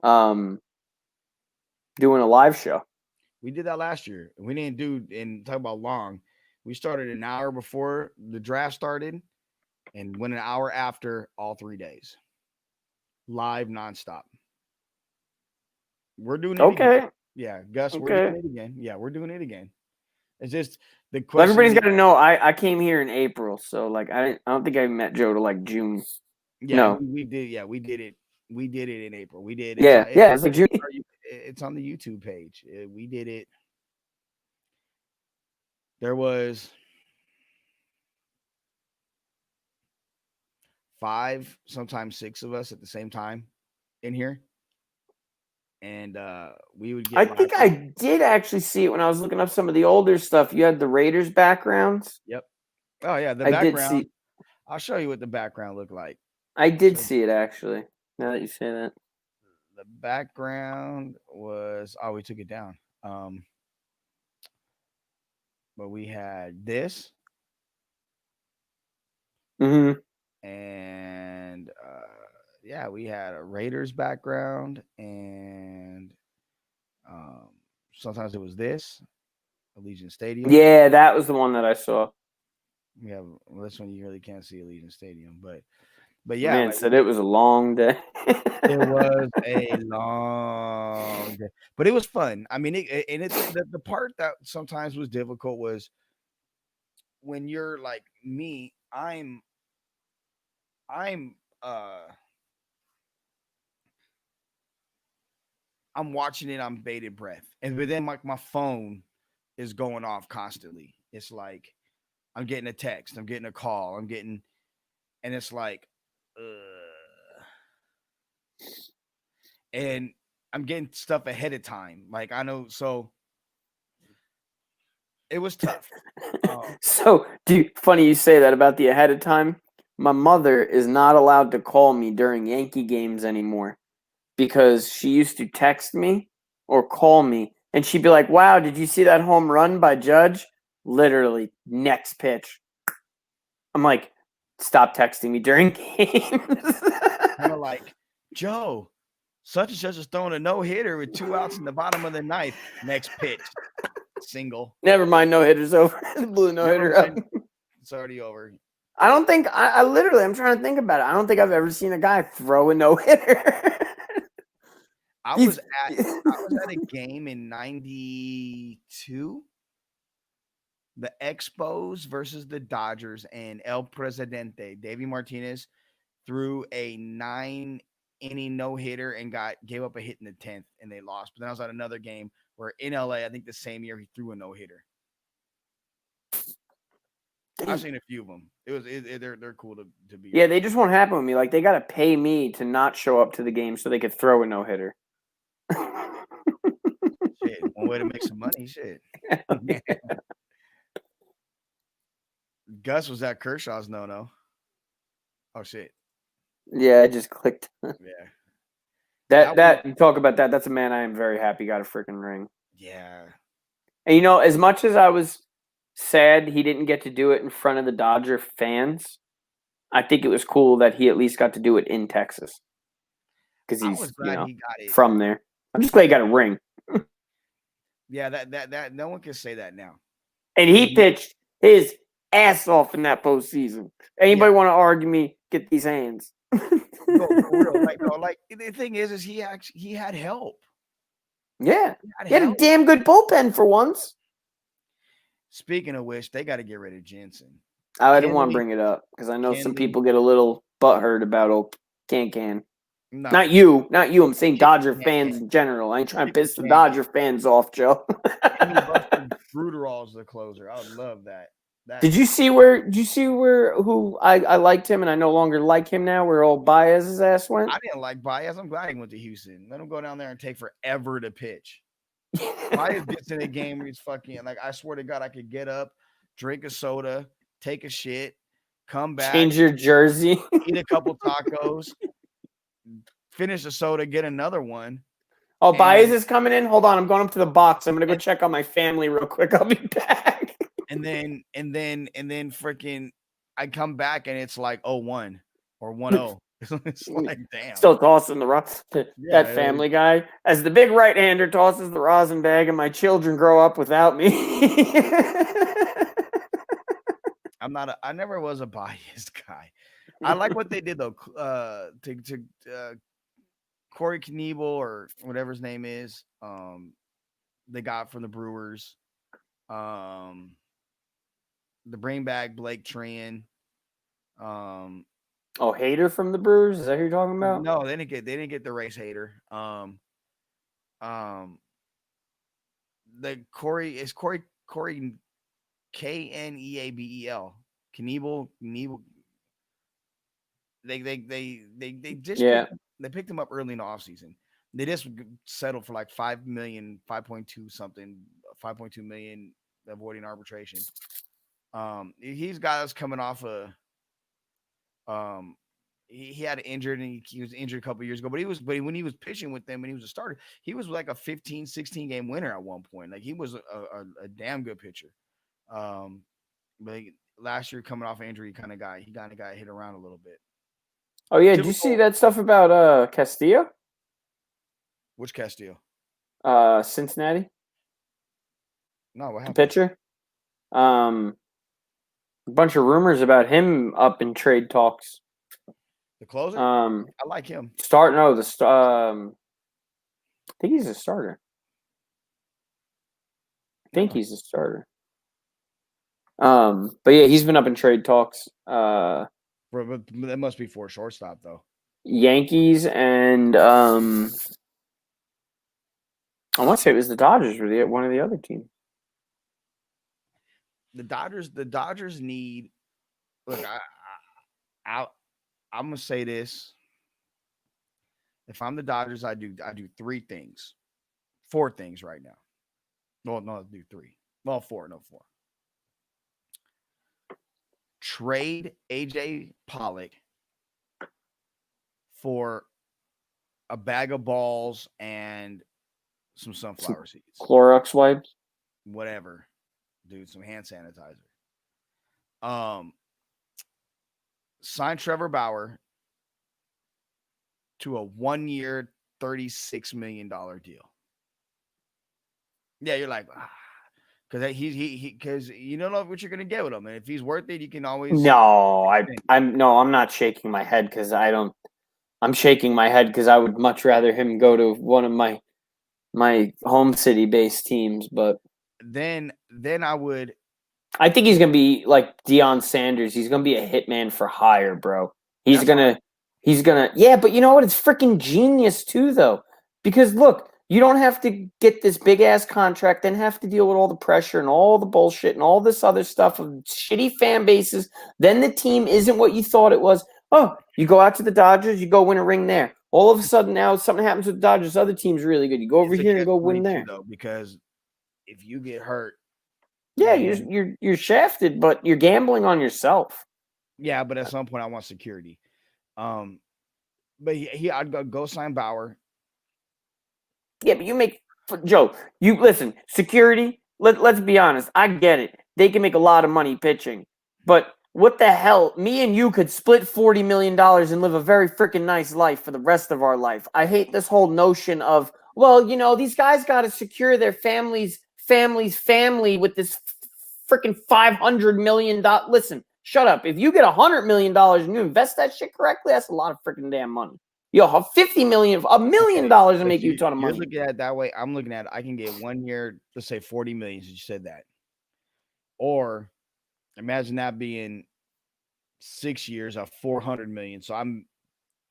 Speaker 2: Doing a live show.
Speaker 1: We did that last year. We didn't do and talk about long. We started an hour before the draft started, and went an hour after all 3 days, live nonstop. We're doing it
Speaker 2: Okay.
Speaker 1: again. Yeah, Gus,
Speaker 2: Okay.
Speaker 1: we're doing it again. Yeah, we're doing it again. It's just the
Speaker 2: Well,
Speaker 1: question.
Speaker 2: everybody's got to know. I came here in April, so like I don't think I met Joe till like June.
Speaker 1: Yeah,
Speaker 2: no,
Speaker 1: we did. Yeah, we did it. We did it in April. We did.
Speaker 2: Yeah, it's like June.
Speaker 1: It's on the YouTube page. We did it. There was 5, sometimes 6 of us at the same time in here. And we would get.
Speaker 2: I think I did actually see it when I was looking up some of the older stuff. You had the Raiders backgrounds.
Speaker 1: Yep. Oh yeah, the
Speaker 2: I
Speaker 1: background.
Speaker 2: did see.
Speaker 1: I'll show you what the background looked like.
Speaker 2: I did see it actually. Now that you say that,
Speaker 1: the background was. Oh, we took it down. But we had this.
Speaker 2: Mm-hmm.
Speaker 1: And yeah, we had a Raiders background, and sometimes it was this Allegiant Stadium.
Speaker 2: Yeah, that was the one that I saw.
Speaker 1: We have this one. You really can't see Allegiant Stadium, but yeah,
Speaker 2: man said it was a long day.
Speaker 1: It was a long day, but it was fun. I mean, it's the part that sometimes was difficult was when you're like me. I'm watching it on bated breath, but then like my phone is going off constantly. It's like I'm getting a text, I'm getting a call, and it's like, and I'm getting stuff ahead of time. Like I know, so it was tough.
Speaker 2: So, funny you say that about the ahead of time. My mother is not allowed to call me during Yankee games anymore because she used to text me or call me and she'd be like, wow, did you see that home run by Judge? Literally, next pitch. I'm like, stop texting me during games.
Speaker 1: Kind of like, Joe, such and such is throwing a no-hitter with 2 outs in the bottom of the ninth. Next pitch, single.
Speaker 2: Never mind, no hitters over. Blew no
Speaker 1: Never
Speaker 2: hitter up.
Speaker 1: mind. It's already over.
Speaker 2: I don't think I literally. I'm trying to think about it. I don't think I've ever seen a guy throw a no hitter.
Speaker 1: I was at a game in '92, the Expos versus the Dodgers, and El Presidente, Davey Martinez, threw a 9-inning no-hitter and gave up a hit in the 10th, and they lost. But then I was at another game where in LA, I think the same year he threw a no-hitter. I've seen a few of them. They're cool to be.
Speaker 2: Yeah, they just won't happen with me. Like they got to pay me to not show up to the game so they could throw a no hitter.
Speaker 1: Shit, one way to make some money. Shit. Gus was at Kershaw's no. Oh shit.
Speaker 2: Yeah, I just clicked.
Speaker 1: Yeah.
Speaker 2: That you talk about that. That's a man I am very happy got a freaking ring.
Speaker 1: Yeah.
Speaker 2: And as much as I was sad he didn't get to do it in front of the Dodger fans, I think it was cool that he at least got to do it in Texas because he's
Speaker 1: he got it
Speaker 2: from there. I'm just glad he got a ring.
Speaker 1: Yeah, that no one can say that now.
Speaker 2: And he pitched his ass off in that postseason. Anybody want to argue me? Get these hands.
Speaker 1: No, for real. Like the thing is he had help.
Speaker 2: Yeah, he had a damn good bullpen for once.
Speaker 1: Speaking of which, they got to get rid of Jensen.
Speaker 2: I didn't want to bring it up because I know some people get a little butthurt about old Can. No. Not you. I'm saying Dodger fans in general. I ain't trying to piss the Dodger fans off, Joe.
Speaker 1: Bruderall's the closer. I would love that.
Speaker 2: Did you see where who I liked him and I no longer like him now, where old Baez's ass went?
Speaker 1: I didn't like Baez. I'm glad he went to Houston. Let him go down there and take forever to pitch. Baez gets in a game where he's fucking like, I swear to God, I could get up, drink a soda, take a shit, come back,
Speaker 2: change your jersey,
Speaker 1: eat a couple tacos, finish the soda, get another one.
Speaker 2: Oh, Baez is coming in. Hold on, I'm going up to the box. I'm gonna go check on my family real quick. I'll be back.
Speaker 1: And then freaking, I come back and it's like 0-1 or 1-0. It's like, damn.
Speaker 2: Still tossing the that Family Guy as the big right-hander tosses the rosin bag, and my children grow up without me.
Speaker 1: I never was a biased guy. I like what they did though. To Corey Knebel or whatever his name is, they got from the Brewers. The bring back Blake Tran.
Speaker 2: Hader from the Brewers? Is that who you're talking about?
Speaker 1: No, they didn't get the race Hader. The Corey Kneabel. Knebel. They just they picked him up early in the offseason. They just settled for like $5 million, 5.2 million avoiding arbitration. He's got us coming off he had injured and he was injured a couple years ago, but when he was pitching with them and he was a starter, he was like a 15-16 game winner at one point. Like he was a damn good pitcher. But last year coming off injury, he kind of got hit around a little bit.
Speaker 2: Oh yeah, did you see that stuff about Castillo?
Speaker 1: Which Castillo?
Speaker 2: Cincinnati.
Speaker 1: No, what happened?
Speaker 2: The pitcher. A bunch of rumors about him up in trade talks.
Speaker 1: The closer? I like him.
Speaker 2: I think he's a starter. He's a starter. But yeah, he's been up in trade talks.
Speaker 1: But that must be for a shortstop though.
Speaker 2: Yankees and I want to say it was the Dodgers were one of the other teams.
Speaker 1: The Dodgers need. Look, I'm gonna say this. If I'm the Dodgers, I do 4 things right now. Well, no, I do 3. Well, 4. No, 4. Trade AJ Pollock for a bag of balls and some sunflower seeds,
Speaker 2: Clorox wipes,
Speaker 1: whatever. Dude, some hand sanitizer. sign Trevor Bauer to a 1 year, $36 million deal. Yeah, you're like, because because you don't know what you're gonna get with him, and if he's worth it, you can always
Speaker 2: No,
Speaker 1: extend.
Speaker 2: I'm not shaking my head because I don't. I'm shaking my head because I would much rather him go to one of my home city based teams, but
Speaker 1: Then I would.
Speaker 2: I think he's gonna be like Deion Sanders. He's gonna be a hitman for hire, bro. He's
Speaker 1: That's fine.
Speaker 2: gonna yeah, but you know what? It's freaking genius too, though. Because look, you don't have to get this big ass contract, then have to deal with all the pressure and all the bullshit and all this other stuff of shitty fan bases. Then the team isn't what you thought it was. Oh, you go out to the Dodgers, you go win a ring there. All of a sudden now something happens with the Dodgers, other team's really good. You go over
Speaker 1: It's a
Speaker 2: here and
Speaker 1: catch
Speaker 2: go
Speaker 1: twenty
Speaker 2: win
Speaker 1: two
Speaker 2: there.
Speaker 1: though, because if you get hurt,
Speaker 2: Yeah,
Speaker 1: then
Speaker 2: you're shafted, but you're gambling on yourself.
Speaker 1: yeah. But at some point, I want security. Um, but I'd go sign Bauer.
Speaker 2: Yeah, but you make Joe. You listen. Security. Let's be honest. I get it. They can make a lot of money pitching, but what the hell? Me and you could split $40 million and live a very freaking nice life for the rest of our life. I hate this whole notion of these guys got to secure their family with this freaking $500 million. Listen, shut up. If you get $100 million and you invest that shit correctly, that's a lot of freaking damn money. Yo, $50 million, $1 million
Speaker 1: Okay,
Speaker 2: to
Speaker 1: but
Speaker 2: make you a ton of
Speaker 1: you're
Speaker 2: money.
Speaker 1: looking at it that way. I'm looking at it. I can get 1 year, let's say 40 million. Since you said that, or imagine that being 6 years of 400 million. So I'm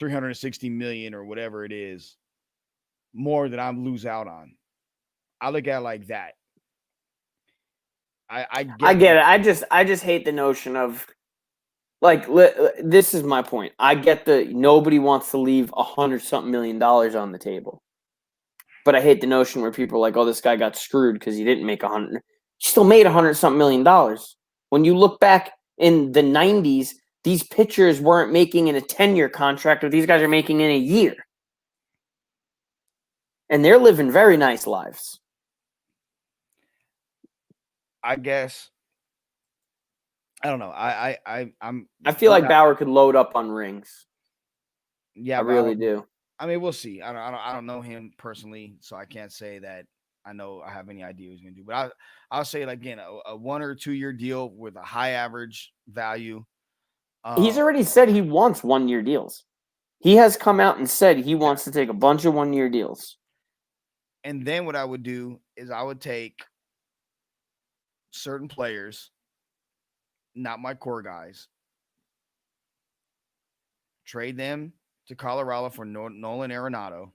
Speaker 1: 360 million or whatever it is more than I'm lose out on. I look at it like that. I
Speaker 2: I
Speaker 1: get
Speaker 2: get
Speaker 1: the
Speaker 2: it. I just hate the notion of like this is my point. I get the nobody wants to leave $100-something million on the table, but I hate the notion where people are like, "Oh, this guy got screwed because he didn't make 100." He still made $100-something million. When you look back in the '90s, these pitchers weren't making in a 10-year contract, or these guys are making in a year, and they're living very nice lives.
Speaker 1: I guess I don't know. I'm
Speaker 2: I feel
Speaker 1: what
Speaker 2: like Bauer could load up on rings.
Speaker 1: yeah,
Speaker 2: I
Speaker 1: Bauer.
Speaker 2: really do.
Speaker 1: I mean, we'll see. I don't know him personally, so I can't say that I know I have any idea what he's gonna do. But I'll say like again, a 1 or 2 year deal with a high average value.
Speaker 2: He's
Speaker 1: Um,
Speaker 2: already said he wants 1 year deals. He has come out and said he
Speaker 1: yeah.
Speaker 2: wants to take a bunch of 1 year deals.
Speaker 1: And then what I would do is I would take certain players, not my core guys, trade them to Colorado for Nolan Arenado,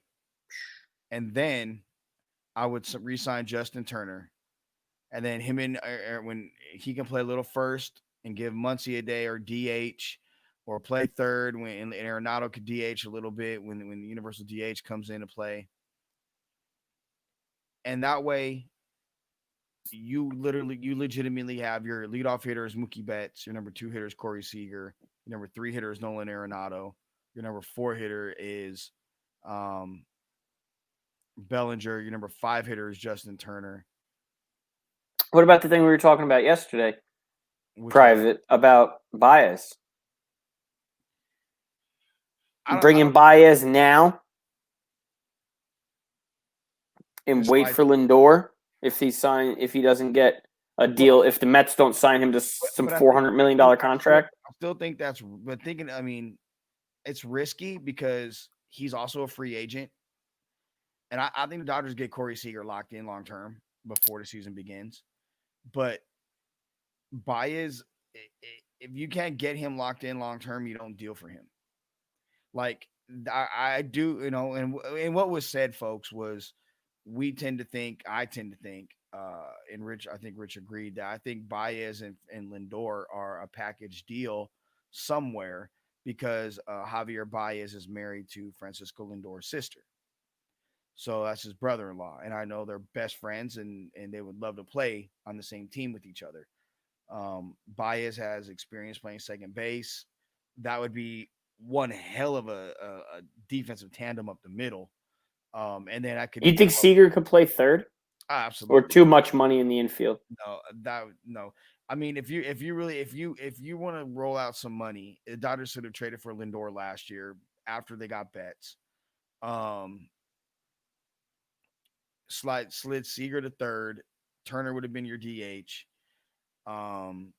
Speaker 1: and then I would re-sign Justin Turner, and then him and when he can play a little first and give Muncy a day or DH or play third when and Arenado could DH a little bit when the universal DH comes into play, and that way you legitimately have your leadoff hitter is Mookie Betts, your number two hitter is Corey Seager, your number three hitter is Nolan Arenado, your number four hitter is um, Bellinger, your number five hitter is Justin Turner.
Speaker 2: What about the thing we were talking about yesterday,
Speaker 1: Which one?
Speaker 2: private, about Baez?
Speaker 1: I
Speaker 2: Bring in
Speaker 1: don't
Speaker 2: Baez now and wait
Speaker 1: despite,
Speaker 2: for Lindor if he doesn't get a
Speaker 1: well,
Speaker 2: deal, if the Mets don't sign him to some
Speaker 1: but
Speaker 2: $400 million contract.
Speaker 1: I still think that's, but thinking, I mean, it's risky because he's also a free agent, and I think the Dodgers get Corey Seager locked in long term before the season begins. But Baez, if you can't get him locked in long term, you don't deal for him. Like I do, and what was said, folks, was I tend to think, and Rich, I think Rich agreed that I think Baez and Lindor are a package deal somewhere because Javier Baez is married to Francisco Lindor's sister. So that's his brother-in-law, and I know they're best friends, and they would love to play on the same team with each other. Baez has experience playing second base. That would be one hell of a defensive tandem up the middle. And then I could
Speaker 2: You think Seager could play third? or
Speaker 1: Absolutely.
Speaker 2: too much money in the infield.
Speaker 1: No. I mean, if you want to roll out some money, the Dodgers should have traded for Lindor last year after they got Betts. Um, slid Seager to third. Turner would have been your DH. Um,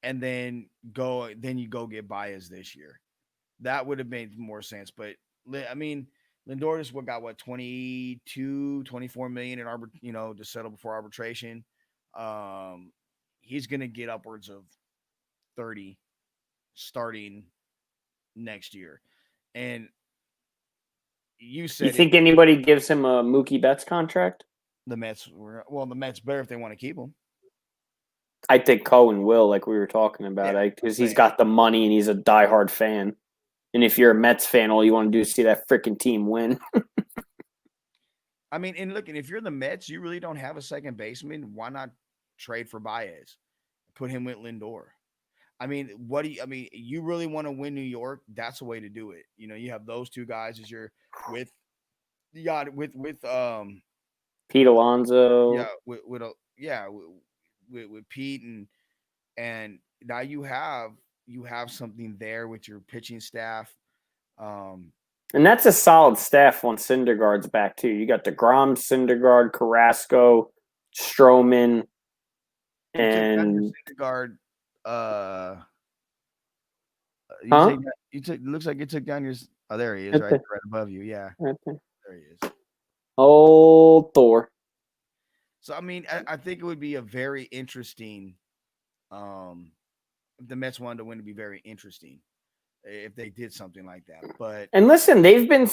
Speaker 1: and then you go get Baez this year. That would have made more sense. But I mean, Lindor just got what 22, 24 million in to settle before arbitration. Um, he's gonna get upwards of 30 starting next year. And you
Speaker 2: You
Speaker 1: said it,
Speaker 2: think anybody gives him a Mookie Betts contract?
Speaker 1: the Mets better if they want to keep him.
Speaker 2: I think Cohen will, like we were talking about,
Speaker 1: Yeah,
Speaker 2: because he's got the money and he's a diehard fan. And if you're a Mets fan, all you want to do is see that freaking team win.
Speaker 1: I mean, and look, and if you're the Mets, you really don't have a second baseman. Why not trade for Baez? Put him with Lindor. I mean, you really want to win New York? That's a way to do it. You have those two guys as you're with
Speaker 2: Pete Alonso.
Speaker 1: yeah, with Pete and now you have something there with your pitching staff.
Speaker 2: And that's a solid staff once Syndergaard's back, too. You got DeGrom, Syndergaard, Carrasco, Stroman,
Speaker 1: You took down your
Speaker 2: and...
Speaker 1: Syndergaard.
Speaker 2: Huh?
Speaker 1: You took. Looks like you took down your. Oh, there he is,
Speaker 2: Right
Speaker 1: right
Speaker 2: there.
Speaker 1: there, right above you. Yeah,
Speaker 2: Right there.
Speaker 1: there he is.
Speaker 2: Oh, Thor.
Speaker 1: So I mean, I think it would be a very interesting. If the Mets wanted to win, it'd be very interesting if they did something like that. But
Speaker 2: And listen, they've been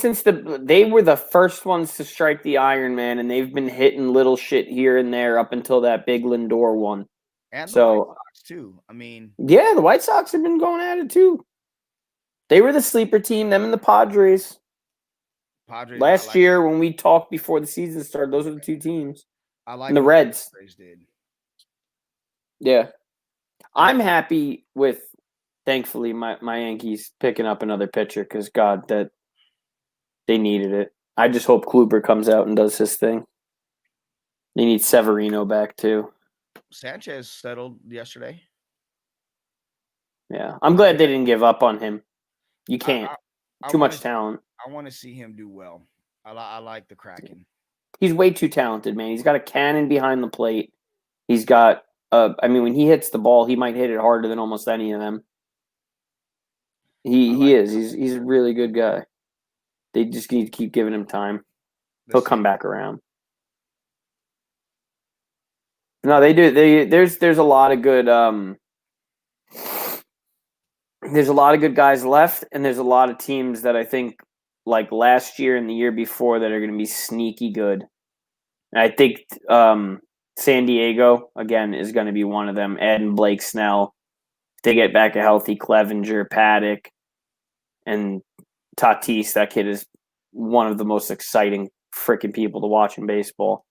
Speaker 2: they were the first ones to strike the Iron Man, and they've been hitting little shit here and there up until that big Lindor one.
Speaker 1: and the White
Speaker 2: So,
Speaker 1: Sox too. I mean,
Speaker 2: yeah, the White Sox have been going at it too. They were the sleeper team, them and the Padres.
Speaker 1: Padres.
Speaker 2: Last year, when we talked before the season started, those were the two teams.
Speaker 1: I like
Speaker 2: And the
Speaker 1: what
Speaker 2: Reds.
Speaker 1: Padres did.
Speaker 2: Yeah. I'm happy with, thankfully, my Yankees picking up another pitcher because, God, that they needed it. I just hope Kluber comes out and does his thing. They need Severino back, too.
Speaker 1: Sanchez settled yesterday.
Speaker 2: Yeah. I'm glad they didn't give up on him. You can't. Too much talent.
Speaker 1: I want to see him do well. I like the Kraken.
Speaker 2: He's way too talented, man. He's got a cannon behind the plate. He's got, when he hits the ball, he might hit it harder than almost any of them. He is. He's a really good guy. They just need to keep giving him time. He'll come back around. No, they do. There's a lot of good there's a lot of good guys left, and there's a lot of teams that I think like last year and the year before that are going to be sneaky good. And I think San Diego again is going to be one of them. Ed and Blake Snell, if they get back a healthy Clevenger, Paddock, and Tatis. That kid is one of the most exciting freaking people to watch in baseball.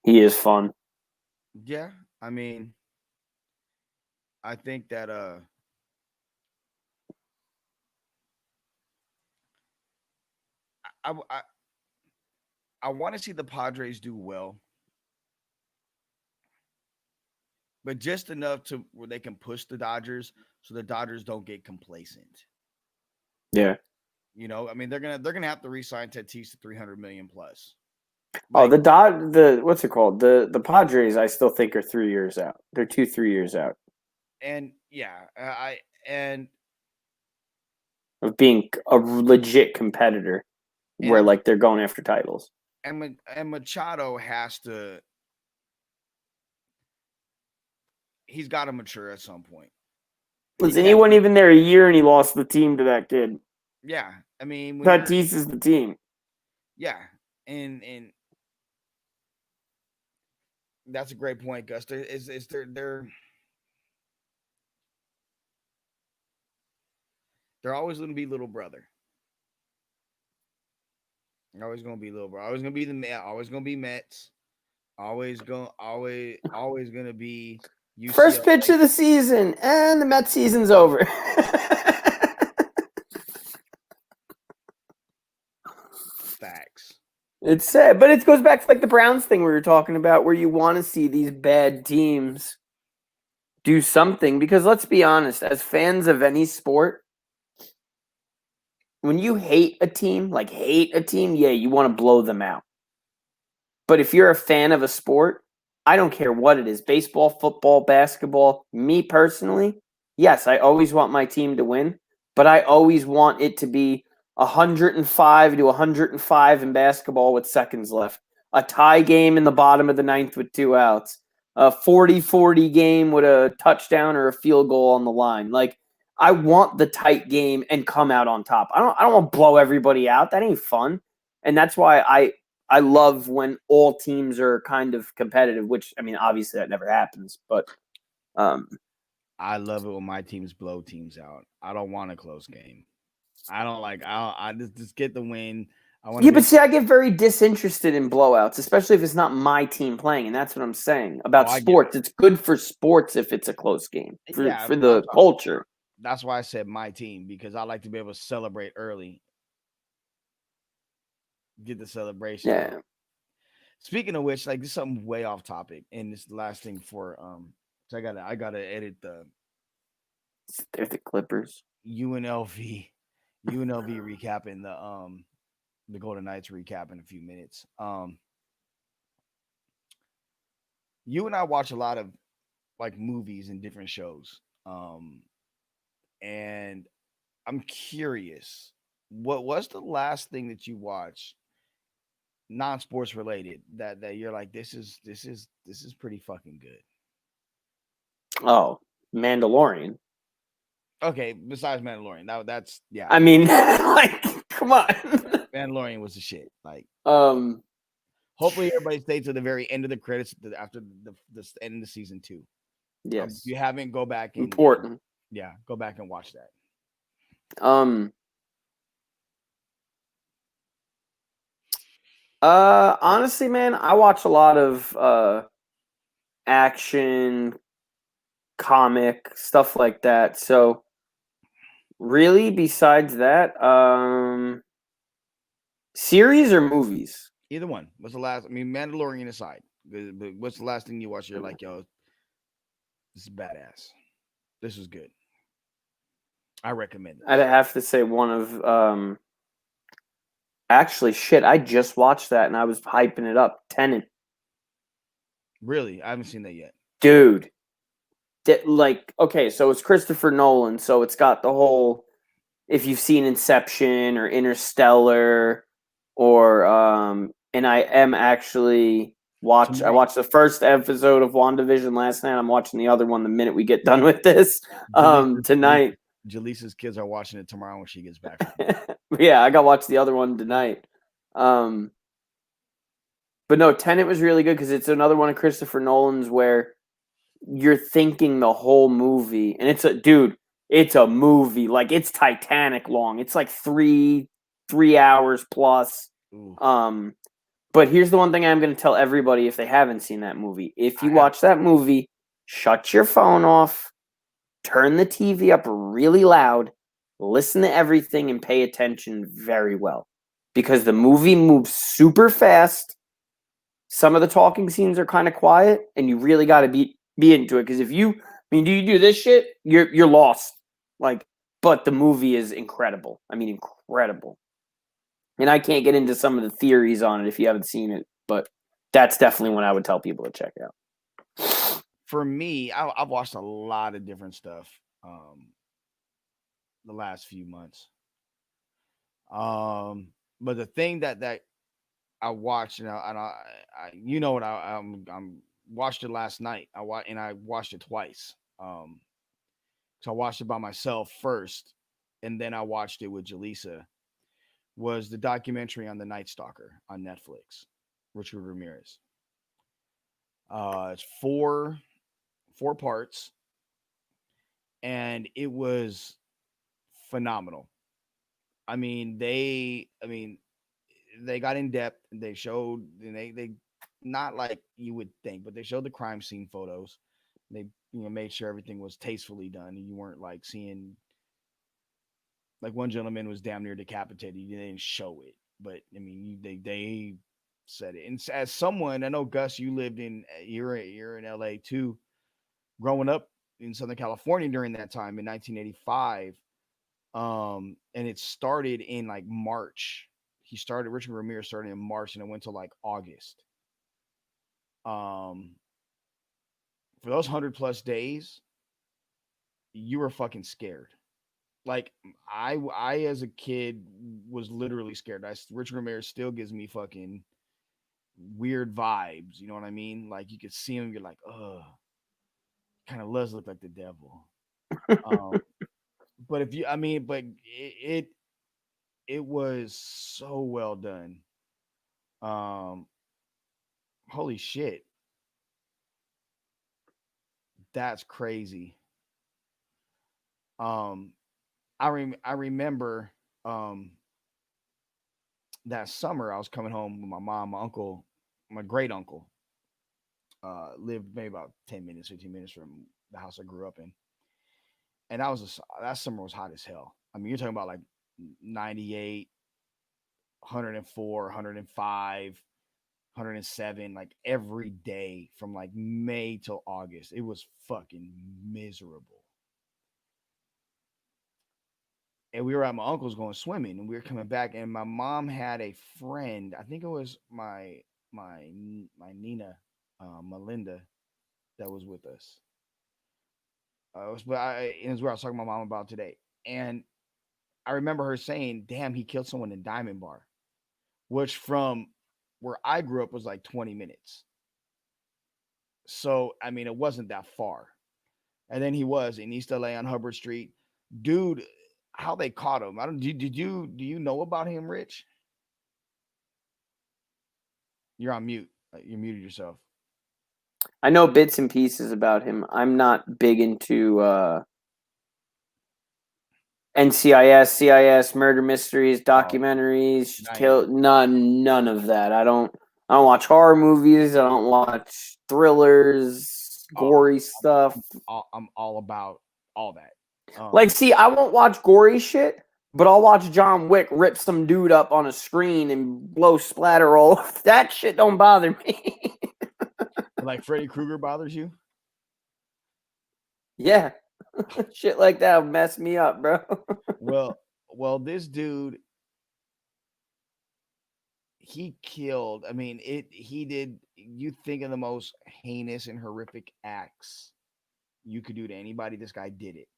Speaker 2: He is fun.
Speaker 1: Yeah, I mean, I think that I want to see the Padres do well, but just enough to where they can push the Dodgers, so the Dodgers don't get complacent.
Speaker 2: Yeah.
Speaker 1: I mean, they're gonna have to re-sign Tatis to 300 million plus.
Speaker 2: The what's it called? The Padres, I still think are 3 years out. They're 3 years out.
Speaker 1: And yeah,
Speaker 2: of being a legit competitor, where like they're going after titles.
Speaker 1: And Machado has to. He's got to mature at some point.
Speaker 2: He wasn't even there a year, and he lost the team to that kid.
Speaker 1: Yeah, I mean,
Speaker 2: Tatis is the team.
Speaker 1: Yeah, and that's a great point, Gus. They're always going to be little brother. They're always going to be little brother. Always going to be the Met. Always going to be Mets. Always going to be
Speaker 2: UCLA. First pitch of the season, and the Mets season's over.
Speaker 1: Facts.
Speaker 2: It's sad, but it goes back to like the Browns thing we were talking about, where you want to see these bad teams do something. Because let's be honest, as fans of any sport, when you hate a team, yeah, you want to blow them out. But if you're a fan of a sport, I don't care what it is, baseball, football, basketball, me personally, yes, I always want my team to win, but I always want it to be 105 to 105 in basketball with seconds left. A tie game in the bottom of the ninth with 2 outs. A 40-40 game with a touchdown or a field goal on the line. Like, I want the tight game and come out on top. I don't want to blow everybody out. That ain't fun. And that's why I love when all teams are kind of competitive, which, I mean, obviously that never happens, but
Speaker 1: I love it when my teams blow teams out. I don't want a close game. I don't like. I just get the win. I want to
Speaker 2: yeah,
Speaker 1: be.
Speaker 2: but see, I get very disinterested in blowouts, especially if it's not my team playing, and that's what I'm saying
Speaker 1: Oh,
Speaker 2: about
Speaker 1: I get it.
Speaker 2: sports. It's good for sports if it's a close game
Speaker 1: Yeah,
Speaker 2: for
Speaker 1: but
Speaker 2: the culture.
Speaker 1: that's why I said my team because I like to be able to celebrate early, get the celebration early.
Speaker 2: Yeah,
Speaker 1: Speaking of which, like this is something way off topic, and this is the last thing for So I gotta edit the
Speaker 2: they're the Clippers.
Speaker 1: UNLV UNLV recap in the Golden Knights recap in a few minutes. You and I watch a lot of like movies and different shows. And I'm curious, what was the last thing that you watched, non-sports related, that you're like, this is pretty fucking good.
Speaker 2: Oh, Mandalorian.
Speaker 1: Okay, besides Mandalorian, that's yeah,
Speaker 2: I mean, like, come on.
Speaker 1: Mandalorian was the shit. Like,
Speaker 2: um,
Speaker 1: hopefully everybody stays to the very end of the credits after the end of the season 2. If
Speaker 2: yes,
Speaker 1: you haven't, go back and
Speaker 2: important.
Speaker 1: yeah, go back and watch that.
Speaker 2: Um, honestly, man, I watch a lot of action, comic stuff like that. So really, besides that, series or movies?
Speaker 1: Either one. What's the last? I mean, Mandalorian aside, but what's the last thing you watched? You're like, yo, this is badass. This is good. I recommend
Speaker 2: I'd
Speaker 1: this.
Speaker 2: have to say one of actually shit, I just watched that and I was hyping it up. Tenet.
Speaker 1: Really, I haven't seen that yet.
Speaker 2: Dude. Like, okay, so it's Christopher Nolan, so it's got the whole, if you've seen Inception or Interstellar or and I am actually I
Speaker 1: Tomorrow,
Speaker 2: watched the first episode of WandaVision last night. I'm watching the other one the minute we get done with this
Speaker 1: Jaleesa,
Speaker 2: tonight.
Speaker 1: Jaleesa's kids are watching it tomorrow when she gets back from.
Speaker 2: Yeah, I got to watch the other one tonight. Um but no, Tenet was really good because it's another one of Christopher Nolan's where you're thinking the whole movie, and it's a movie, like it's Titanic long. It's like three hours plus.
Speaker 1: Ooh,
Speaker 2: But here's the one thing I'm going to tell everybody if they haven't seen that movie: if
Speaker 1: I
Speaker 2: you
Speaker 1: have.
Speaker 2: watch that movie, shut your phone off, turn the TV up really loud, listen to everything, and pay attention very well, because the movie moves super fast. Some of the talking scenes are kind of quiet, and you really got to be into it. Because if you, I mean, do you do this shit? You're lost. Like, but the movie is incredible. I mean, incredible. And I can't get into some of the theories on it if you haven't seen it, but that's definitely one I would tell people to check out.
Speaker 1: For me, I've watched a lot of different stuff the last few months. But the thing that I watched, you know what I'm watched it last night. I watched it twice. So I watched it by myself first, and then I watched it with Jaleesa. Was the documentary on the Night Stalker on Netflix, Richard Ramirez. It's four parts, and it was phenomenal. I mean, they got in depth. And they showed, and they not like you would think, but they showed the crime scene photos. They made sure everything was tastefully done, and you weren't like seeing like one gentleman was damn near decapitated. They didn't show it, but I mean, they said it. And as someone, I know Gus, you're in LA too, growing up in Southern California during that time in 1985. And it started in like March. Richard Ramirez started in March and it went to like August. Um, for those 100+ days, you were fucking scared. Like I as a kid was literally scared. Richard Ramirez still gives me fucking weird vibes. You know what I mean? Like you could see him, you're like, ugh, kind of does look like the devil. Um, but if you, I mean, but it was so well done. Um, holy shit, that's crazy. Um, I remember that summer I was coming home with my mom, my uncle, my great uncle. Lived maybe about 10 minutes, 15 minutes from the house I grew up in, and that summer was hot as hell. I mean, you're talking about like 98, 104, 105, 107, like every day from like May till August. It was fucking miserable. And we were at my uncle's going swimming, and we were coming back, and my mom had a friend. I think it was my Nina, Melinda, that was with us. It was what I was talking to my mom about today, and I remember her saying, "Damn, he killed someone in Diamond Bar," which from where I grew up was like 20 minutes. So I mean, it wasn't that far. And then he was in East LA on Hubbard Street, dude. How they caught him? I don't. Do you know about him, Rich? You're on mute. You muted yourself.
Speaker 2: I know bits and pieces about him. I'm not big into NCIS, CIS, murder mysteries,
Speaker 1: Oh,
Speaker 2: documentaries,
Speaker 1: not either.
Speaker 2: none of that. I don't watch horror movies. I don't watch thrillers,
Speaker 1: Oh,
Speaker 2: gory stuff.
Speaker 1: I'm all about all that.
Speaker 2: Like, see, I won't watch gory shit, but I'll watch John Wick rip some dude up on a screen and blow splatter all. That shit don't bother me.
Speaker 1: Like Freddy Krueger bothers you?
Speaker 2: Yeah, shit like that would mess me up, bro.
Speaker 1: Well, this dude, he killed. I mean, he did. You think of the most heinous and horrific acts you could do to anybody? This guy did it,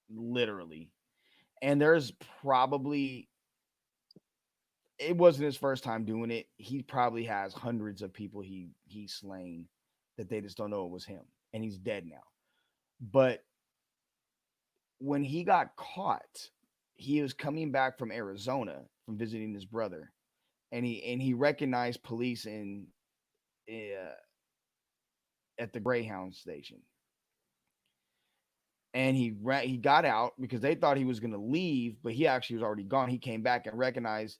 Speaker 1: literally. And there's probably it wasn't his first time doing it. He probably has hundreds of people he's slain that they just don't know it was him, and he's dead now. But when he got caught, he was coming back from Arizona from visiting his brother, and he recognized police in uh, at the Greyhound station, and he got out because they thought he was going to leave, but he actually was already gone. He came back and recognized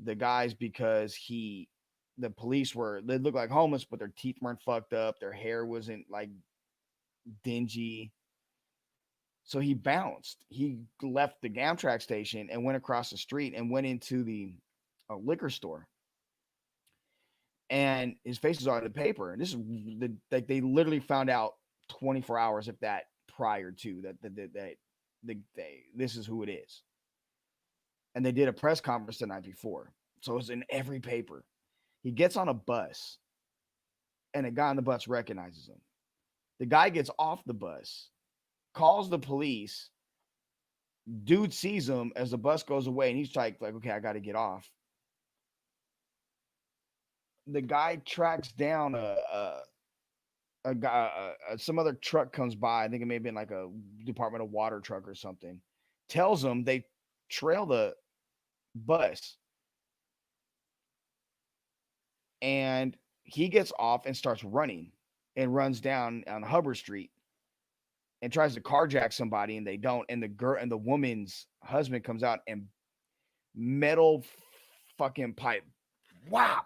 Speaker 1: the guys because the police they looked like homeless, but their teeth weren't fucked up, their hair wasn't like dingy. So he bounced. He left the Amtrak station and went across the street and went into the liquor store. And his face was on the paper. And this is like they literally found out 24 hours, if that, prior to this is who it is. And they did a press conference the night before, so it's in every paper. He gets on a bus, and a guy on the bus recognizes him. The guy gets off the bus, calls the police. Dude sees him as the bus goes away, and he's like okay, I got to get off. The guy tracks down a guy, some other truck comes by. I think it may have been like a Department of Water truck or something. Tells them they trail the bus, and he gets off and starts running and runs down on Hubbard Street and tries to carjack somebody, and they don't. And the girl and the woman's husband comes out and metal fucking pipe, wow,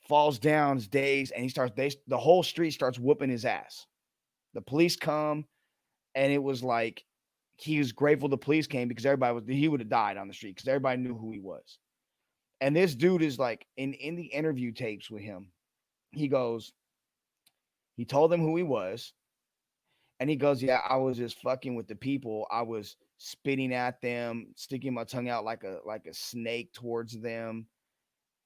Speaker 1: falls down, is dazed, and the whole street starts whooping his ass. The police come, and it was like he was grateful the police came because he would have died on the street because everybody knew who he was. And this dude is like in the interview tapes with him. He goes, he told them who he was, and he goes, "Yeah, I was just fucking with the people. I was spitting at them, sticking my tongue out like a snake towards them."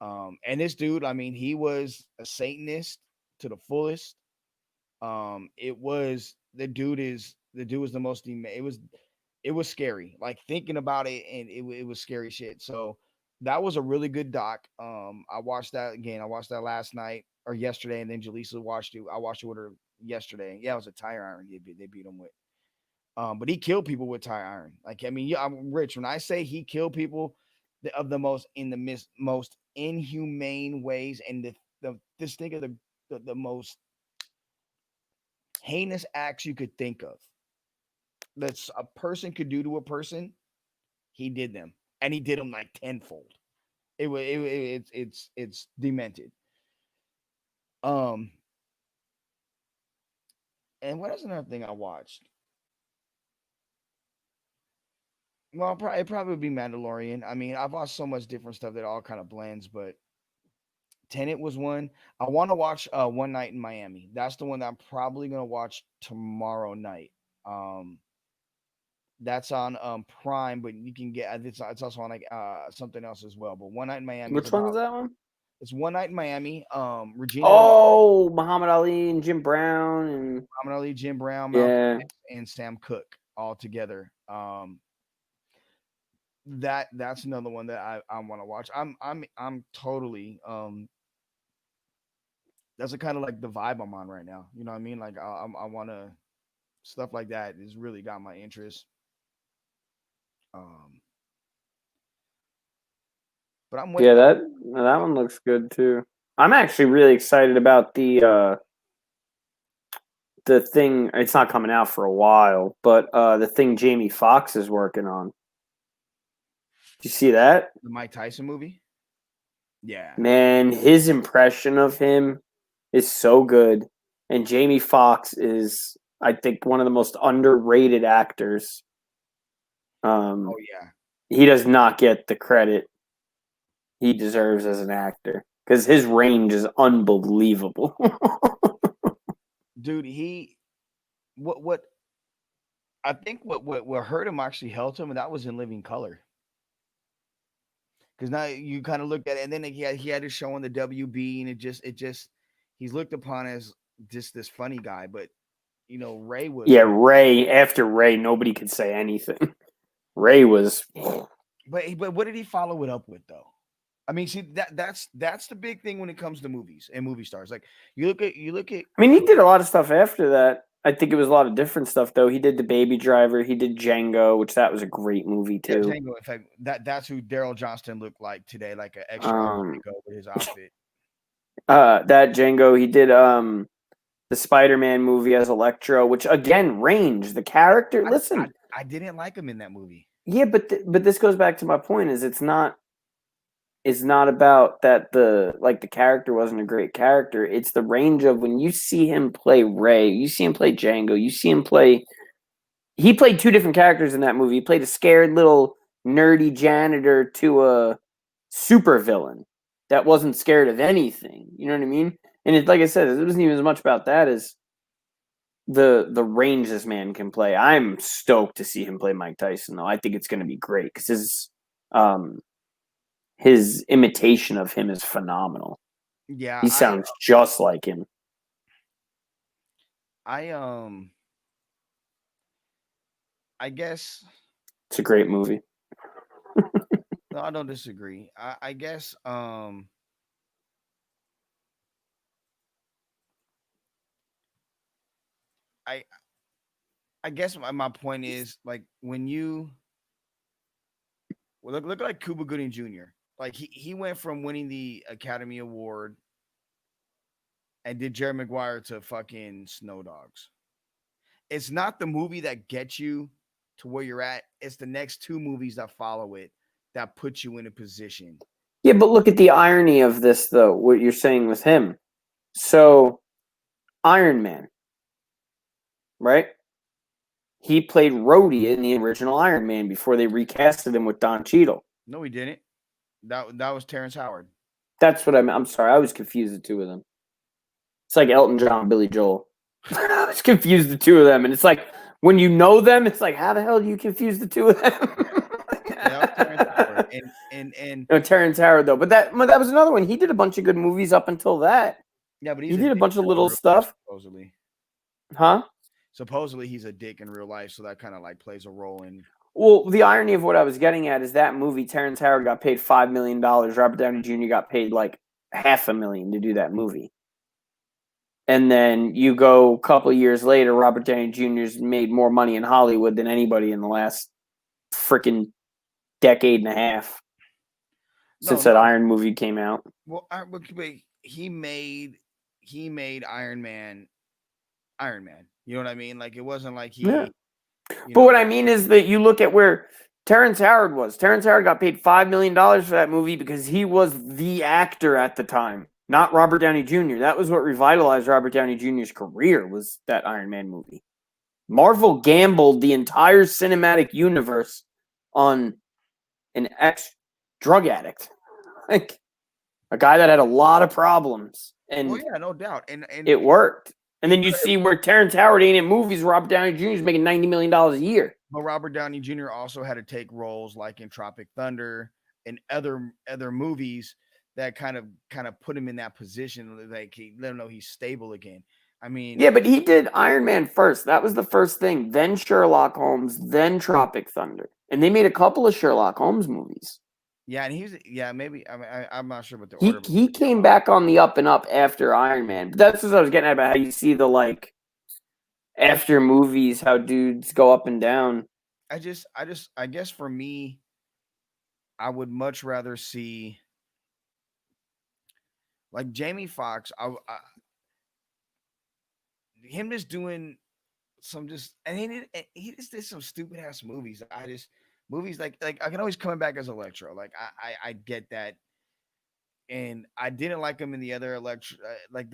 Speaker 1: And this dude, I mean, he was a Satanist to the fullest. It was the dude was the most. It was scary. Like thinking about it, and it was scary shit. So that was a really good doc. I watched that again. I watched that last night or yesterday, and then Jaleesa watched it. I watched it with her yesterday. Yeah, it was a tire iron they beat him with. But he killed people with tire iron. Like I mean, yeah, I'm rich. When I say he killed people of the most most inhumane ways, and the this thing of the most heinous acts you could think of that a person could do to a person, he did them, and he did them like tenfold. It's demented. Um, and what is another thing I watched? Well, it probably would be Mandalorian. I mean, I've watched so much different stuff that all kind of blends, but Tenet was one. I want to watch One Night in Miami. That's the one that I'm probably gonna watch tomorrow night. Um, that's on Prime, but you can get it's also on like something else as well. But One Night in Miami is
Speaker 2: Which one is
Speaker 1: about
Speaker 2: that one?
Speaker 1: it's One Night in Miami. Regina
Speaker 2: Oh, Muhammad Ali and Jim Brown and
Speaker 1: Muhammad Ali, Jim Brown, Malcolm
Speaker 2: yeah,
Speaker 1: X, and Sam Cooke all together. That's another one that I want to watch. I'm totally that's a kind of like the vibe I'm on right now. You know what I mean? Like I want to stuff like that has really got my interest. Um, but I'm
Speaker 2: yeah.
Speaker 1: waiting on
Speaker 2: That one looks good too. I'm actually really excited about the thing. It's not coming out for a while, but the thing Jamie Foxx is working on. Do you see that?
Speaker 1: the Mike Tyson movie. Yeah,
Speaker 2: Man, his impression of him is so good, and Jamie Foxx is, I think, one of the most underrated actors.
Speaker 1: oh
Speaker 2: Um,
Speaker 1: yeah,
Speaker 2: he does not get the credit he deserves as an actor because his range is unbelievable.
Speaker 1: dude. He what I think what hurt him actually helped him, and that was in Living Color. Because now you kind of look at it, and then he had his show on the WB, and it just he's looked upon as just this funny guy. But you know, Ray was
Speaker 2: Yeah, Ray. After Ray, nobody could say anything. Ray was.
Speaker 1: but what did he follow it up with though? I mean, see that's the big thing when it comes to movies and movie stars. Like you look at
Speaker 2: I mean, he did a lot of stuff after that. I think it was a lot of different stuff though. He did The Baby Driver. He did Django, which that was a great movie
Speaker 1: yeah,
Speaker 2: too.
Speaker 1: Django. In fact, that's who Daryl Johnston looked like today, like an extra
Speaker 2: Um,
Speaker 1: Arrigo with his outfit.
Speaker 2: that Django. He did the Spider-Man movie as Electro, which again, range the character. Listen,
Speaker 1: I didn't like him in that movie.
Speaker 2: yeah, but this goes back to my point: is it's not about that the character wasn't a great character. It's the range of when you see him play Ray, you see him play Django, you see him play. He played two different characters in that movie. He played a scared little nerdy janitor to a super villain that wasn't scared of anything. You know what I mean? And it, like I said, it wasn't even as much about that as the range this man can play. I'm stoked to see him play Mike Tyson, though. I think it's going to be great because um, his imitation of him is phenomenal.
Speaker 1: Yeah,
Speaker 2: He sounds just like him.
Speaker 1: I I guess
Speaker 2: It's a great movie.
Speaker 1: no, I don't disagree. I guess I I guess my point is like when you well, look like Cuba Gooding Jr. Like he went from winning the Academy Award and did Jerry Maguire to fucking Snow Dogs. It's not the movie that gets you to where you're at. It's the next two movies that follow it that put you in a position.
Speaker 2: Yeah, but look at the irony of this, though, what you're saying with him. So, Iron Man, right? He played Rhodey in the original Iron Man before they recasted him with Don Cheadle.
Speaker 1: No, he didn't. That was Terrence Howard.
Speaker 2: That's what I meant. I'm sorry. I was confused the two of them. It's like Elton John and Billy Joel. I was confused the two of them. And it's like, when you know them, it's like, how the hell do you confuse the two of them?
Speaker 1: Yeah, that was Terrence Howard. And
Speaker 2: No, Terrence Howard, though. But that was another one. He did a bunch of good movies up until that.
Speaker 1: yeah, but
Speaker 2: He
Speaker 1: he's a
Speaker 2: did a
Speaker 1: dick
Speaker 2: bunch of
Speaker 1: in
Speaker 2: little
Speaker 1: real life,
Speaker 2: stuff.
Speaker 1: supposedly.
Speaker 2: Huh?
Speaker 1: Supposedly he's a dick in real life, so that kind of like plays a role in.
Speaker 2: Well, the irony of what I was getting at is that movie, Terrence Howard got paid $5 million. Robert Downey Jr. got paid like $500,000 to do that movie. And then you go a couple of years later, Robert Downey Jr.'s made more money in Hollywood than anybody in the last freaking decade and a half since that Iron movie came out.
Speaker 1: Well, he made Iron Man. You know what I mean? Like, it wasn't like he.
Speaker 2: Yeah. But what I mean is that you look at where Terrence Howard was. Terrence Howard got paid $5 million for that movie because he was the actor at the time, not Robert Downey Jr. That was what revitalized Robert Downey Jr.'s career, was that Iron Man movie. Marvel gambled the entire cinematic universe on an ex-drug addict. Like, a guy that had a lot of problems. And
Speaker 1: yeah, no doubt. And
Speaker 2: it worked. And then you see where Terrence Howard ain't in movies, Robert Downey Jr. is making $90 million a year.
Speaker 1: But Robert Downey Jr. also had to take roles like in Tropic Thunder and other movies that kind of put him in that position, like he let him know he's stable again. I mean,
Speaker 2: yeah, but he did Iron Man first. That was the first thing. Then Sherlock Holmes, then Tropic Thunder. And they made a couple of Sherlock Holmes movies.
Speaker 1: Yeah, and maybe I'm not sure what the
Speaker 2: order. He came back on the up and up after Iron Man. But that's what I was getting at about how you see the like after movies, how dudes go up and down.
Speaker 1: I guess for me, I would much rather see like Jamie Foxx. Him just doing some and he just did some stupid ass movies. Movies like I can always come back as Electro. Like I get that, and I didn't like him in the other Electro.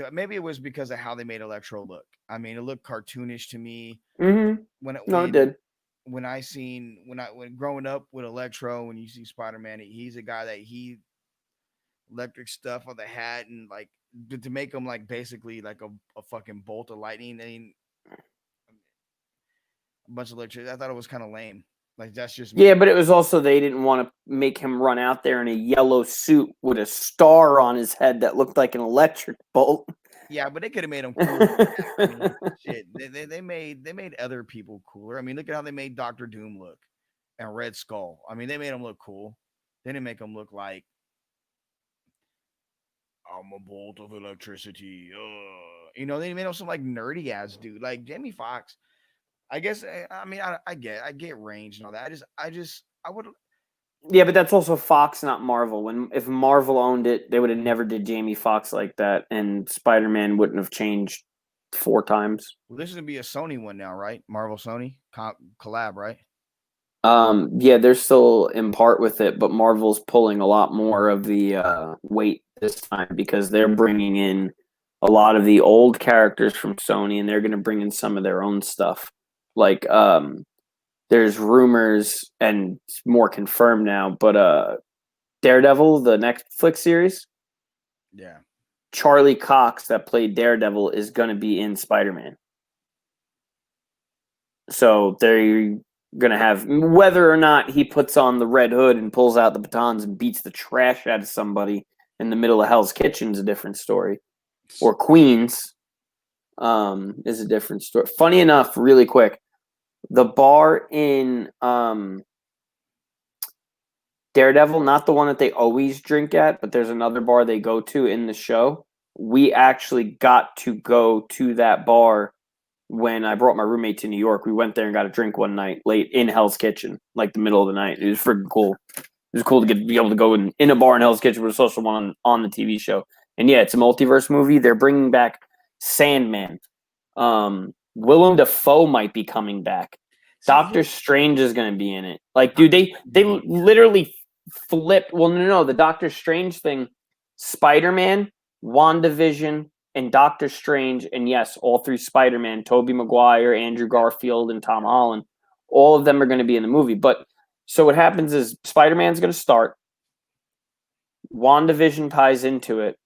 Speaker 1: Maybe it was because of how they made Electro look. I mean, it looked cartoonish to me.
Speaker 2: Mm-hmm. It did.
Speaker 1: When growing up with Electro, when you see Spider-Man, he's a guy that electric stuff on the hat and like to make him like basically like a fucking bolt of lightning. I mean, a bunch of electric. I thought it was kind of lame. Like, that's just me.
Speaker 2: Yeah, but it was also they didn't want to make him run out there in a yellow suit with a star on his head that looked like an electric bolt.
Speaker 1: Yeah, but they could have made him cool. I mean, shit, they made other people cooler. I mean, look at how they made Doctor Doom look and Red Skull. I mean, they made him look cool. They didn't make him look like I'm a bolt of electricity. You know, they made him some like nerdy ass dude, like Jamie Foxx. I guess I mean I get range and all that. I would.
Speaker 2: Yeah, but that's also Fox, not Marvel. If Marvel owned it, they would have never did Jamie Foxx like that, and Spider-Man wouldn't have changed 4 times.
Speaker 1: Well, this is gonna be a Sony one now, right? Marvel Sony collab, right?
Speaker 2: Yeah, they're still in part with it, but Marvel's pulling a lot more of the weight this time because they're bringing in a lot of the old characters from Sony, and they're going to bring in some of their own stuff. Like, there's rumors, and it's more confirmed now, but Daredevil, the Netflix series,
Speaker 1: yeah,
Speaker 2: Charlie Cox that played Daredevil is going to be in Spider-Man. So they're going to have, whether or not he puts on the red hood and pulls out the batons and beats the trash out of somebody in the middle of Hell's Kitchen is a different story. Or Queens is a different story. Funny enough, really quick, the bar in Daredevil, not the one that they always drink at, but there's another bar they go to in the show. We actually got to go to that bar when I brought my roommate to New York. We went there and got a drink one night late in Hell's Kitchen, like the middle of the night. It was freaking cool. It was cool to be able to go in a bar in Hell's Kitchen with a social one on the TV show. And yeah, it's a multiverse movie. They're bringing back Sandman. Willem Dafoe might be coming back. Doctor Strange is going to be in it. Like, dude, they literally flipped. Well, no, the Doctor Strange thing. Spider-Man, WandaVision, and Doctor Strange, and yes, all 3 Spider-Man, Tobey Maguire, Andrew Garfield, and Tom Holland, all of them are going to be in the movie. But so what happens is Spider-Man's going to start. WandaVision ties into it.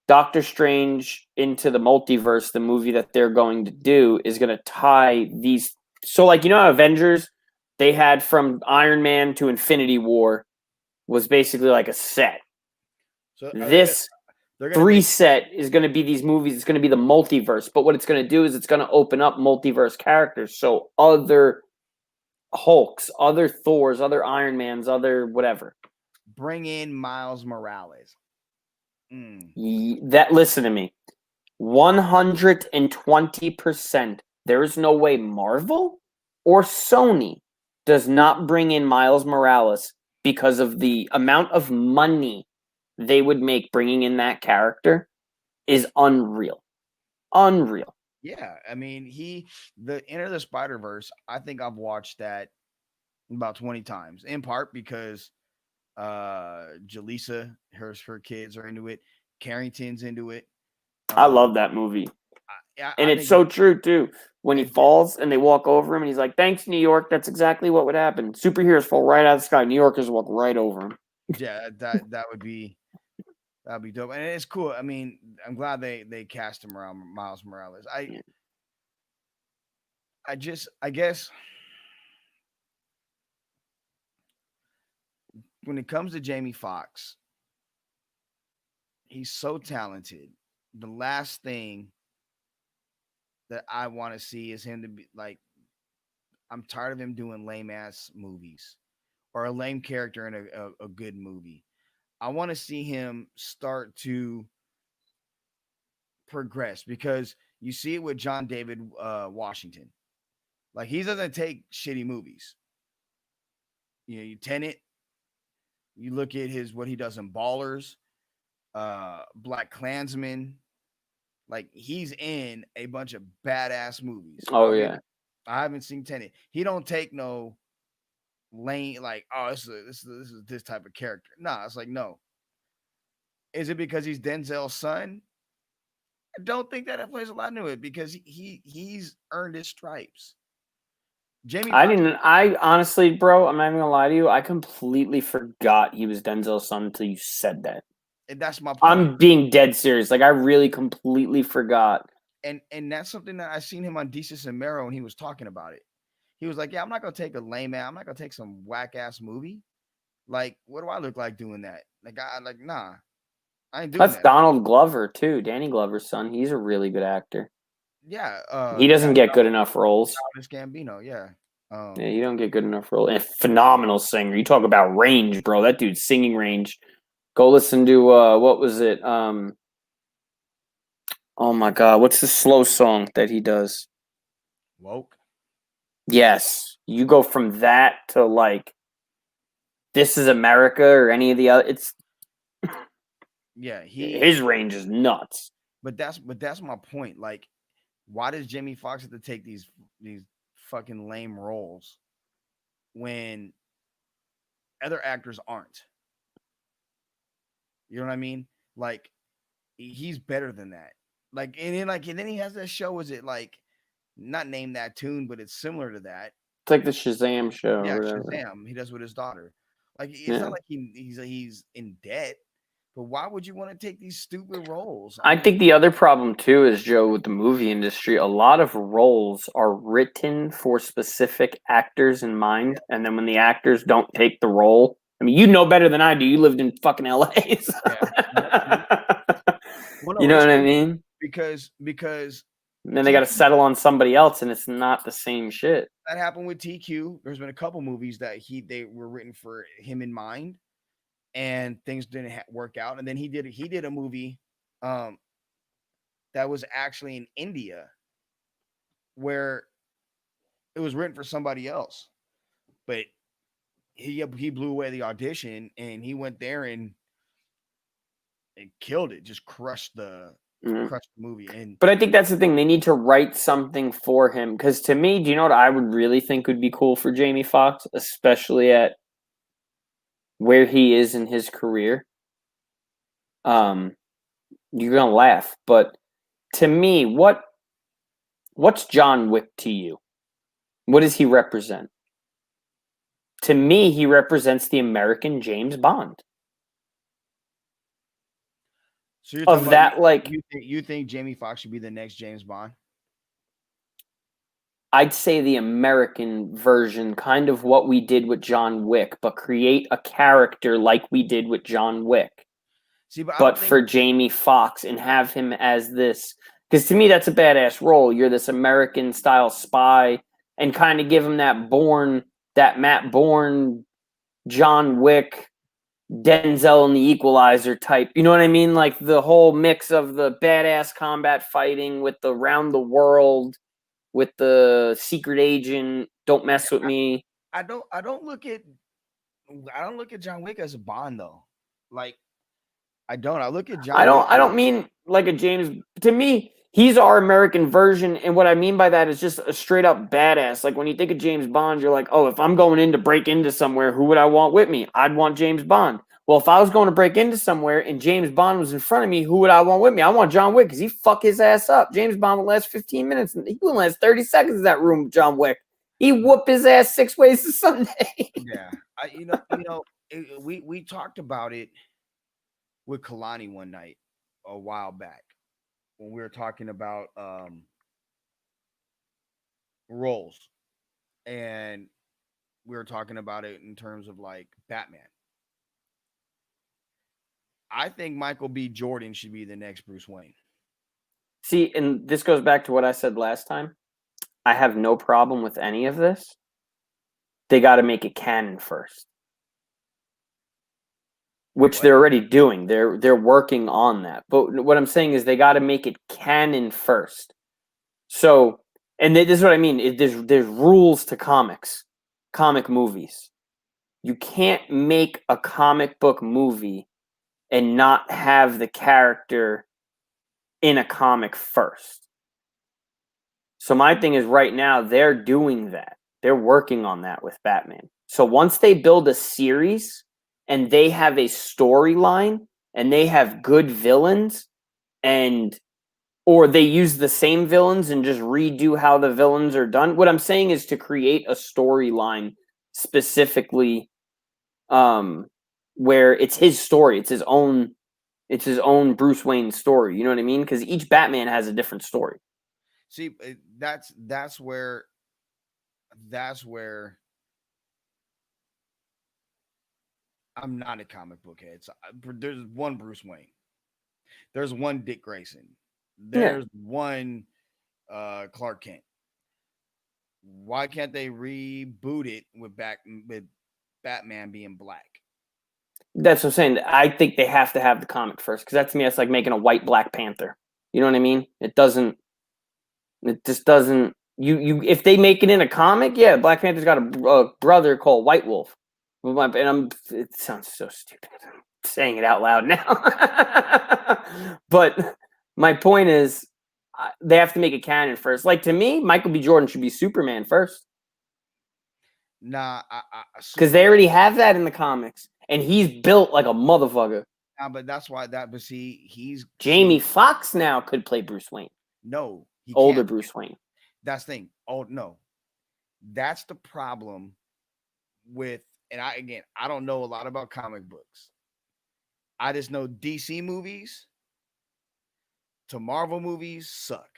Speaker 2: Doctor Strange into the multiverse, the movie that they're going to do, is going to tie these. So, like, you know how Avengers, they had from Iron Man to Infinity War was basically like a set.
Speaker 1: So
Speaker 2: This
Speaker 1: they're gonna
Speaker 2: three
Speaker 1: make
Speaker 2: set is going to be these movies. It's going to be the multiverse. But what it's going to do is it's going to open up multiverse characters. So other Hulks, other Thors, other Iron Mans, other whatever.
Speaker 1: bring in Miles Morales.
Speaker 2: That listen to me. 120%. There is no way Marvel or Sony does not bring in Miles Morales because of the amount of money they would make bringing in that character is unreal. Unreal.
Speaker 1: Yeah, I mean, the Enter the Spider-Verse, I think I've watched that about 20 times, in part because Jaleesa, her kids are into it. Carrington's into it.
Speaker 2: I love that movie. And
Speaker 1: I
Speaker 2: it's
Speaker 1: think
Speaker 2: so true, too. When he falls and they walk over him and he's like, thanks, New York. That's exactly what would happen. Superheroes fall right out of the sky. New Yorkers walk right over him.
Speaker 1: Yeah, that'd be dope. And it's cool. I mean, I'm glad they cast him around Miles Morales. I guess when it comes to Jamie Foxx, he's so talented. The last thing that I want to see is him to be like, I'm tired of him doing lame ass movies or a lame character in a good movie. I want to see him start to progress because you see it with John David Washington. Like, he doesn't take shitty movies. You know, you Tenet, you look at what he does in Ballers, Black Klansman. Like, he's in a bunch of badass movies.
Speaker 2: Oh, yeah.
Speaker 1: I haven't seen Tenet. He don't take no lane like, oh, this is this type of character. Nah, it's like, no. Is it because he's Denzel's son? I don't think that plays a lot into it because he's earned his stripes. Jamie Foxx,
Speaker 2: I honestly, bro, I'm not even gonna lie to you. I completely forgot he was Denzel's son until you said that.
Speaker 1: and that's my point.
Speaker 2: I'm being dead serious. Like, I really completely forgot.
Speaker 1: And that's something that I seen him on Desus and Mero when he was talking about it. He was like, yeah, I'm not gonna take a lame man. I'm not gonna take some whack ass movie. Like, what do I look like doing that? Nah. I ain't doing
Speaker 2: That's
Speaker 1: that.
Speaker 2: Donald Glover too, Danny Glover's son. He's a really good actor.
Speaker 1: Yeah,
Speaker 2: he doesn't get good enough roles.
Speaker 1: Gambino, yeah.
Speaker 2: Yeah, you don't get good enough roles. And a phenomenal singer. You talk about range, bro. That dude's singing range. Go listen to what was it? Oh my god, what's the slow song that he does?
Speaker 1: Woke.
Speaker 2: Yes, you go from that to like This Is America or any of the other. It's
Speaker 1: yeah,
Speaker 2: his range is nuts.
Speaker 1: But that's my point. Like, why does Jamie Foxx have to take these fucking lame roles when other actors aren't? You know what I mean? Like, he's better than that. Like, and then he has that show. Is it like not named that tune, but it's similar to that?
Speaker 2: It's like the Shazam show.
Speaker 1: Yeah,
Speaker 2: or whatever.
Speaker 1: Shazam. He does with his daughter. Like, it's not like he's in debt. But why would you want to take these stupid roles?
Speaker 2: I think the other problem too is, Joe, with the movie industry, a lot of roles are written for specific actors in mind, and then when the actors don't take the role, I mean, you know better than I do. You lived in fucking LA. So.
Speaker 1: Yeah.
Speaker 2: You know what I mean?
Speaker 1: Because
Speaker 2: and then they got to settle on somebody else, and it's not the same shit.
Speaker 1: That happened with TQ. There's been a couple movies that they were written for him in mind, and things didn't work out. And then he did a movie that was actually in India where it was written for somebody else, but he blew away the audition, and he went there and killed it, just crushed the movie.
Speaker 2: But I think that's the thing. They need to write something for him. Because to me, do you know what I would really think would be cool for Jamie Foxx, especially at where he is in his career? You're gonna laugh, but to me, what's John Wick to you? What does he represent? To me, he represents the American James Bond.
Speaker 1: So you're talking
Speaker 2: of
Speaker 1: about
Speaker 2: that, like,
Speaker 1: you think Jamie Foxx should be the next James Bond?
Speaker 2: I'd say the American version, kind of what we did with John Wick, but create a character like we did with John Wick,
Speaker 1: See, but I
Speaker 2: but
Speaker 1: don't think
Speaker 2: for Jamie Foxx and have him as this. Because to me, that's a badass role. You're this American style spy, and kind of give him that Matt Bourne, John Wick, Denzel and the Equalizer type. You know what I mean? Like the whole mix of the badass combat fighting with the round the world, with the secret agent, don't mess with me.
Speaker 1: I don't look at John Wick as a Bond though. Like I don't. I look at John Wick
Speaker 2: I don't mean like a James. To me, he's our American version, and what I mean by that is just a straight up badass. Like when you think of James Bond, you're like, oh, if I'm going in to break into somewhere, who would I want with me? I'd want James Bond. Well, if I was going to break into somewhere and James Bond was in front of me, who would I want with me? I want John Wick because he fuck his ass up. James Bond would last 15 minutes, and he would last 30 seconds in that room with John Wick. He whoop his ass 6 ways to Sunday.
Speaker 1: yeah. We talked about it with Kalani one night a while back when we were talking about roles, and we were talking about it in terms of like Batman. I think Michael B. Jordan should be the next Bruce Wayne.
Speaker 2: See, and this goes back to what I said last time. I have no problem with any of this. They got to make it canon first, which
Speaker 1: What?
Speaker 2: they're already doing. They're working on that. But what I'm saying is they got to make it canon first. So, and this is what I mean. There's rules to comic movies. You can't make a comic book movie and not have the character in a comic first. So my thing is right now they're doing that. They're working on that with Batman. So once they build a series and they have a storyline and they have good villains and or they use the same villains and just redo how the villains are done. What I'm saying is to create a storyline specifically where it's his story, it's his own Bruce Wayne story. You know what I mean? Because each Batman has a different story.
Speaker 1: See, that's where I'm not a comic book head. So there's one Bruce Wayne. There's one Dick Grayson. There's one Clark Kent. Why can't they reboot it with Batman being black?
Speaker 2: That's what I'm saying. I think they have to have the comic first because that to me that's like making a white Black Panther. You know what I mean? It just doesn't. You if they make it in a comic, yeah, Black Panther's got a brother called White Wolf, and it sounds so stupid. I'm saying it out loud now, but my point is they have to make it canon first. Like to me, Michael B. Jordan should be Superman first.
Speaker 1: Nah,
Speaker 2: because they already have that in the comics, and he's built like a motherfucker.
Speaker 1: Nah, but that's why that. But see,
Speaker 2: Jamie Foxx now could play Bruce Wayne.
Speaker 1: No, he
Speaker 2: older
Speaker 1: can't.
Speaker 2: Bruce Wayne.
Speaker 1: That's the thing. Oh no, that's the problem with. And I don't know a lot about comic books. I just know DC movies to Marvel movies suck.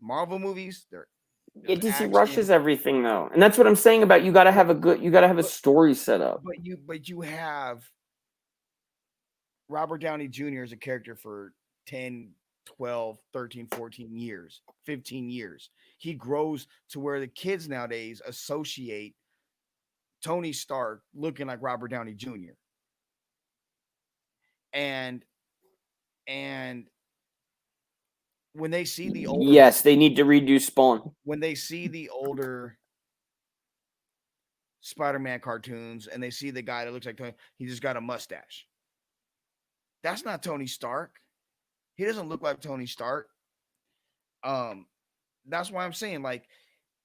Speaker 1: Marvel movies, there's
Speaker 2: DC
Speaker 1: action,
Speaker 2: rushes everything though, and that's what I'm saying about you got to have a story set up.
Speaker 1: But you have Robert Downey Jr. as a character for 10, 12, 13, 14 years, 15 years. He grows to where the kids nowadays associate Tony Stark looking like Robert Downey Jr. And when they see the older
Speaker 2: Yes, they need to redo Spawn.
Speaker 1: When they see the older Spider-Man cartoons and they see the guy that looks like Tony, he just got a mustache. That's not Tony Stark. He doesn't look like Tony Stark. That's why I'm saying, like,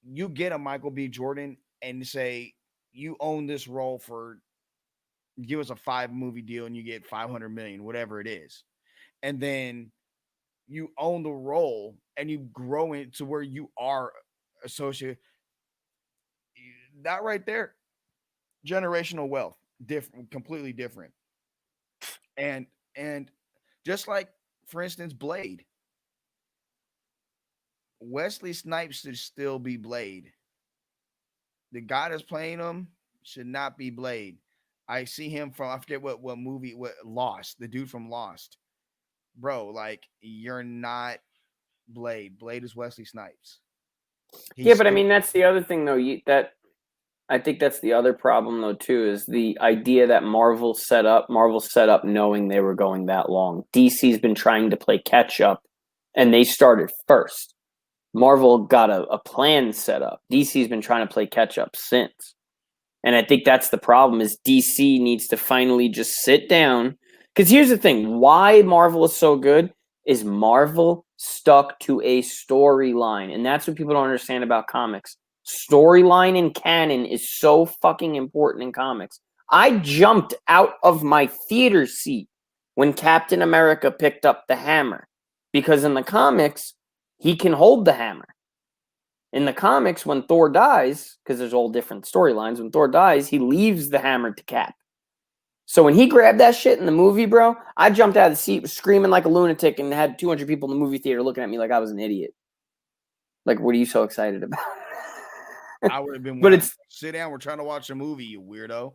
Speaker 1: you get a Michael B. Jordan and say you own this role for, give us a 5-movie deal and you get 500 million, whatever it is, and then you own the role and you grow it to where you are associated. That right there, generational wealth, different, completely different. And Just like, for instance, Blade. Wesley Snipes should still be Blade. The guy that's playing him should not be Blade. I see him from, I forget what movie, what, Lost, the dude from Lost. Bro, like, you're not Blade. Blade is Wesley Snipes.
Speaker 2: Yeah,
Speaker 1: He's
Speaker 2: but I
Speaker 1: still
Speaker 2: mean that's the other thing though. That I think that's the other problem though too is the idea that Marvel set up. Marvel set up knowing they were going that long. DC's been trying to play catch up, and they started first. Marvel got a plan set up. DC's been trying to play catch up since. And I think that's the problem is DC needs to finally just sit down. Because here's the thing. Why Marvel is so good is Marvel stuck to a storyline. And that's what people don't understand about comics. Storyline and canon is so fucking important in comics. I jumped out of my theater seat when Captain America picked up the hammer. Because in the comics, he can hold the hammer. In the comics, when Thor dies, because there's all different storylines, when Thor dies, he leaves the hammer to Cap. So when he grabbed that shit in the movie, bro, I jumped out of the seat, screaming like a lunatic, and had 200 people in the movie theater looking at me like I was an idiot. Like, what are you so excited about?
Speaker 1: I would have been
Speaker 2: But
Speaker 1: wanting to
Speaker 2: it's
Speaker 1: sit down. We're trying to watch a movie, you weirdo.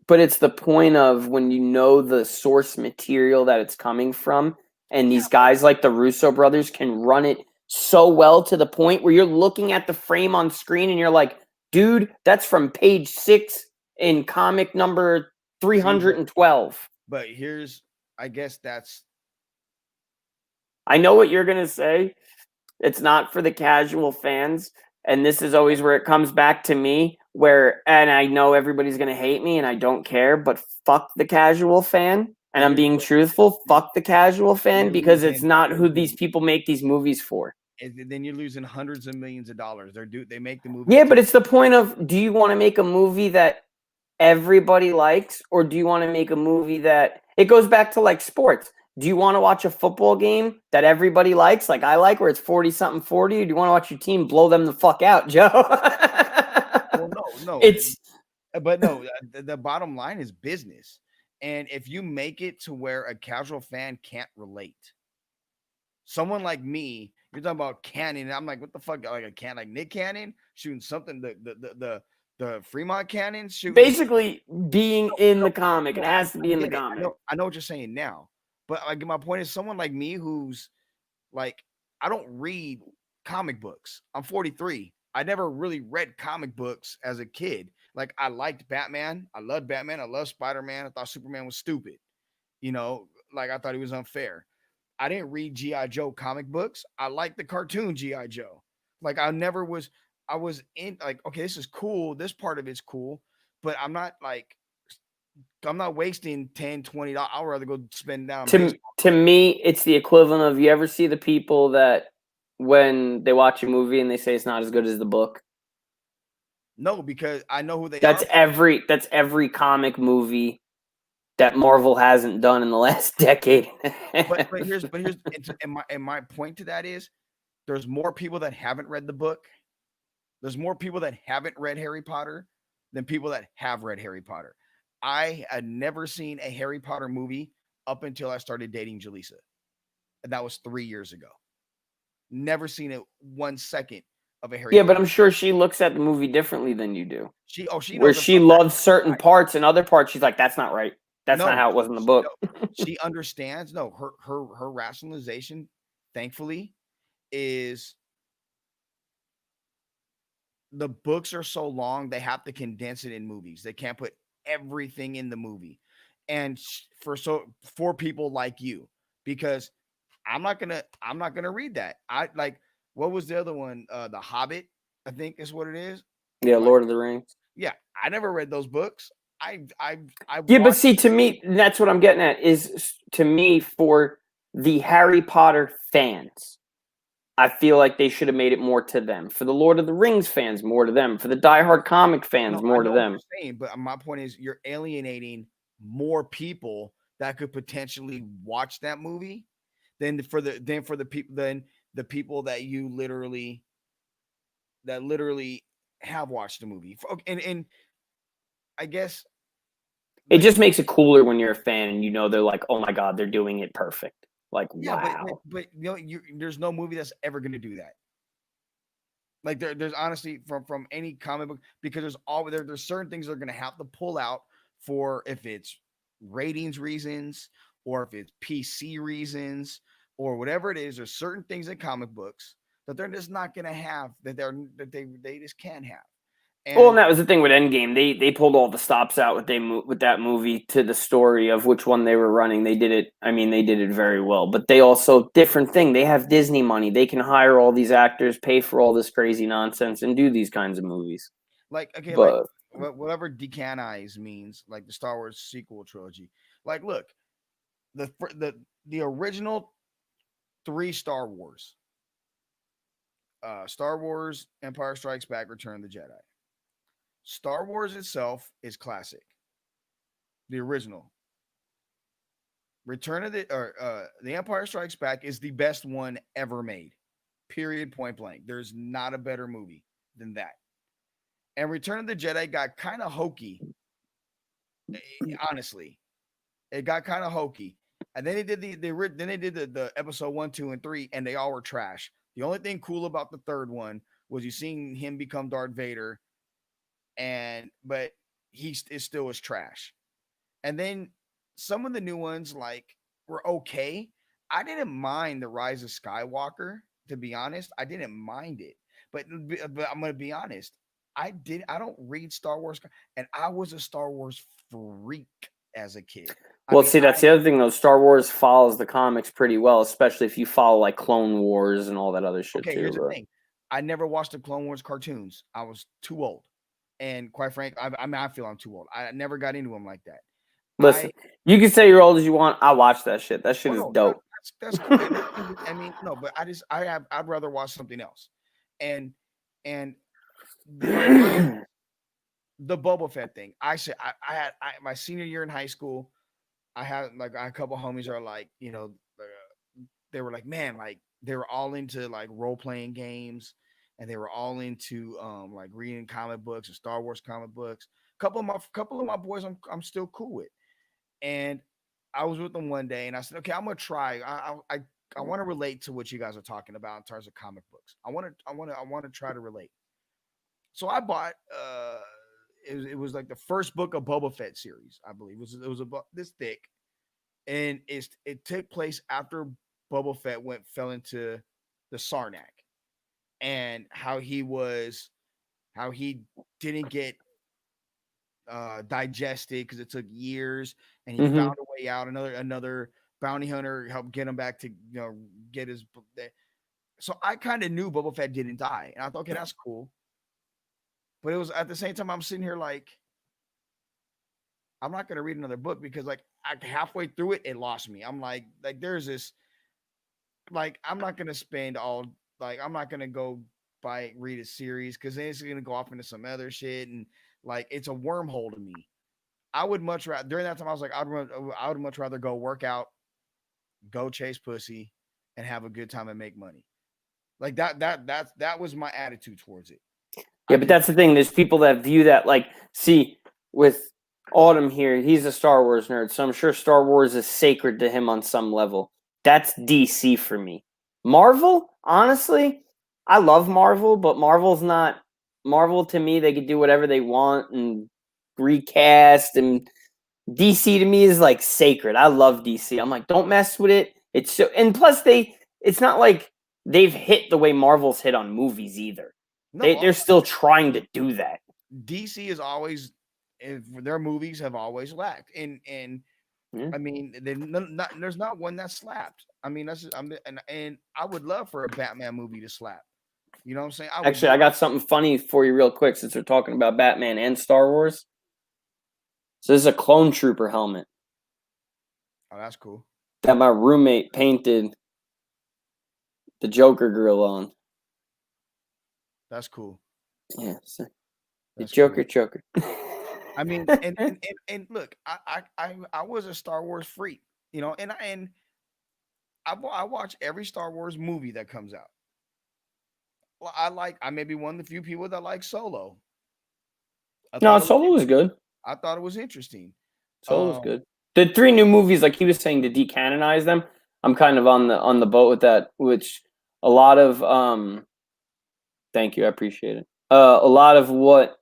Speaker 2: but it's the point of when you know the source material that it's coming from, and
Speaker 1: Yeah,
Speaker 2: these guys like the Russo brothers can run it so well to the point where you're looking at the frame on screen and you're like, dude, that's from page 6 in comic number
Speaker 1: see,
Speaker 2: 312.
Speaker 1: but here's, I guess that's
Speaker 2: I know what you're going to say. It's not for the casual fans. And this is always where it comes back to me, and I know everybody's going to hate me and I don't care, but fuck the casual fan. And
Speaker 1: but
Speaker 2: I'm
Speaker 1: here's
Speaker 2: being
Speaker 1: what
Speaker 2: truthful. Fuck the casual fan
Speaker 1: you're
Speaker 2: because it's
Speaker 1: losing.
Speaker 2: not who these people make these movies for.
Speaker 1: Then you're losing hundreds of millions of dollars. They make the movies
Speaker 2: Yeah, but
Speaker 1: to,
Speaker 2: it's the point of do you want to make a movie that everybody likes or do you want to make a movie that it goes back to like sports? Do you want to watch a football game that everybody likes, like I like, where it's 40 something 40, or do you want to watch your team blow them the fuck out, Joe?
Speaker 1: well, no,
Speaker 2: It's
Speaker 1: but no. The bottom line is business, and if you make it to where a casual fan can't relate, someone like me, you're talking about Cannon, and I'm like, what the fuck, like a can, like Nick Cannon shooting something, the Fremont Cannon shooting.
Speaker 2: basically being
Speaker 1: No,
Speaker 2: in
Speaker 1: no,
Speaker 2: the comic.
Speaker 1: no,
Speaker 2: It has to
Speaker 1: I
Speaker 2: be in the
Speaker 1: get it.
Speaker 2: comic.
Speaker 1: I know what you're saying now, but like my point is, someone like me who's like, I don't read comic books. I'm 43. I never really read comic books as a kid. Like, I liked Batman. I loved Batman. I loved Spider-Man. I thought Superman was stupid. You know, like I thought he was unfair. I didn't read G.I. Joe comic books. I liked the cartoon G.I. Joe. Like, I never was, I was in, like, okay, this is cool. This part of it's cool, but I'm not wasting 10, $20. I'd rather go spend down baseball
Speaker 2: To
Speaker 1: card.
Speaker 2: me, it's the equivalent of you ever see the people that when they watch a movie and they say it's not as good as the book.
Speaker 1: No, because I know who they
Speaker 2: That's
Speaker 1: are.
Speaker 2: every comic movie that Marvel hasn't done in the last decade.
Speaker 1: But here's and my point to that is there's more people that haven't read the book. There's more people that haven't read Harry Potter than people that have read Harry Potter. I had never seen a Harry Potter movie up until I started dating Jaleesa. And that was 3 years ago. Never seen it 1 second of a Harry
Speaker 2: Yeah, but
Speaker 1: Potter.
Speaker 2: I'm sure she looks at the movie differently than you do.
Speaker 1: She
Speaker 2: Where
Speaker 1: knows
Speaker 2: she
Speaker 1: about
Speaker 2: loves certain
Speaker 1: that.
Speaker 2: parts and other parts she's like, that's not right. That's not
Speaker 1: No,
Speaker 2: how it was in the
Speaker 1: she,
Speaker 2: book.
Speaker 1: no, she understands. No, her rationalization, thankfully, is the books are so long they have to condense it in movies. They can't put everything in the movie. And for people like you, because I'm not gonna read that. I like, what was the other one? The Hobbit, I think is what it is.
Speaker 2: Yeah,
Speaker 1: Like,
Speaker 2: Lord of the Rings.
Speaker 1: yeah, I never read those books. I
Speaker 2: Yeah, but
Speaker 1: watched.
Speaker 2: see, to me, that's what I'm getting at is to me for the Harry Potter fans. I feel like they should have made it more to them. For the Lord of the Rings fans, more to them. For the diehard comic
Speaker 1: No,
Speaker 2: fans,
Speaker 1: I
Speaker 2: more to
Speaker 1: know what
Speaker 2: them.
Speaker 1: you're saying, but my point is you're alienating more people that could potentially watch that movie than for the people than the people that you literally have watched the movie. And I guess,
Speaker 2: It
Speaker 1: like,
Speaker 2: just makes it cooler when you're a fan and you know they're like, oh my God, they're doing it perfect. Like,
Speaker 1: Yeah,
Speaker 2: wow.
Speaker 1: but there's no movie that's ever gonna do that. Like there's honestly from any comic book because there's certain things they're gonna have to pull out for if it's ratings reasons or if it's PC reasons or whatever it is. There's certain things in comic books that they're just not gonna have that they just can't have.
Speaker 2: Well, and
Speaker 1: And
Speaker 2: that was the thing with Endgame. They pulled all the stops out with that movie to the story of which one they were running. They did it. I mean, they did it very well. But they also different thing. They have Disney money. They can hire all these actors, pay for all this crazy nonsense, and do these kinds of movies.
Speaker 1: like okay, like
Speaker 2: But
Speaker 1: whatever decanonize means, like the Star Wars sequel trilogy. Like, look, the original three Star Wars, Empire Strikes Back, Return of the Jedi. Star Wars itself is classic. The original. Return of the Empire Strikes Back is the best one ever made. Period. Point blank. There's not a better movie than that. And Return of the Jedi got kind of hokey. Honestly, it got kind of hokey. And then they did the episode 1, 2, and 3, and they all were trash. The only thing cool about the third one was you seeing him become Darth Vader, but it still was trash. And then some of the new ones were okay. I didn't mind the Rise of Skywalker, to be honest. I didn't mind it, but I'm gonna be honest. I don't read Star Wars, and I was a Star Wars freak as a kid. I
Speaker 2: well,
Speaker 1: mean,
Speaker 2: see, that's the other thing though. Star Wars follows the comics pretty well, especially if you follow like Clone Wars and all that other shit
Speaker 1: okay. Here's the
Speaker 2: too.
Speaker 1: thing: I never watched the Clone Wars cartoons. I was too old, and quite frank, I mean, I feel I'm too old. I never got into them like that.
Speaker 2: Listen, you can say you're old as you want. I watch that shit. That shit
Speaker 1: Oh
Speaker 2: is
Speaker 1: no,
Speaker 2: dope.
Speaker 1: that's cool. I mean, no, but I'd rather watch something else. And and the Boba Fett thing. I had my senior year in high school. I had a couple homies are like, they were like, man, like they were all into like role playing games, and they were all into like reading comic books and Star Wars comic books. Couple of my boys I'm still cool with, and I was with them one day, and I said, okay, I'm gonna try. I want to relate to what you guys are talking about in terms of comic books. I want to try to relate. So I bought it was like the first book of Boba Fett series, I believe. It was about this thick, and it took place after Boba Fett fell into the Sarnak, and how he didn't get digested because it took years, and he
Speaker 2: Mm-hmm.
Speaker 1: found a way out. Another bounty hunter helped get him back to get his. So I kind of knew Boba Fett didn't die, and I thought, okay, that's cool. But it was at the same time I'm sitting here like I'm not gonna read another book because halfway through it lost me. I'm like there's this I'm not gonna spend all I'm not gonna go read a series because then it's gonna go off into some other shit and it's a wormhole to me. I would much rather during that time I was like I would much rather go work out, go chase pussy, and have a good time and make money. Like that was my attitude towards it.
Speaker 2: Yeah,
Speaker 1: I
Speaker 2: but
Speaker 1: just
Speaker 2: that's the thing. There's people that view that like, see, with Autumn here, he's a Star Wars nerd, so I'm sure Star Wars is sacred to him on some level. That's DC for me. Marvel, honestly, I love Marvel, but Marvel's not Marvel to me. They could do whatever they want and recast, and DC to me is like sacred. I love DC. I'm like, don't mess with it. It's so, and plus it's not like they've hit the way Marvel's hit on movies either.
Speaker 1: no
Speaker 2: They're still trying to do that.
Speaker 1: DC is always their movies have always lacked, and
Speaker 2: Yeah.
Speaker 1: I mean there's not one that slapped. I mean that's just, and I would love for a Batman movie to slap. You know what I'm saying? I would
Speaker 2: Actually, I
Speaker 1: love.
Speaker 2: got something funny for you real quick since we're talking about Batman and Star Wars. So this is a clone trooper helmet
Speaker 1: Oh, that's cool.
Speaker 2: that my roommate painted the Joker grill on.
Speaker 1: That's cool.
Speaker 2: Yeah, so the
Speaker 1: That's cool.
Speaker 2: Joker.
Speaker 1: I mean, and look, I was a Star Wars freak, and I watch every Star Wars movie that comes out. Well, I may be one of the few people that like Solo. I
Speaker 2: No,
Speaker 1: thought it was
Speaker 2: Solo was good.
Speaker 1: I thought it was interesting.
Speaker 2: Solo was
Speaker 1: Um,
Speaker 2: good. The three new movies, like he was saying, to decanonize them, I'm kind of on the boat with that, which a lot of thank you, I appreciate it. A lot of what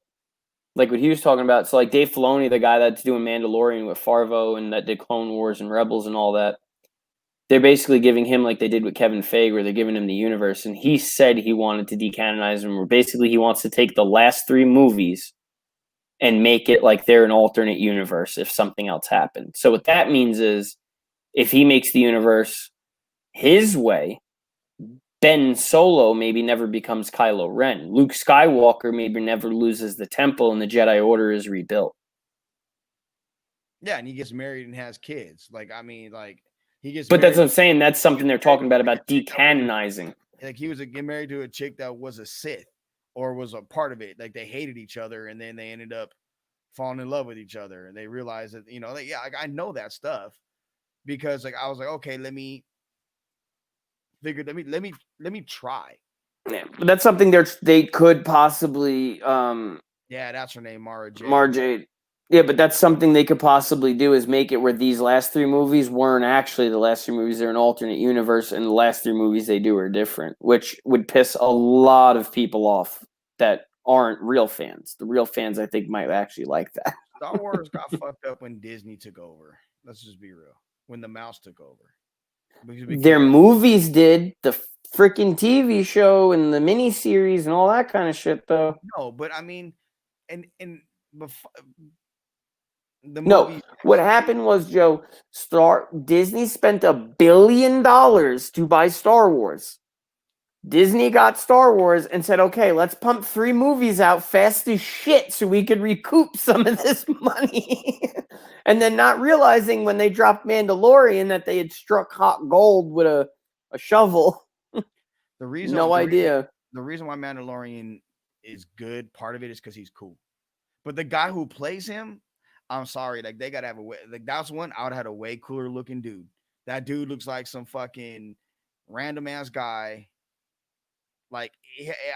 Speaker 2: like what he was talking about. So like Dave Filoni, the guy that's doing Mandalorian with Farvo and that did Clone Wars and Rebels and all that, they're basically giving him like they did with Kevin Feige, where they're giving him the universe, and he said he wanted to decanonize them, where basically he wants to take the last 3 movies and make it like they're an alternate universe if something else happened. So what that means is if he makes the universe his way, Ben Solo maybe never becomes Kylo Ren. Luke Skywalker maybe never loses the temple and the Jedi Order is rebuilt.
Speaker 1: Yeah, and he gets married and has kids. Like, I mean, like he gets
Speaker 2: But that's
Speaker 1: married.
Speaker 2: what I'm saying. That's something they're talking about decanonizing.
Speaker 1: Like he was get married to a chick that was a Sith or was a part of it. Like they hated each other, and then they ended up falling in love with each other, and they realized that like, yeah, like I know that stuff because like I was like, okay, let me try.
Speaker 2: Yeah, but that's something they could possibly
Speaker 1: Yeah, that's her name, Mara Jade.
Speaker 2: Marjade. Yeah, but that's something they could possibly do is make it where these last 3 movies weren't actually the last 3 movies. They're an alternate universe, and the last 3 movies they do are different, which would piss a lot of people off that aren't real fans. The real fans, I think, might actually like that.
Speaker 1: Star Wars got fucked up when Disney took over. Let's just be real. When the mouse took over.
Speaker 2: Their movies did. The freaking TV show and the miniseries and all that kind of shit, though.
Speaker 1: No, but I mean, and before
Speaker 2: No, what happened was, Joe, Disney spent $1 billion to buy Star Wars. Disney got Star Wars and said, okay, let's pump 3 movies out fast as shit so we could recoup some of this money. And then not realizing when they dropped Mandalorian that they had struck hot gold with a shovel.
Speaker 1: The reason
Speaker 2: idea.
Speaker 1: The reason why Mandalorian is good, part of it is because he's cool. But the guy who plays him, I'm sorry, like they gotta have a way. Like that's one I would have had a way cooler looking dude. That dude looks like some fucking random ass guy. Like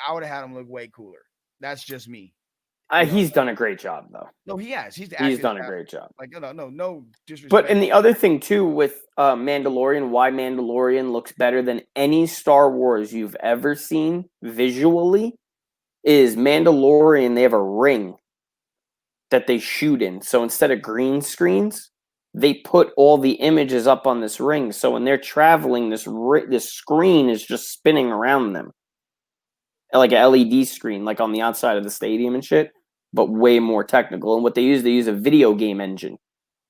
Speaker 1: I would have had him look way cooler. That's just me.
Speaker 2: He's done a great job, though.
Speaker 1: No, he has. He's
Speaker 2: done a great job.
Speaker 1: Like no disrespect.
Speaker 2: But and the other thing too with Mandalorian, why Mandalorian looks better than any Star Wars you've ever seen visually, is Mandalorian. They have a ring that they shoot in. So instead of green screens, they put all the images up on this ring. So when they're traveling, this screen is just spinning around them, like an LED screen, like on the outside of the stadium and shit, but way more technical. And what they use a video game engine.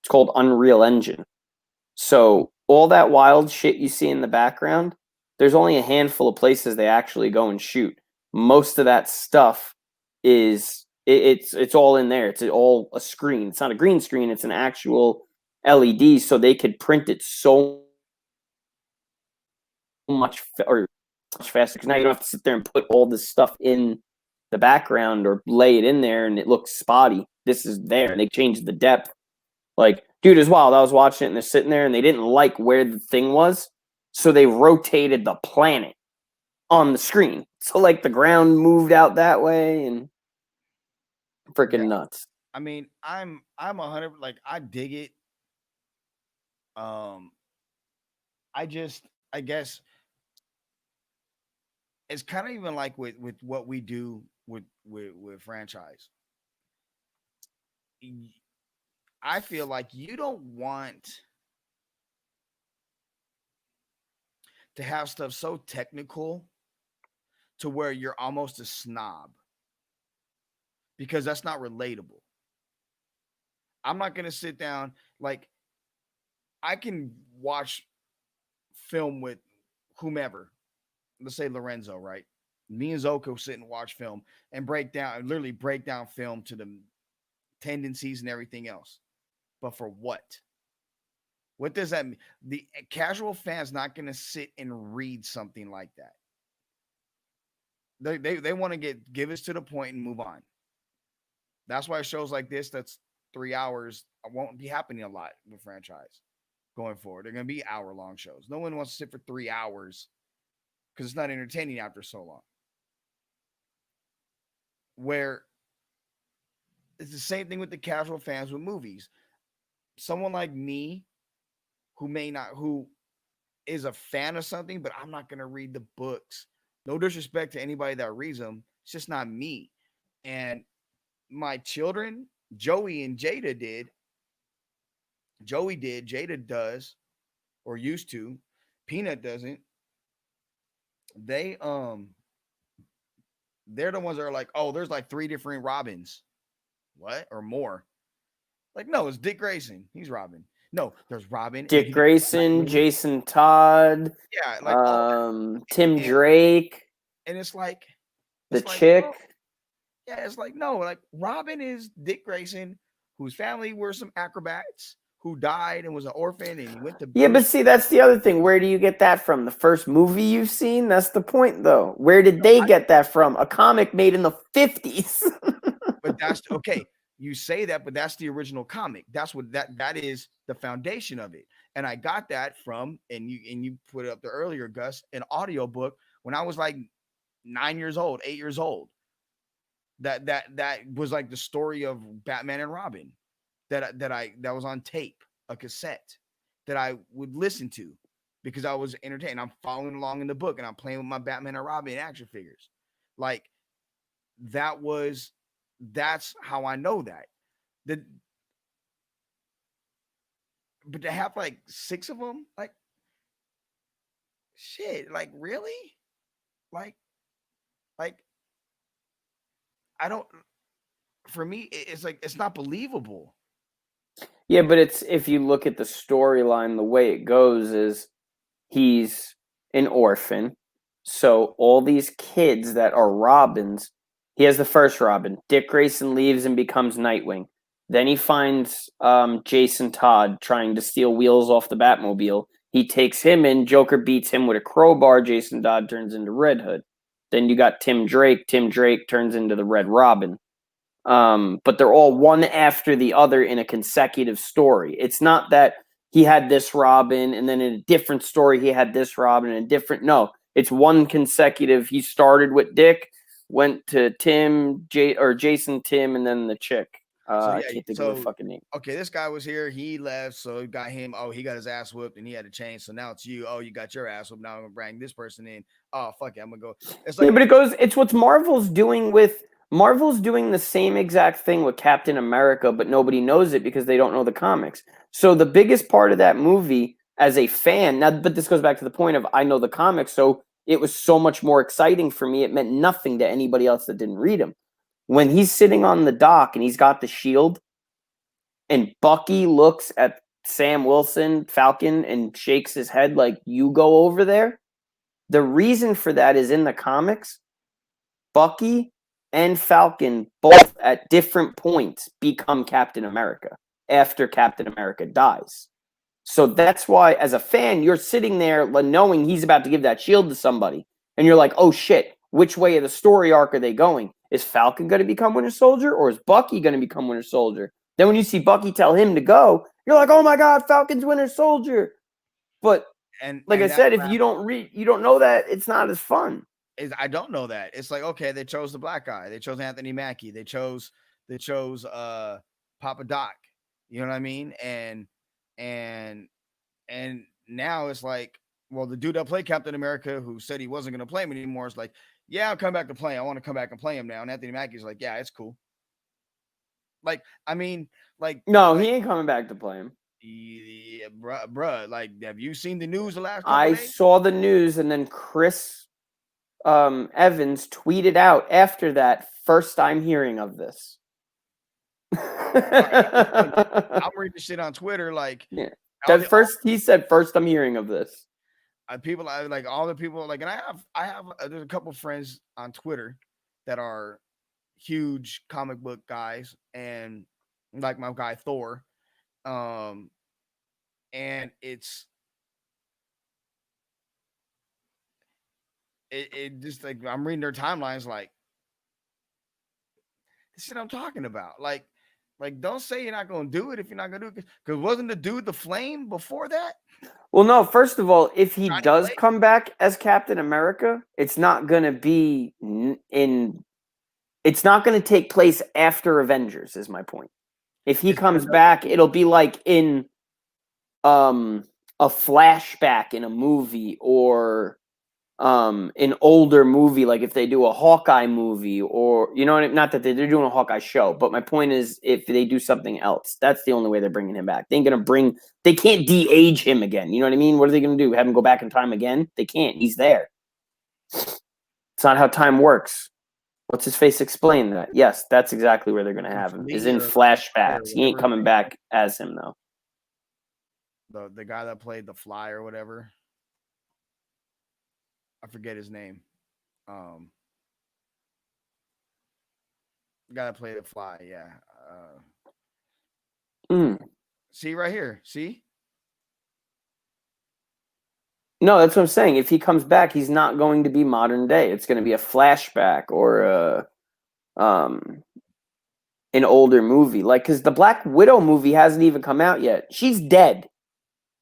Speaker 2: It's called Unreal Engine. So all that wild shit you see in the background, there's only a handful of places they actually go and shoot. Most of that stuff is it's all in there. It's all a screen. It's not a green screen. It's an actual LED. So they could print it so much faster. Because now you don't have to sit there and put all this stuff in the background or lay it in there and it looks spotty. This is there. And they changed the depth. Like, dude, it's wild. I was watching it and they're sitting there and they didn't like where the thing was. So they rotated the planet on the screen. So like the ground moved out that way and freaking nuts.
Speaker 1: I mean, I'm 100, like I dig it. I guess it's kind of even like with what we do with franchise. I feel like you don't want to have stuff so technical to where you're almost a snob, because that's not relatable. I'm not going to sit down, like I can watch film with whomever. Let's say Lorenzo, right? Me and Zoe sit and watch film and literally break down film to the tendencies and everything else. But for what? What does that mean? The casual fan's not going to sit and read something like that. They want to give us to the point and move on. That's why shows like this, that's 3 hours, won't be happening a lot with franchise going forward. They're going to be hour-long shows. No one wants to sit for 3 hours because it's not entertaining after so long. Where it's the same thing with the casual fans with movies. Someone like me who is a fan of something, but I'm not gonna read the books. No disrespect to anybody that reads them. It's just not me. And my children, Joey and Jada did. Joey did. Jada does or used to. Peanut doesn't. They they're the ones that are like, oh, there's like three different Robins. What? Or more. Like, no, it's Dick Grayson. He's Robin. No, there's Robin.
Speaker 2: Dick Grayson, Jason Todd,
Speaker 1: Yeah, like
Speaker 2: Tim
Speaker 1: and,
Speaker 2: Drake,
Speaker 1: and it's like
Speaker 2: the
Speaker 1: no.
Speaker 2: chick.
Speaker 1: Yeah, it's like no, like Robin is Dick Grayson, whose family were some acrobats, who died and was an orphan, and he went to
Speaker 2: Yeah, but see, that's the other thing. Where do you get that from? The first movie you've seen? That's the point, though. Where did they get that from? A comic made in the 50s.
Speaker 1: But that's okay. You say that, but that's the original comic. That's what that is the foundation of it. And I got that from, and you put it up there earlier, Gus, an audiobook when I was like 9 years old, 8 years old. That was like the story of Batman and Robin that was on tape, a cassette that I would listen to because I was entertained. I'm following along in the book and I'm playing with my Batman and Robin action figures. Like that's how I know that. The but to have like 6 of them, like shit, like really? Like like I don't for me it's like it's not believable.
Speaker 2: Yeah, but it's if you look at the storyline, the way it goes is he's an orphan. So all these kids that are Robins, he has the first Robin. Dick Grayson leaves and becomes Nightwing. Then he finds Jason Todd trying to steal wheels off the Batmobile. He takes him in. Joker beats him with a crowbar. Jason Todd turns into Red Hood. Then you got Tim Drake. Tim Drake turns into the Red Robin. But they're all one after the other in a consecutive story. It's not that he had this Robin and then in a different story he had this Robin and a different. No, it's one consecutive. He started with Dick, went to Jason, Tim, and then the chick. I can't think of her fucking name.
Speaker 1: Okay, this guy was here. He left, so it got him. Oh, he got his ass whooped, and he had to change. So now it's you. Oh, you got your ass whooped. Now I'm gonna bring this person in. Oh, fuck it, I'm gonna go. It's like,
Speaker 2: yeah, but it goes. It's what Marvel's doing with. Marvel's doing the same exact thing with Captain America, but nobody knows it because they don't know the comics. So the biggest part of that movie, as a fan, now, but this goes back to the point of I know the comics, so it was so much more exciting for me. It meant nothing to anybody else that didn't read them. When he's sitting on the dock and he's got the shield, and Bucky looks at Sam Wilson, Falcon, and shakes his head like, you go over there. The reason for that is in the comics, Bucky and Falcon both at different points become Captain America after Captain America dies. So that's why, as a fan, you're sitting there knowing he's about to give that shield to somebody. And you're like, oh shit, which way of the story arc are they going? Is Falcon going to become Winter Soldier or is Bucky going to become Winter Soldier? Then when you see Bucky tell him to go, you're like, oh my God, Falcon's Winter Soldier. But like I said, if you don't know that, it's not as fun.
Speaker 1: I don't know that. It's like, okay, they chose the black guy. They chose Anthony Mackie. They chose Papa Doc. You know what I mean? And now it's like, well, the dude that played Captain America who said he wasn't going to play him anymore is like, yeah, I'll come back to play. I want to come back and play him now. And Anthony Mackie's like, yeah, it's cool. Like, I mean, like,
Speaker 2: no,
Speaker 1: like,
Speaker 2: he ain't coming back to play him.
Speaker 1: Yeah, bruh. Like, have you seen the news the last couple
Speaker 2: I
Speaker 1: days?
Speaker 2: saw the news, and then Chris Evans tweeted out after that, first I'm hearing of this.
Speaker 1: I'm reading shit on Twitter, like,
Speaker 2: yeah. He said, first I'm hearing of this.
Speaker 1: People, like all the people, like, and I have there's a couple friends on Twitter that are huge comic book guys, and like my guy Thor, and it just like I'm reading their timelines, like this shit I'm talking about, like don't say you're not gonna do it if you're not gonna do it, because wasn't the dude the Flame before that?
Speaker 2: Well, no, first of all, if he does come back as Captain America, it's not going to be it's not going to take place after Avengers, is my point. If he comes back, it'll be like in a flashback in a movie or an older movie, like if they do a Hawkeye movie or, you know what I mean? Not that they're doing a Hawkeye show, but my point is if they do something else, that's the only way they're bringing him back. They can't de-age him again. You know what I mean? What are they going to do? Have him go back in time again? They can't. He's there. It's not how time works. What's his face explain that? Yes, that's exactly where they're going to have him. Is in flashbacks. He ain't coming back as him though.
Speaker 1: The guy that played the Fly or whatever. I forget his name. The guy that played the Fly, yeah. See right here. See?
Speaker 2: No, that's what I'm saying. If he comes back, he's not going to be modern day. It's going to be a flashback or an older movie. Like, because the Black Widow movie hasn't even come out yet. She's dead.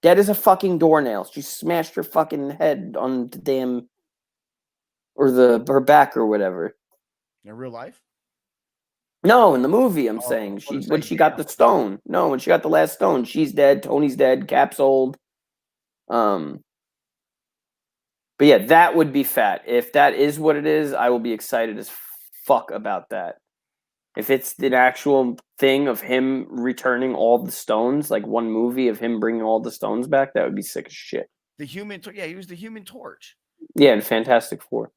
Speaker 2: Dead as a fucking doornail. She smashed her fucking head on the damn or her back or whatever.
Speaker 1: In real life?
Speaker 2: No, in the movie, I'm saying. When she got the stone. No, when she got the last stone, she's dead. Tony's dead. Cap's old. But yeah, that would be fat. If that is what it is, I will be excited as fuck about that. If it's an actual thing of him returning all the stones, like one movie of him bringing all the stones back, that would be sick as shit.
Speaker 1: He was the Human Torch.
Speaker 2: Yeah, in Fantastic Four.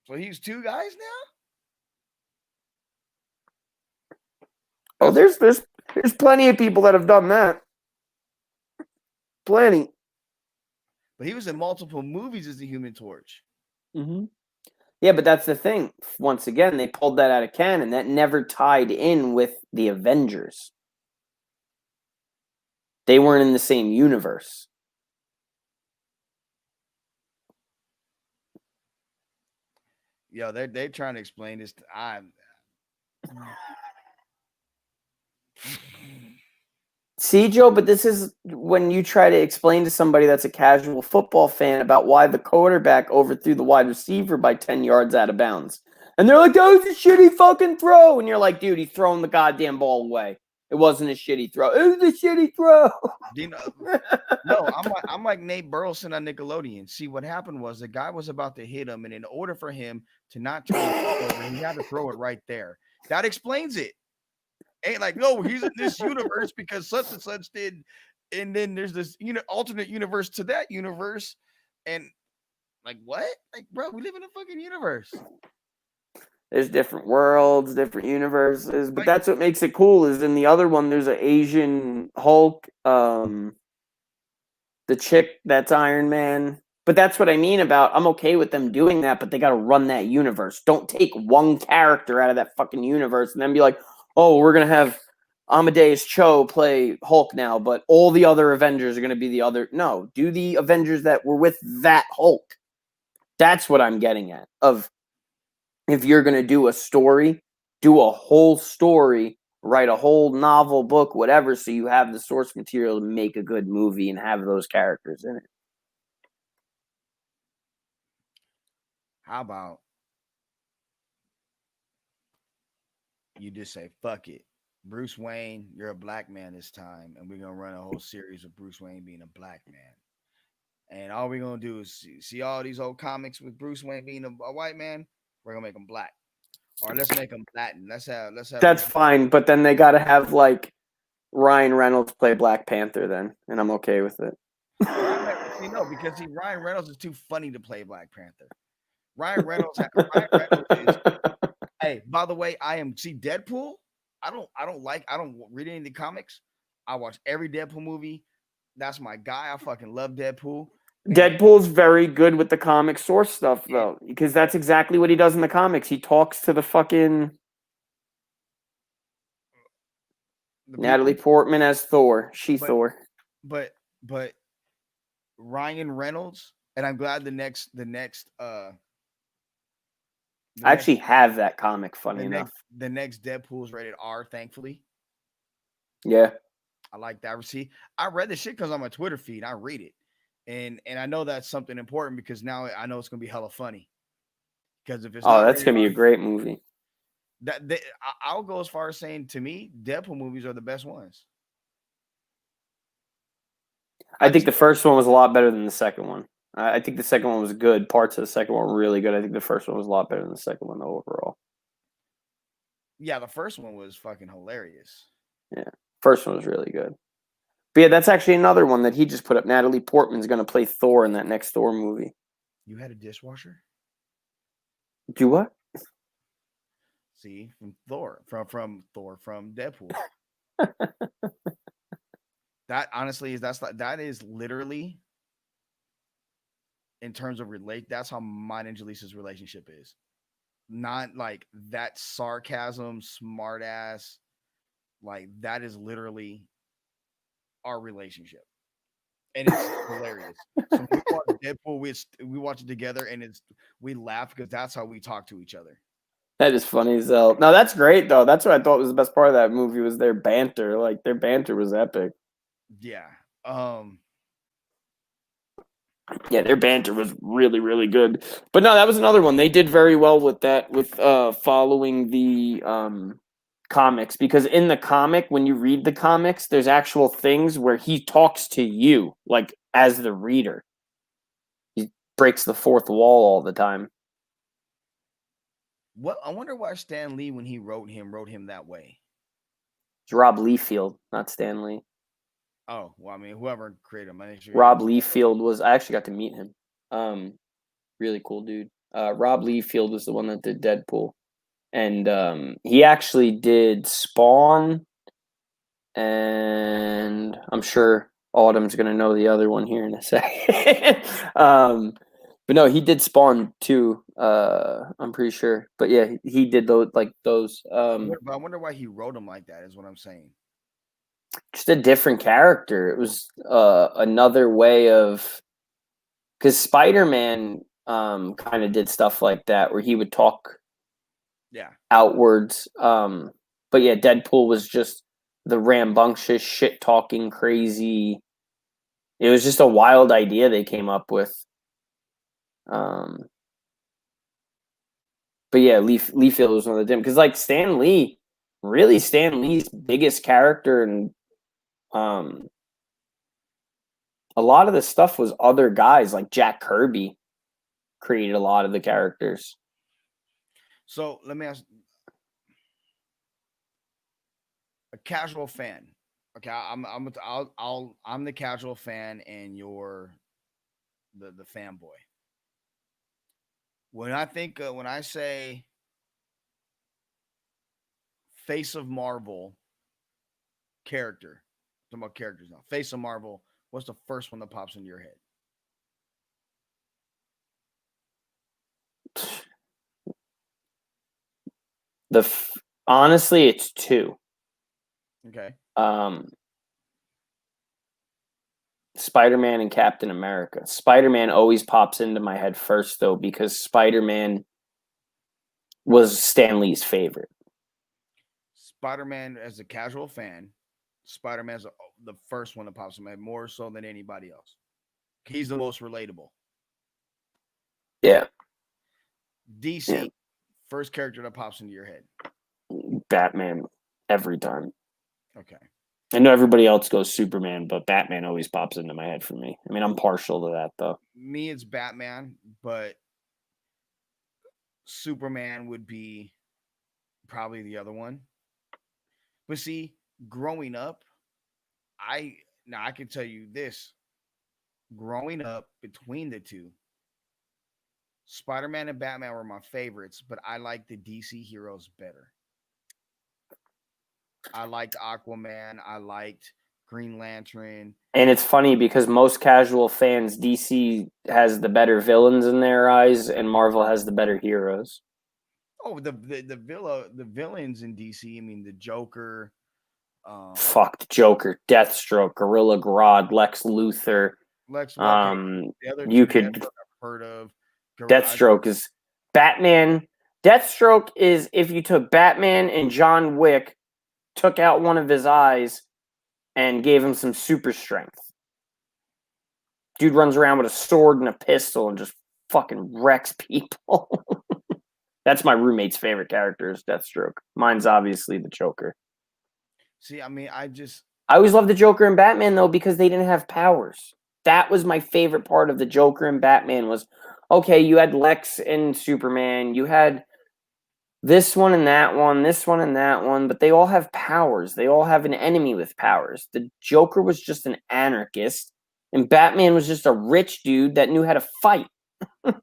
Speaker 1: So he's two guys
Speaker 2: Oh,
Speaker 1: now?
Speaker 2: there's plenty of people that have done that. Plenty.
Speaker 1: But he was in multiple movies as the Human Torch.
Speaker 2: Mm-hmm. Yeah, but that's the thing. Once again, they pulled that out of canon. That never tied in with the Avengers. They weren't in the same universe.
Speaker 1: Yo, they're trying to explain this.
Speaker 2: See, Joe, but this is when you try to explain to somebody that's a casual football fan about why the quarterback overthrew the wide receiver by 10 yards out of bounds. And they're like, that was a shitty fucking throw. And you're like, dude, he's throwing the goddamn ball away. It wasn't a shitty throw. It was a shitty throw.
Speaker 1: No, I'm like Nate Burleson on Nickelodeon. See, what happened was the guy was about to hit him, and in order for him to not turn over, he had to throw it right there. That explains it. Ain't like, no, he's in this universe because such and such did, and then there's this alternate universe to that universe, and like what? Like, bro, we live in a fucking universe.
Speaker 2: There's different worlds, different universes, but that's what makes it cool. Is in the other one, there's an Asian Hulk, the chick that's Iron Man. But that's what I mean about I'm okay with them doing that, but they got to run that universe. Don't take one character out of that fucking universe and then be like, oh, we're going to have Amadeus Cho play Hulk now, but all the other Avengers are going to be the other. No, do the Avengers that were with that Hulk. That's what I'm getting at. Of if you're going to do a story, do a whole story, write a whole novel, book, whatever, so you have the source material to make a good movie and have those characters in it.
Speaker 1: How about you just say, fuck it. Bruce Wayne, you're a black man this time, and we're going to run a whole series of Bruce Wayne being a black man. And all we're going to do is see all these old comics with Bruce Wayne being a white man. We're going to make them black. Or let's make them Latin. Let's have.
Speaker 2: That's fine, but then they got to have, like, Ryan Reynolds play Black Panther then, and I'm okay with it.
Speaker 1: Because Ryan Reynolds is too funny to play Black Panther. Ryan Reynolds is. Hey, by the way, Deadpool. I don't read any of the comics. I watch every Deadpool movie. That's my guy. I fucking love Deadpool.
Speaker 2: Deadpool's very good with the comic source stuff, though, because that's exactly what he does in the comics. He talks to the fucking Natalie Portman as Thor. Thor.
Speaker 1: But Ryan Reynolds, and I'm glad the next
Speaker 2: I actually have that comic, funny enough.
Speaker 1: The next Deadpool is rated R, thankfully.
Speaker 2: Yeah.
Speaker 1: I like that. See, I read the shit because on my Twitter feed, I read it. And I know that's something important because now I know it's going to be hella funny. Because if it's
Speaker 2: that's going to be a great movie.
Speaker 1: I'll go as far as saying, to me, Deadpool movies are the best ones.
Speaker 2: I think the first one was a lot better than the second one. I think the second one was good. Parts of the second one were really good. I think the first one was a lot better than the second one overall.
Speaker 1: Yeah, the first one was fucking hilarious.
Speaker 2: Yeah, first one was really good. But yeah, that's actually another one that he just put up. Natalie Portman's going to play Thor in that next Thor movie.
Speaker 1: You had a dishwasher?
Speaker 2: Do what?
Speaker 1: See, from Thor, from Deadpool. That honestly is that is literally, in terms of that's how mine and Jaleesa's relationship is. Not like that sarcasm, smart ass, like that is literally our relationship. And it's hilarious. So we watch Deadpool, we watch it together, and we laugh because that's how we talk to each other.
Speaker 2: That is funny as hell. No, that's great though. That's what I thought was the best part of that movie was their banter. Like their banter was epic.
Speaker 1: Yeah.
Speaker 2: Yeah, their banter was really, really good. But no, that was another one. They did very well with that, with following the comics, because in the comic, when you read the comics, there's actual things where he talks to you, like as the reader. He breaks the fourth wall all the time.
Speaker 1: What I wonder why Stan Lee, when he wrote him that way.
Speaker 2: It's Rob Liefeld, not Stan Lee.
Speaker 1: Oh, well, I mean, whoever created him.
Speaker 2: Rob Liefeld was. I actually got to meet him. Really cool dude. Rob Liefeld was the one that did Deadpool, and he actually did Spawn, and I'm sure Autumn's gonna know the other one here in a second. But no, he did Spawn too. I'm pretty sure. But yeah, he did those those.
Speaker 1: But I wonder why he wrote him like that. Is what I'm saying.
Speaker 2: Just a different character. It was another way of, because Spider-Man kind of did stuff like that where he would talk outwards. But yeah, Deadpool was just the rambunctious, shit talking, crazy. It was just a wild idea they came up with. But yeah, Liefeld was one of them, because like Stan Lee's biggest character, and a lot of the stuff was other guys, like Jack Kirby created a lot of the characters.
Speaker 1: So let me ask a casual fan. Okay, I'm the casual fan, and you're the fanboy. When I say Face of Marvel character, I'm talking about characters now. Face of Marvel, what's the first one that pops into your head?
Speaker 2: Honestly, it's two.
Speaker 1: Okay.
Speaker 2: Spider-Man and Captain America. Spider-Man always pops into my head first, though, because Spider-Man was Stan Lee's favorite.
Speaker 1: Spider-Man, as a casual fan, Spider-Man's the first one that pops in my head more so than anybody else. He's the most relatable.
Speaker 2: Yeah.
Speaker 1: DC, first character that pops into your head.
Speaker 2: Batman, every time.
Speaker 1: Okay.
Speaker 2: I know everybody else goes Superman, but Batman always pops into my head for me. I mean, I'm partial to that, though.
Speaker 1: Me, it's Batman, but Superman would be probably the other one. But see, growing up, I can tell you this. Growing up between the two, Spider-Man and Batman were my favorites, but I like the DC heroes better. I liked Aquaman. I liked Green Lantern.
Speaker 2: And it's funny because most casual fans, DC has the better villains in their eyes, and Marvel has the better heroes.
Speaker 1: Oh, the villains in DC. I mean, the Joker.
Speaker 2: Fuck the Joker, Deathstroke, Gorilla Grodd, Lex Luthor. You could
Speaker 1: I've heard of.
Speaker 2: Deathstroke is Batman. Deathstroke is if you took Batman and John Wick, took out one of his eyes, and gave him some super strength. Dude runs around with a sword and a pistol and just fucking wrecks people. That's my roommate's favorite character is Deathstroke. Mine's obviously the Joker.
Speaker 1: See, I mean,
Speaker 2: I always loved the Joker and Batman, though, because they didn't have powers. That was my favorite part of the Joker and Batman was, okay, you had Lex and Superman, you had this one and that one, this one and that one, but they all have powers. They all have an enemy with powers. The Joker was just an anarchist, and Batman was just a rich dude that knew how to fight. And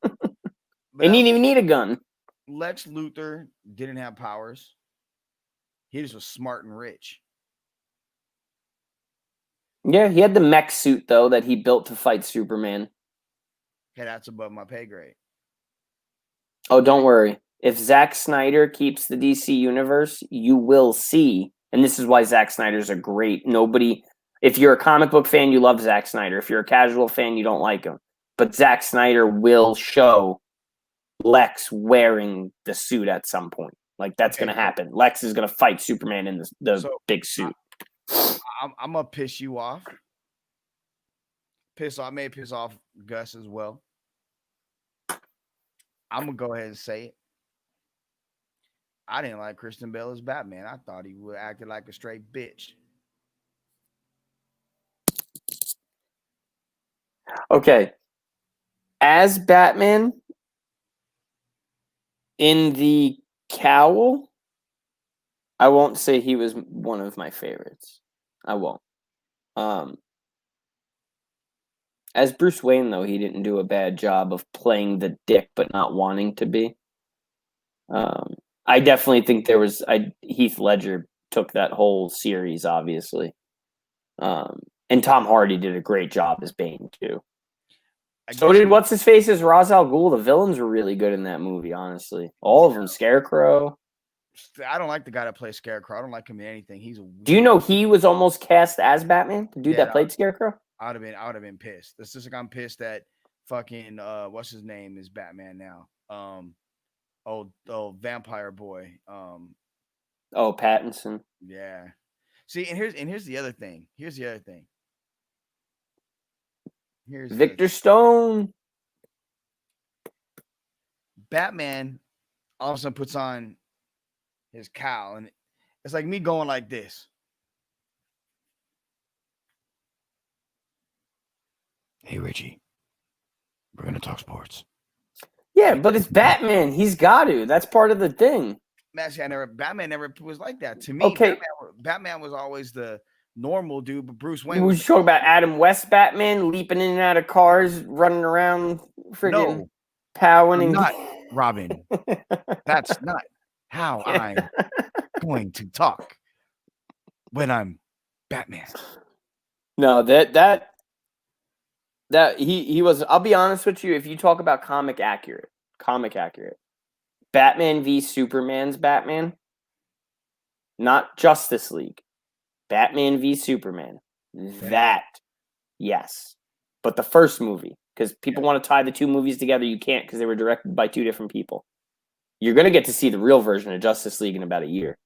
Speaker 2: he didn't even need a gun.
Speaker 1: Lex Luthor didn't have powers. He just was smart and rich.
Speaker 2: Yeah, he had the mech suit, though, that he built to fight Superman.
Speaker 1: Okay, that's above my pay grade.
Speaker 2: Oh, don't worry. If Zack Snyder keeps the DC universe, you will see, and this is why Zack Snyder's a great nobody. If you're a comic book fan, you love Zack Snyder. If you're a casual fan, you don't like him. But Zack Snyder will show Lex wearing the suit at some point. Like, that's going to happen. Lex is going to fight Superman in the big suit.
Speaker 1: I'm going to piss you off. I may piss off Gus as well. I'm going to go ahead and say it. I didn't like Christian Bale as Batman. I thought he would acted like a straight bitch.
Speaker 2: Okay. As Batman in the cowl, I won't say he was one of my favorites. I won't. As Bruce Wayne, though, he didn't do a bad job of playing the dick but not wanting to be. I definitely think Heath Ledger took that whole series, obviously. And Tom Hardy did a great job as Bane, too. So did What's-His-Face as Ra's al Ghul. The villains were really good in that movie, honestly. All of them. Scarecrow.
Speaker 1: I don't like the guy that plays Scarecrow. I don't like him in anything.
Speaker 2: Do you know he was almost cast as Batman? The dude that played Scarecrow?
Speaker 1: I would have been pissed. It's just like I'm pissed that fucking what's his name is Batman now. Vampire boy.
Speaker 2: Pattinson.
Speaker 1: Yeah. See, and here's the other thing.
Speaker 2: Victor Stone.
Speaker 1: Batman all of a sudden puts on his cowl, and it's like me going like this. Hey Richie, we're gonna talk sports.
Speaker 2: Yeah, but it's Batman. He's got to. That's part of the thing.
Speaker 1: Batman never was like that. To me,
Speaker 2: okay.
Speaker 1: Batman was always the normal dude, but Bruce Wayne.
Speaker 2: We talking about Adam West Batman leaping in and out of cars, running around, friggin' powing and
Speaker 1: not Robin. That's not how I'm going to talk when I'm Batman.
Speaker 2: No, that he was. I'll be honest with you. If you talk about comic accurate, Batman v Superman's Batman, not Justice League, Batman v Superman. That, yes, but the first movie, because people want to tie the two movies together, you can't because they were directed by two different people. You're gonna get to see the real version of Justice League in about a year.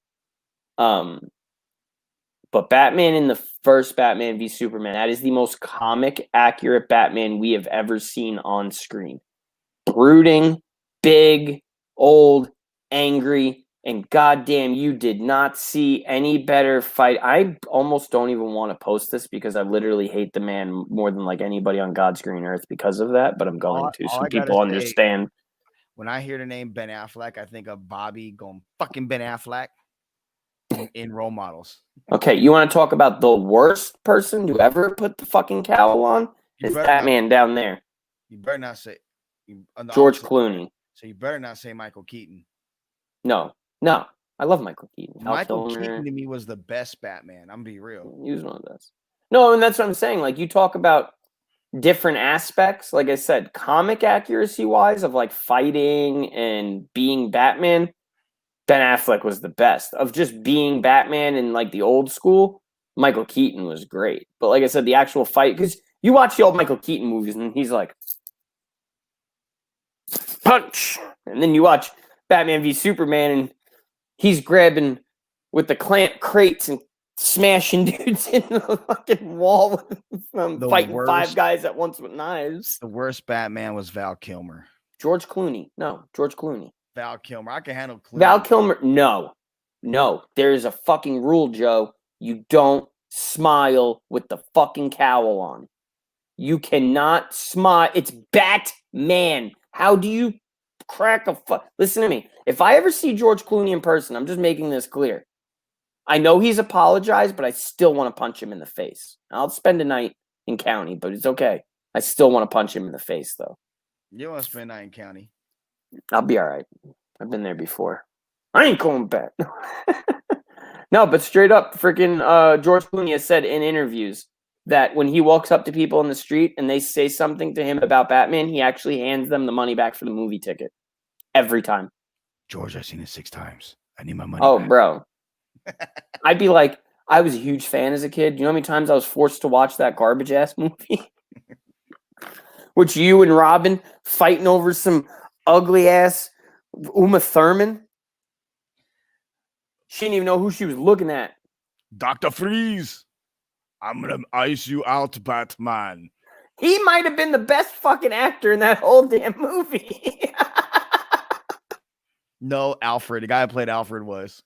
Speaker 2: But Batman in the first Batman v Superman, that is the most comic accurate Batman we have ever seen on screen. Brooding, big, old, angry, and goddamn, you did not see any better fight. I almost don't even want to post this because I literally hate the man more than like anybody on God's green earth because of that, but I'm going to so people understand.
Speaker 1: When I hear the name Ben Affleck, I think of Bobby going fucking Ben Affleck in role models.
Speaker 2: Okay, you want to talk about the worst person to ever put the fucking cowl on? Is that man down there.
Speaker 1: You better not say
Speaker 2: George Clooney.
Speaker 1: So you better not say Michael Keaton.
Speaker 2: No. I love Michael Keaton.
Speaker 1: Michael Keaton to me was the best Batman. I'm gonna be real.
Speaker 2: He was one of the best. No, and that's what I'm saying. Like, you talk about different aspects, like I said, comic accuracy wise of like fighting and being Batman. Ben Affleck was the best of just being Batman in like the old school. Michael Keaton was great. But like I said, the actual fight, because you watch the old Michael Keaton movies and he's like, punch. And then you watch Batman v Superman and he's grabbing with the clamp crates and smashing dudes in the fucking wall with fighting five guys at once with knives.
Speaker 1: The worst Batman was Val Kilmer.
Speaker 2: George Clooney.
Speaker 1: Val Kilmer. I can handle Clooney.
Speaker 2: Val Kilmer. No. There is a fucking rule, Joe. You don't smile with the fucking cowl on. You cannot smile. It's Batman. How do you crack a Listen to me. If I ever see George Clooney in person, I'm just making this clear. I know he's apologized, but I still want to punch him in the face. I'll spend a night in county, but it's okay. I still want to punch him in the face, though.
Speaker 1: You want to spend a night in county?
Speaker 2: I'll be all right. I've been there before. I ain't going back. No, but straight up, freaking George Clooney has said in interviews that when he walks up to people in the street and they say something to him about Batman, he actually hands them the money back for the movie ticket. Every time.
Speaker 1: George, I've seen it 6 times. I need my money back.
Speaker 2: Bro. I'd be like, I was a huge fan as a kid. You know how many times I was forced to watch that garbage-ass movie? Which you and Robin fighting over some ugly-ass Uma Thurman? She didn't even know who she was looking at.
Speaker 1: Dr. Freeze, I'm going to ice you out, Batman.
Speaker 2: He might have been the best fucking actor in that whole damn movie.
Speaker 1: No, Alfred. The guy who played Alfred was.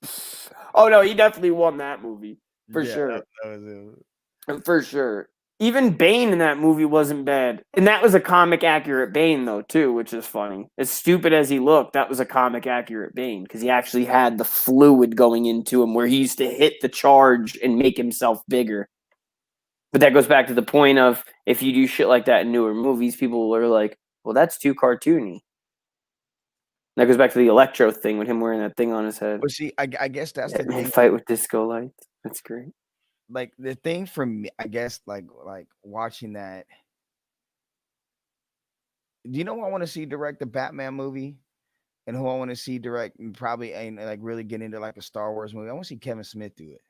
Speaker 2: Oh, no, he definitely won that movie. For sure.
Speaker 1: That was it.
Speaker 2: For sure. Even Bane in that movie wasn't bad. And that was a comic-accurate Bane, though, too, which is funny. As stupid as he looked, that was a comic-accurate Bane, because he actually had the fluid going into him where he used to hit the charge and make himself bigger. But that goes back to the point of, if you do shit like that in newer movies, people are like, well, that's too cartoony. That goes back to the Electro thing with him wearing that thing on his head.
Speaker 1: But see, I guess that's the thing.
Speaker 2: Fight with disco lights. That's great.
Speaker 1: Like the thing for me, I guess, like watching that. Do you know who I want to see direct the Batman movie, and who I want to see direct and probably ain't like really get into like a Star Wars movie? I want to see Kevin Smith do it.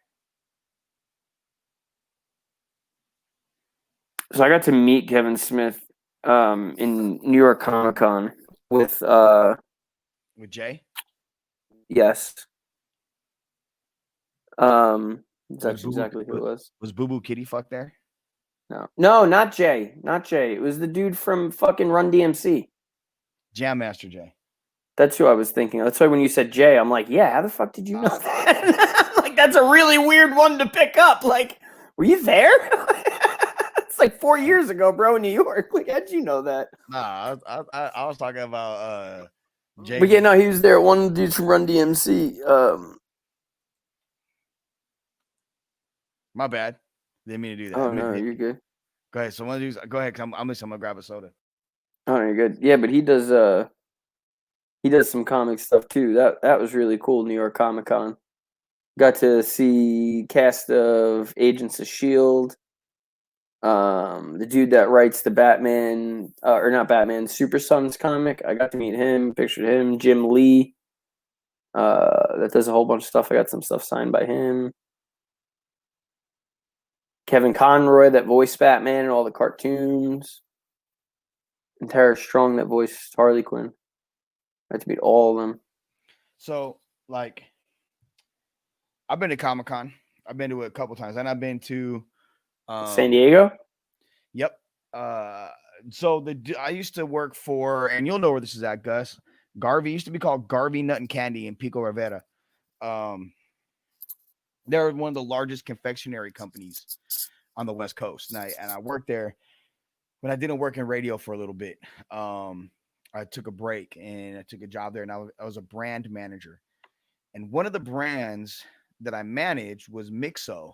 Speaker 2: So I got to meet Kevin Smith in New York Comic Con with
Speaker 1: Jay.
Speaker 2: Yes. That's exactly who it was.
Speaker 1: Was Boo Boo Kitty Fuck there?
Speaker 2: No, not Jay. Not Jay. It was the dude from fucking Run DMC.
Speaker 1: Jam Master Jay.
Speaker 2: That's who I was thinking. That's why when you said Jay, I'm like, yeah, how the fuck did you know that? Like, that's a really weird one to pick up. Like, were you there? It's like 4 years ago, bro, in New York. Like, how'd you know that?
Speaker 1: Nah, I was talking about Jay.
Speaker 2: But yeah, no, he was there. One dude from Run DMC.
Speaker 1: My bad. Didn't mean to do that.
Speaker 2: Oh, no, you're good.
Speaker 1: Go ahead. So one of these. Go ahead. I'm gonna grab a soda.
Speaker 2: Oh, you're good. Yeah, but he does some comic stuff too. That was really cool. New York Comic Con. Got to see cast of Agents of S.H.I.E.L.D. The dude that writes the Batman, or not Batman, Super Sons comic. I got to meet him, pictured him. Jim Lee. That does a whole bunch of stuff. I got some stuff signed by him. Kevin Conroy that voiced Batman in all the cartoons. And Tara Strong that voiced Harley Quinn. I had to meet all of them.
Speaker 1: So, like, I've been to Comic-Con. I've been to it a couple times. And I've been to
Speaker 2: San Diego?
Speaker 1: Yep. So I used to work for, and you'll know where this is at, Gus. Garvey used to be called Garvey Nut and Candy in Pico Rivera. They're one of the largest confectionery companies on the West Coast. And I worked there, but I didn't work in radio for a little bit. I took a break and I took a job there, and I was a brand manager. And one of the brands that I managed was Mixo.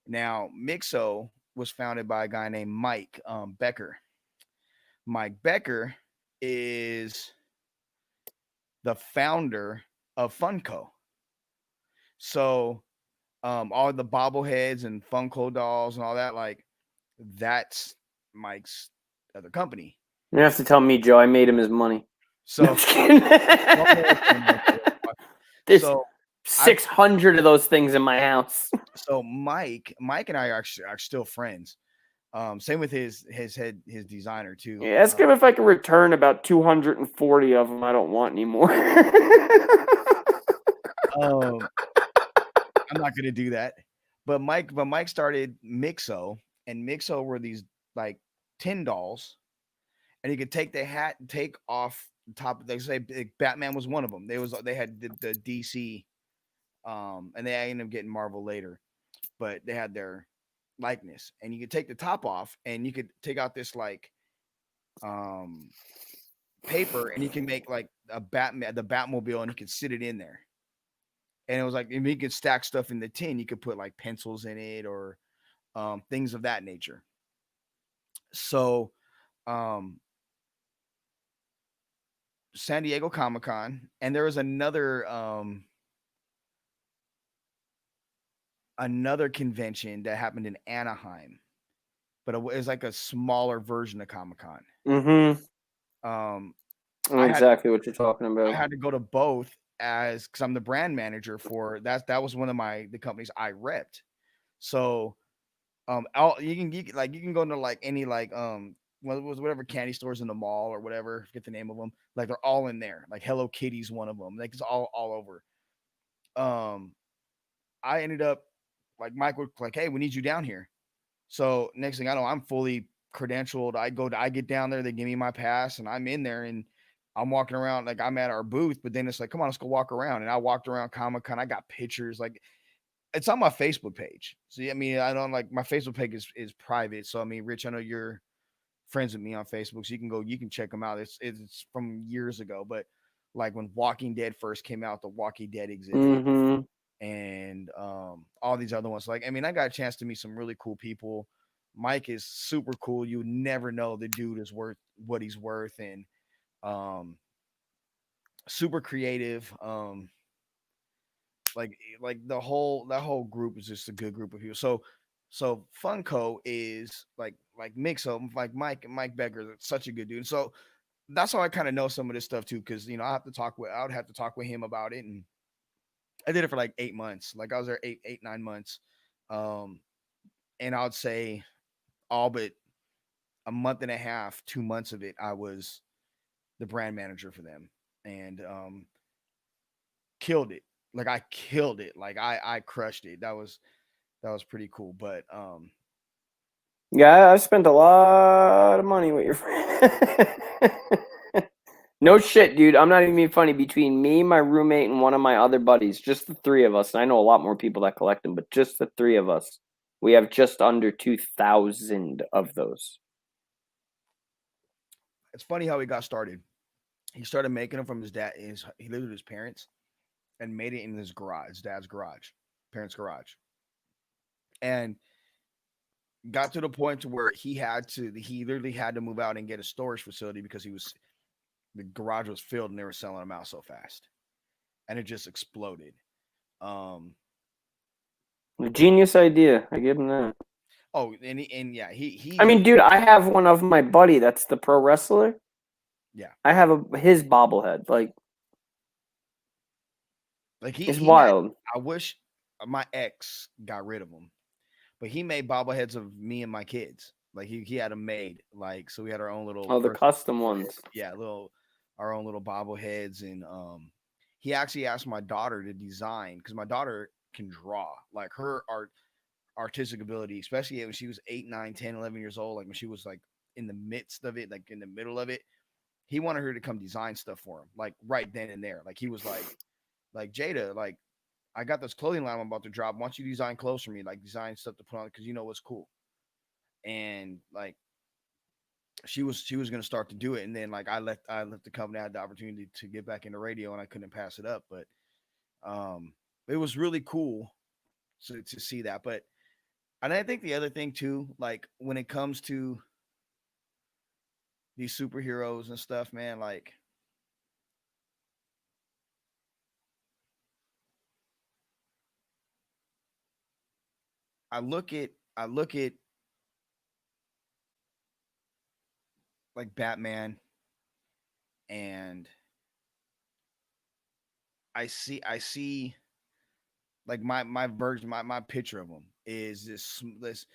Speaker 1: Now, Mixo was founded by a guy named Mike Becker. Mike Becker is the founder of Funko. So all the bobbleheads and Funko dolls and all that, like, that's Mike's other company.
Speaker 2: You have to tell me, Joe. I made him his money.
Speaker 1: So
Speaker 2: there's 600 of those things in my house.
Speaker 1: So Mike and I are still friends. Same with his designer too.
Speaker 2: Yeah, ask him if I can return about 240 of them. I don't want anymore.
Speaker 1: I'm not gonna do that. But Mike started Mixo, and Mixo were these like 10 dolls, and you could take the hat and take off the top. They say Batman was one of them. They had the DC, and they ended up getting Marvel later. but they had their likeness. And you could take the top off, and you could take out this like um paper, and you can make like a Batman, the Batmobile, and you could sit it in there. And it was like, if you could stack stuff in the tin, you could put like pencils in it or things of that nature. So, um, San Diego Comic Con, and there was another convention that happened in Anaheim, but it was like a smaller version of Comic Con.
Speaker 2: Mm-hmm.
Speaker 1: Um,
Speaker 2: I know
Speaker 1: I had
Speaker 2: exactly what you're talking
Speaker 1: I
Speaker 2: about.
Speaker 1: had to go to both as because I'm the brand manager for that. That was one of the companies I repped. So all you can go into like any like whatever candy stores in the mall or whatever, forget the name of them. Like they're all in there. Like Hello Kitty's one of them. Like it's all over. Um, I ended up like Mike was like, "Hey, we need you down here." So next thing I know, I'm fully credentialed. I get down there, they give me my pass, and I'm in there, and I'm walking around like I'm at our booth. But then it's like, come on, let's go walk around. And I walked around Comic Con. I got pictures, like it's on my Facebook page. So I mean, I don't like my Facebook page is private. So I mean, Rich, I know you're friends with me on Facebook, so you can check them out. It's from years ago, but like when Walking Dead first came out, the Walking Dead exhibit
Speaker 2: Mm-hmm.
Speaker 1: and all these other ones. Like, I mean, I got a chance to meet some really cool people. Mike is super cool. You would never know the dude is worth what he's worth, and um, super creative. Like that whole group is just a good group of people. So Funko is like Mixo, like Mike Becker, such a good dude. So that's how I kind of know some of this stuff too, because I would have to talk with him about it, and I did it for like 8 months. Like I was there 9 months. Um, and I would say all but a month and a half, 2 months of it, I was the brand manager for them, and killed it. Like I killed it. Like I crushed it. That was pretty cool. But
Speaker 2: Yeah, I spent a lot of money with your friend. No shit, dude. I'm not even being funny. Between me, my roommate, and one of my other buddies, just the three of us, and I know a lot more people that collect them, but just the three of us, we have just under 2,000 of those.
Speaker 1: it's funny how he got started. He started making them from his dad. He lived with his parents and made it in his garage, his dad's garage, parents' garage, and got to the point to where he literally had to move out and get a storage facility because the garage was filled and they were selling them out so fast, and it just exploded. Um,
Speaker 2: A genius idea. I give him that.
Speaker 1: oh, and yeah,
Speaker 2: I
Speaker 1: he
Speaker 2: mean, dude, I have one of my buddy that's the pro wrestler.
Speaker 1: yeah,
Speaker 2: I have his bobblehead. Like,
Speaker 1: like
Speaker 2: it's
Speaker 1: he had.
Speaker 2: wild.
Speaker 1: I wish my ex got rid of him, but he made bobbleheads of me and my kids. Like he had them made. Like so, we had our own little
Speaker 2: Oh, the
Speaker 1: personal,
Speaker 2: custom ones.
Speaker 1: yeah, little our own little bobbleheads, and he actually asked my daughter to design because my daughter can draw. Like her artistic ability, especially when she was 8, 9, 10, 11 years old, like when she was like in the midst of it, like in the middle of it, he wanted her to come design stuff for him, like right then and there. Like he was like Jada, like I got this clothing line I'm about to drop. Why don't you design clothes for me? Like design stuff to put on because you know what's cool. And like she was gonna start to do it, and then like I left the company. I had the opportunity to get back into radio, and I couldn't pass it up. But um, it was really cool to see that. But and I think the other thing too, like when it comes to these superheroes and stuff, man, like I look at like Batman, and I see like my version, my picture of him is this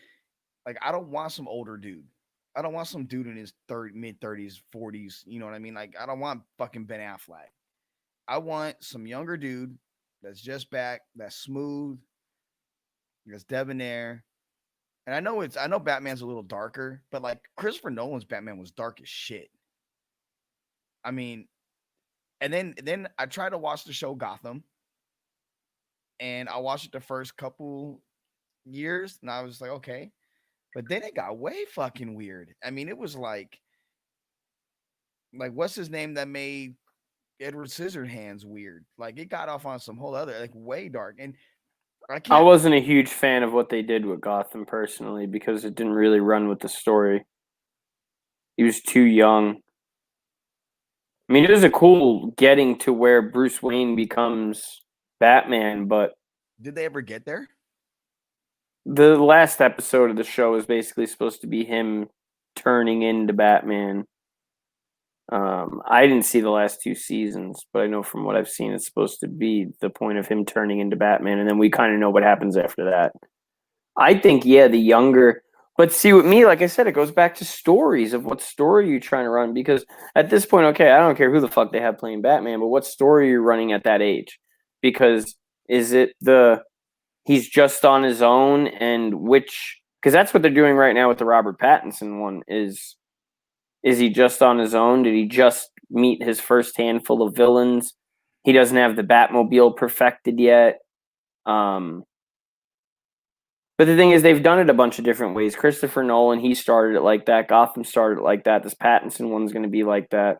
Speaker 1: like I don't want some older dude. I don't want some dude in his mid 30s, 40s. You know what I mean? Like I don't want fucking Ben Affleck. I want some younger dude that's just back, that's smooth, that's debonair. And I know Batman's a little darker, but like Christopher Nolan's Batman was dark as shit. I mean, and then I tried to watch the show Gotham, and I watched it the first couple. years, and I was like, okay. But then it got way fucking weird. I mean, it was like what's his name that made Edward Scissorhands weird? Like it got off on some whole other like way dark. And I
Speaker 2: I
Speaker 1: can't.
Speaker 2: wasn't a huge fan of what they did with Gotham personally because it didn't really run with the story. He was too young. I mean, it was a cool getting to where Bruce Wayne becomes Batman, but
Speaker 1: Did they ever get there?
Speaker 2: the last episode of the show is basically supposed to be him turning into Batman. I didn't see the last two seasons, but I know from what I've seen, it's supposed to be the point of him turning into Batman, and then we kind of know what happens after that. I think, yeah, the younger. But see, with me, like I said, it goes back to stories of what story you're trying to run. Because at this point, okay, I don't care who the fuck they have playing Batman, but what story are you running at that age? Because is it he's just on his own, and which, because that's what they're doing right now with the Robert Pattinson one, is he just on his own? Did he just meet his first handful of villains? He doesn't have the Batmobile perfected yet. But the thing is, they've done it a bunch of different ways. Christopher Nolan, he started it like that. Gotham started it like that. This Pattinson one's going to be like that.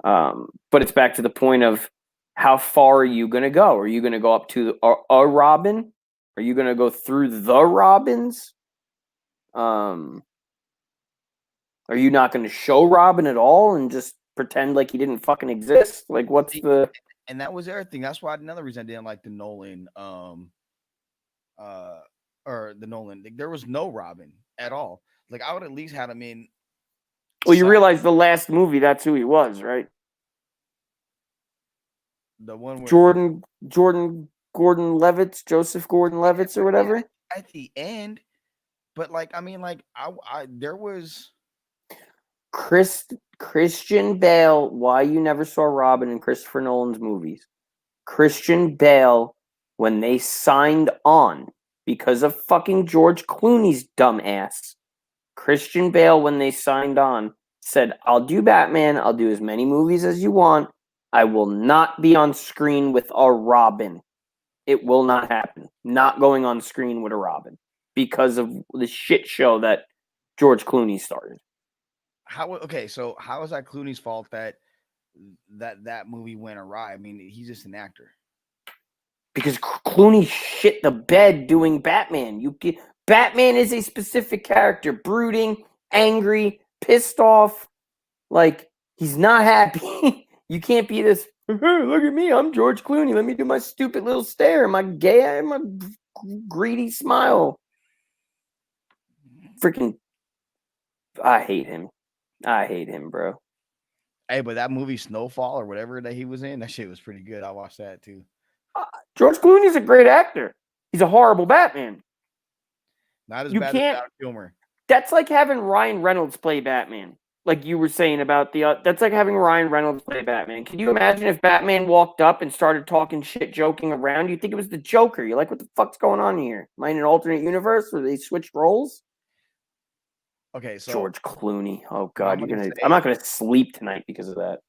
Speaker 2: But it's back to the point of how far are you going to go? Are you going to go up to a Robin? Are you going to go through the Robins? Are you not going to show Robin at all and just pretend like he didn't fucking exist? Like, what's the...
Speaker 1: And that was everything. That's why another reason I didn't like the Nolan, uh, or the Nolan. Like, there was no Robin at all. Like I would at least had him in.
Speaker 2: Well, you realize the last movie, that's who he was, right?
Speaker 1: The one where
Speaker 2: Jordan Gordon-Levitt, Joseph Gordon-Levitt or whatever.
Speaker 1: at the end, but like I mean, like I there was
Speaker 2: Christian Bale. Why you never saw Robin in Christopher Nolan's movies? Christian Bale, when they signed on because of fucking George Clooney's dumb ass. Christian Bale, when they signed on, said, "I'll do Batman. I'll do as many movies as you want. I will not be on screen with a Robin. It will not happen. Not going on screen with a Robin because of the shit show that George Clooney started."
Speaker 1: okay. So how is that Clooney's fault that that movie went awry? I mean, he's just an actor.
Speaker 2: Because Clooney shit the bed doing Batman. Batman is a specific character, brooding, angry, pissed off. Like, he's not happy. You can't be this, hey, look at me, I'm George Clooney. Let me do my stupid little stare, my greedy smile. Freaking, I hate him. I hate him, bro.
Speaker 1: Hey, but that movie Snowfall or whatever that he was in, that shit was pretty good. I watched that too.
Speaker 2: George Clooney's a great actor. He's a horrible Batman.
Speaker 1: Not as bad as Val Kilmer.
Speaker 2: That's like having Ryan Reynolds play Batman. Like you were saying about that's like having Ryan Reynolds play Batman. Can you imagine if Batman walked up and started talking shit, joking around? You think it was the Joker? You're like, what the fuck's going on here? Am I in an alternate universe where they switched roles?
Speaker 1: Okay, so
Speaker 2: George Clooney. Oh God, I'm not gonna sleep tonight because of that.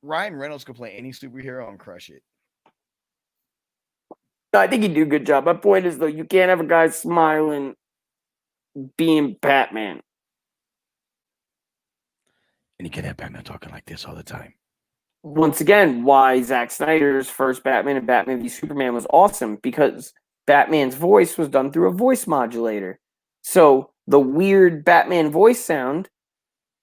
Speaker 1: Ryan Reynolds could play any superhero and crush it.
Speaker 2: No, I think he'd do a good job. My point is though, you can't have a guy smiling being Batman.
Speaker 1: And you can't have Batman talking like this all the time.
Speaker 2: Once again, why Zack Snyder's first Batman and Batman v Superman was awesome, because Batman's voice was done through a voice modulator. So the weird Batman voice sound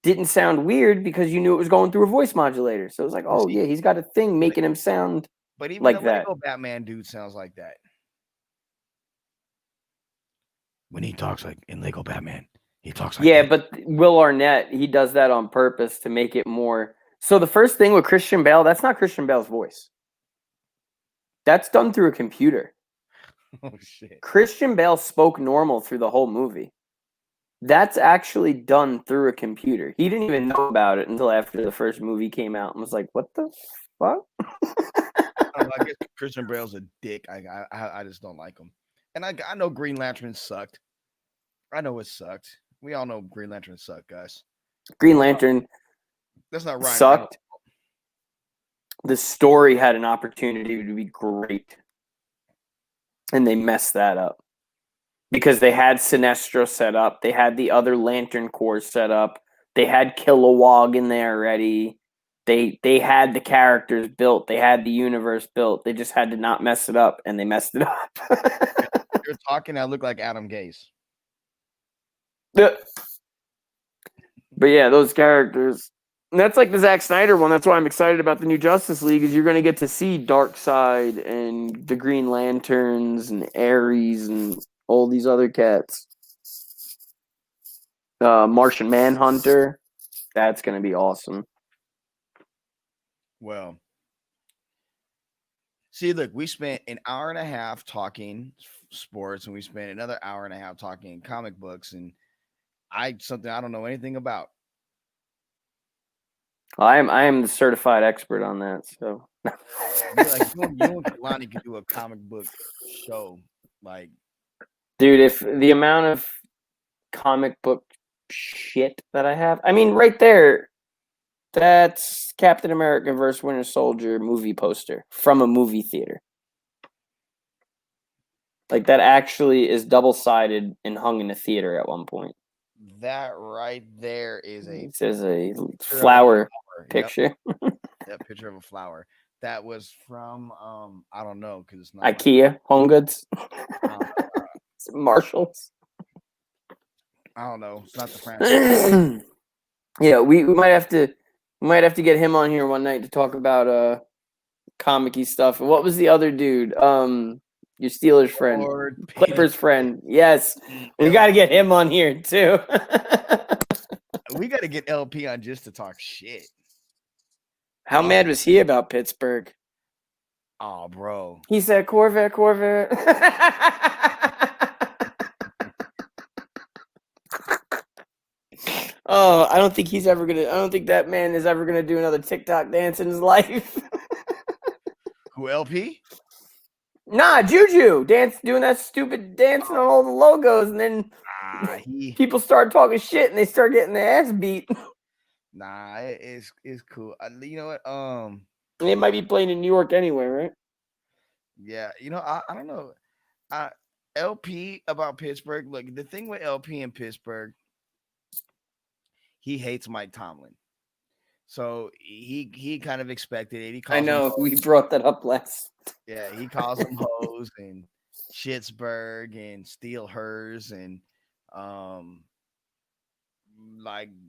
Speaker 2: didn't sound weird because you knew it was going through a voice modulator. So it was like, oh yeah, he's got a thing making him sound
Speaker 1: but even
Speaker 2: like
Speaker 1: the
Speaker 2: that.
Speaker 1: Lego Batman dude sounds like that. When he talks like in Lego Batman, he talks like that.
Speaker 2: But Will Arnett, he does that on purpose to make it more. So the first thing with Christian Bale, that's not Christian Bale's voice. That's done through a computer.
Speaker 1: Oh shit.
Speaker 2: Christian Bale spoke normal through the whole movie. That's actually done through a computer. He didn't even know about it until after the first movie came out and was like, what the fuck?
Speaker 1: I guess Christian Bale's a dick. I just don't like him. And I know Green Lantern sucked. I know it sucked. We all know Green Lantern sucked, guys.
Speaker 2: Green Lantern
Speaker 1: that's not right.
Speaker 2: Sucked. The story had an opportunity to be great. And they messed that up. because they had Sinestro set up. They had the other Lantern Corps set up. They had Kilowog in there already. They had the characters built. They had the universe built. They just had to not mess it up, and they messed it up.
Speaker 1: You're talking. I look like Adam Gase.
Speaker 2: But yeah, those characters. And that's like the Zack Snyder one. That's why I'm excited about the new Justice League, is you're going to get to see Darkseid and the Green Lanterns and Ares and all these other cats. Martian Manhunter. That's going to be awesome.
Speaker 1: Well, see, look, we spent an hour and a half talking sports, and we spent another hour and a half talking comic books, and something I don't know anything about.
Speaker 2: I am the certified expert on that. So,
Speaker 1: you and Kalani could do a comic book show, like,
Speaker 2: dude. If the amount of comic book shit that I have, I mean, right there, that's Captain America vs. Winter Soldier movie poster from a movie theater. Like, that actually is double-sided and hung in a theater at one point.
Speaker 1: That right there is
Speaker 2: a flower picture.
Speaker 1: Yep. That picture of a flower. That was from I don't know, because it's not
Speaker 2: IKEA, Home Goods, Marshalls.
Speaker 1: I don't know. It's not the franchise.
Speaker 2: Yeah, we might have to get him on here one night to talk about comic-y stuff. And what was the other dude? Your Steelers friend, Clippers friend. Yes, we got to get him on here too.
Speaker 1: We got to get LP on just to talk shit.
Speaker 2: How mad was he about Pittsburgh?
Speaker 1: Oh, bro.
Speaker 2: He said Corvette. Oh, I don't think that man is ever gonna do another TikTok dance in his life.
Speaker 1: Who, LP?
Speaker 2: Nah, Juju doing that stupid dancing on all the logos, and then people start talking shit and they start getting their ass beat.
Speaker 1: Nah, it's cool. You know what?
Speaker 2: They might be playing in New York anyway, right?
Speaker 1: Yeah, I don't know. LP about Pittsburgh. Look, the thing with LP in Pittsburgh, he hates Mike Tomlin. So he kind of expected it.
Speaker 2: I know we brought that up last.
Speaker 1: Yeah, he calls them hoes and Schittsburg and Steelhurst and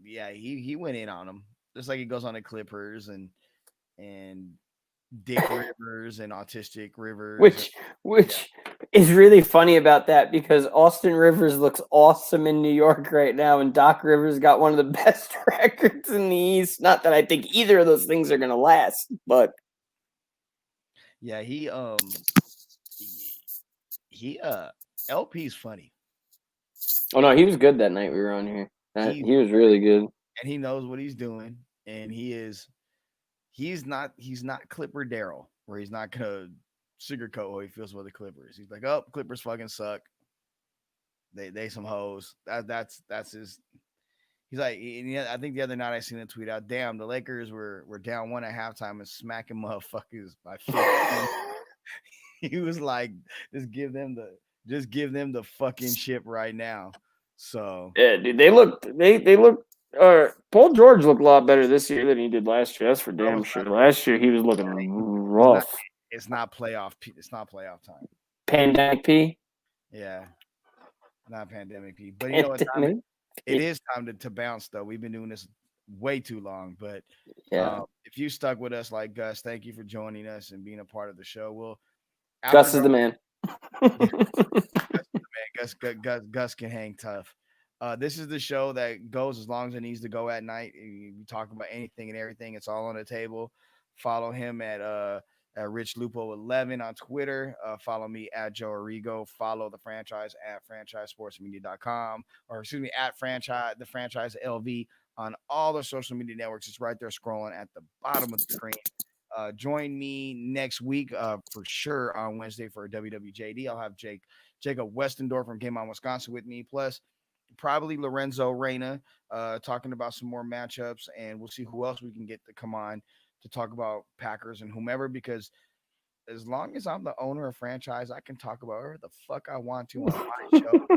Speaker 1: he went in on them just like he goes on the Clippers and Dick Rivers and Autistic Rivers,
Speaker 2: which is really funny about that, because Austin Rivers looks awesome in New York right now, and Doc Rivers got one of the best records in the East. Not that I think either of those things are going to last, but
Speaker 1: yeah, he LP's funny.
Speaker 2: Oh no, he was good that night we were on here. He was really good,
Speaker 1: and he knows what he's doing, and he's not Clipper Daryl, where he's not gonna sugarcoat how he feels about the Clippers. He's like, oh, Clippers fucking suck. They some hoes. That's his. He's like, I think the other night I seen a tweet out. Damn, the Lakers were down 1 at halftime and smacking motherfuckers by 50. He was like, just give them the fucking ship right now. So
Speaker 2: yeah, dude, they look. Paul George looked a lot better this year than he did last year. That's for damn sure. Last year he was looking rough.
Speaker 1: It's not playoff time.
Speaker 2: Pandemic P.
Speaker 1: Yeah, not pandemic P. But you know what time it is time to bounce though. We've been doing this way too long, but if you stuck with us like Gus, thank you for joining us and being a part of the show.
Speaker 2: Gus is the man.
Speaker 1: Gus can hang tough. This is the show that goes as long as it needs to go at night. We talk about anything and everything. It's all on the table. Follow him at Rich Lupo 11 on Twitter. Follow me at Joe Arrigo. Follow the franchise at franchisesportsmedia.com, or excuse me, at the franchise LV on all the social media networks. It's right there scrolling at the bottom of the screen. Join me next week for sure on Wednesday for a WWJD. I'll have Jacob Westendorf from Game On Wisconsin with me, plus probably Lorenzo Reyna talking about some more matchups, and we'll see who else we can get to come on to talk about Packers and whomever, because as long as I'm the owner of franchise, I can talk about whatever the fuck I want to on my show.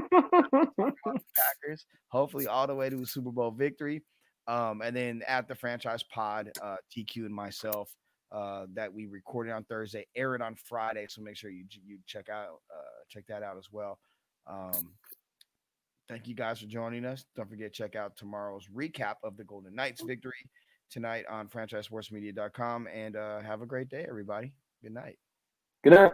Speaker 1: Packers, hopefully all the way to a Super Bowl victory. And then at the franchise pod, TQ and myself, that we recorded on Thursday, aired on Friday. So make sure you check that out as well. Um, thank you guys for joining us. Don't forget check out tomorrow's recap of the Golden Knights victory tonight on franchisesportsmedia.com. And have a great day, everybody. Good night.
Speaker 2: Good night.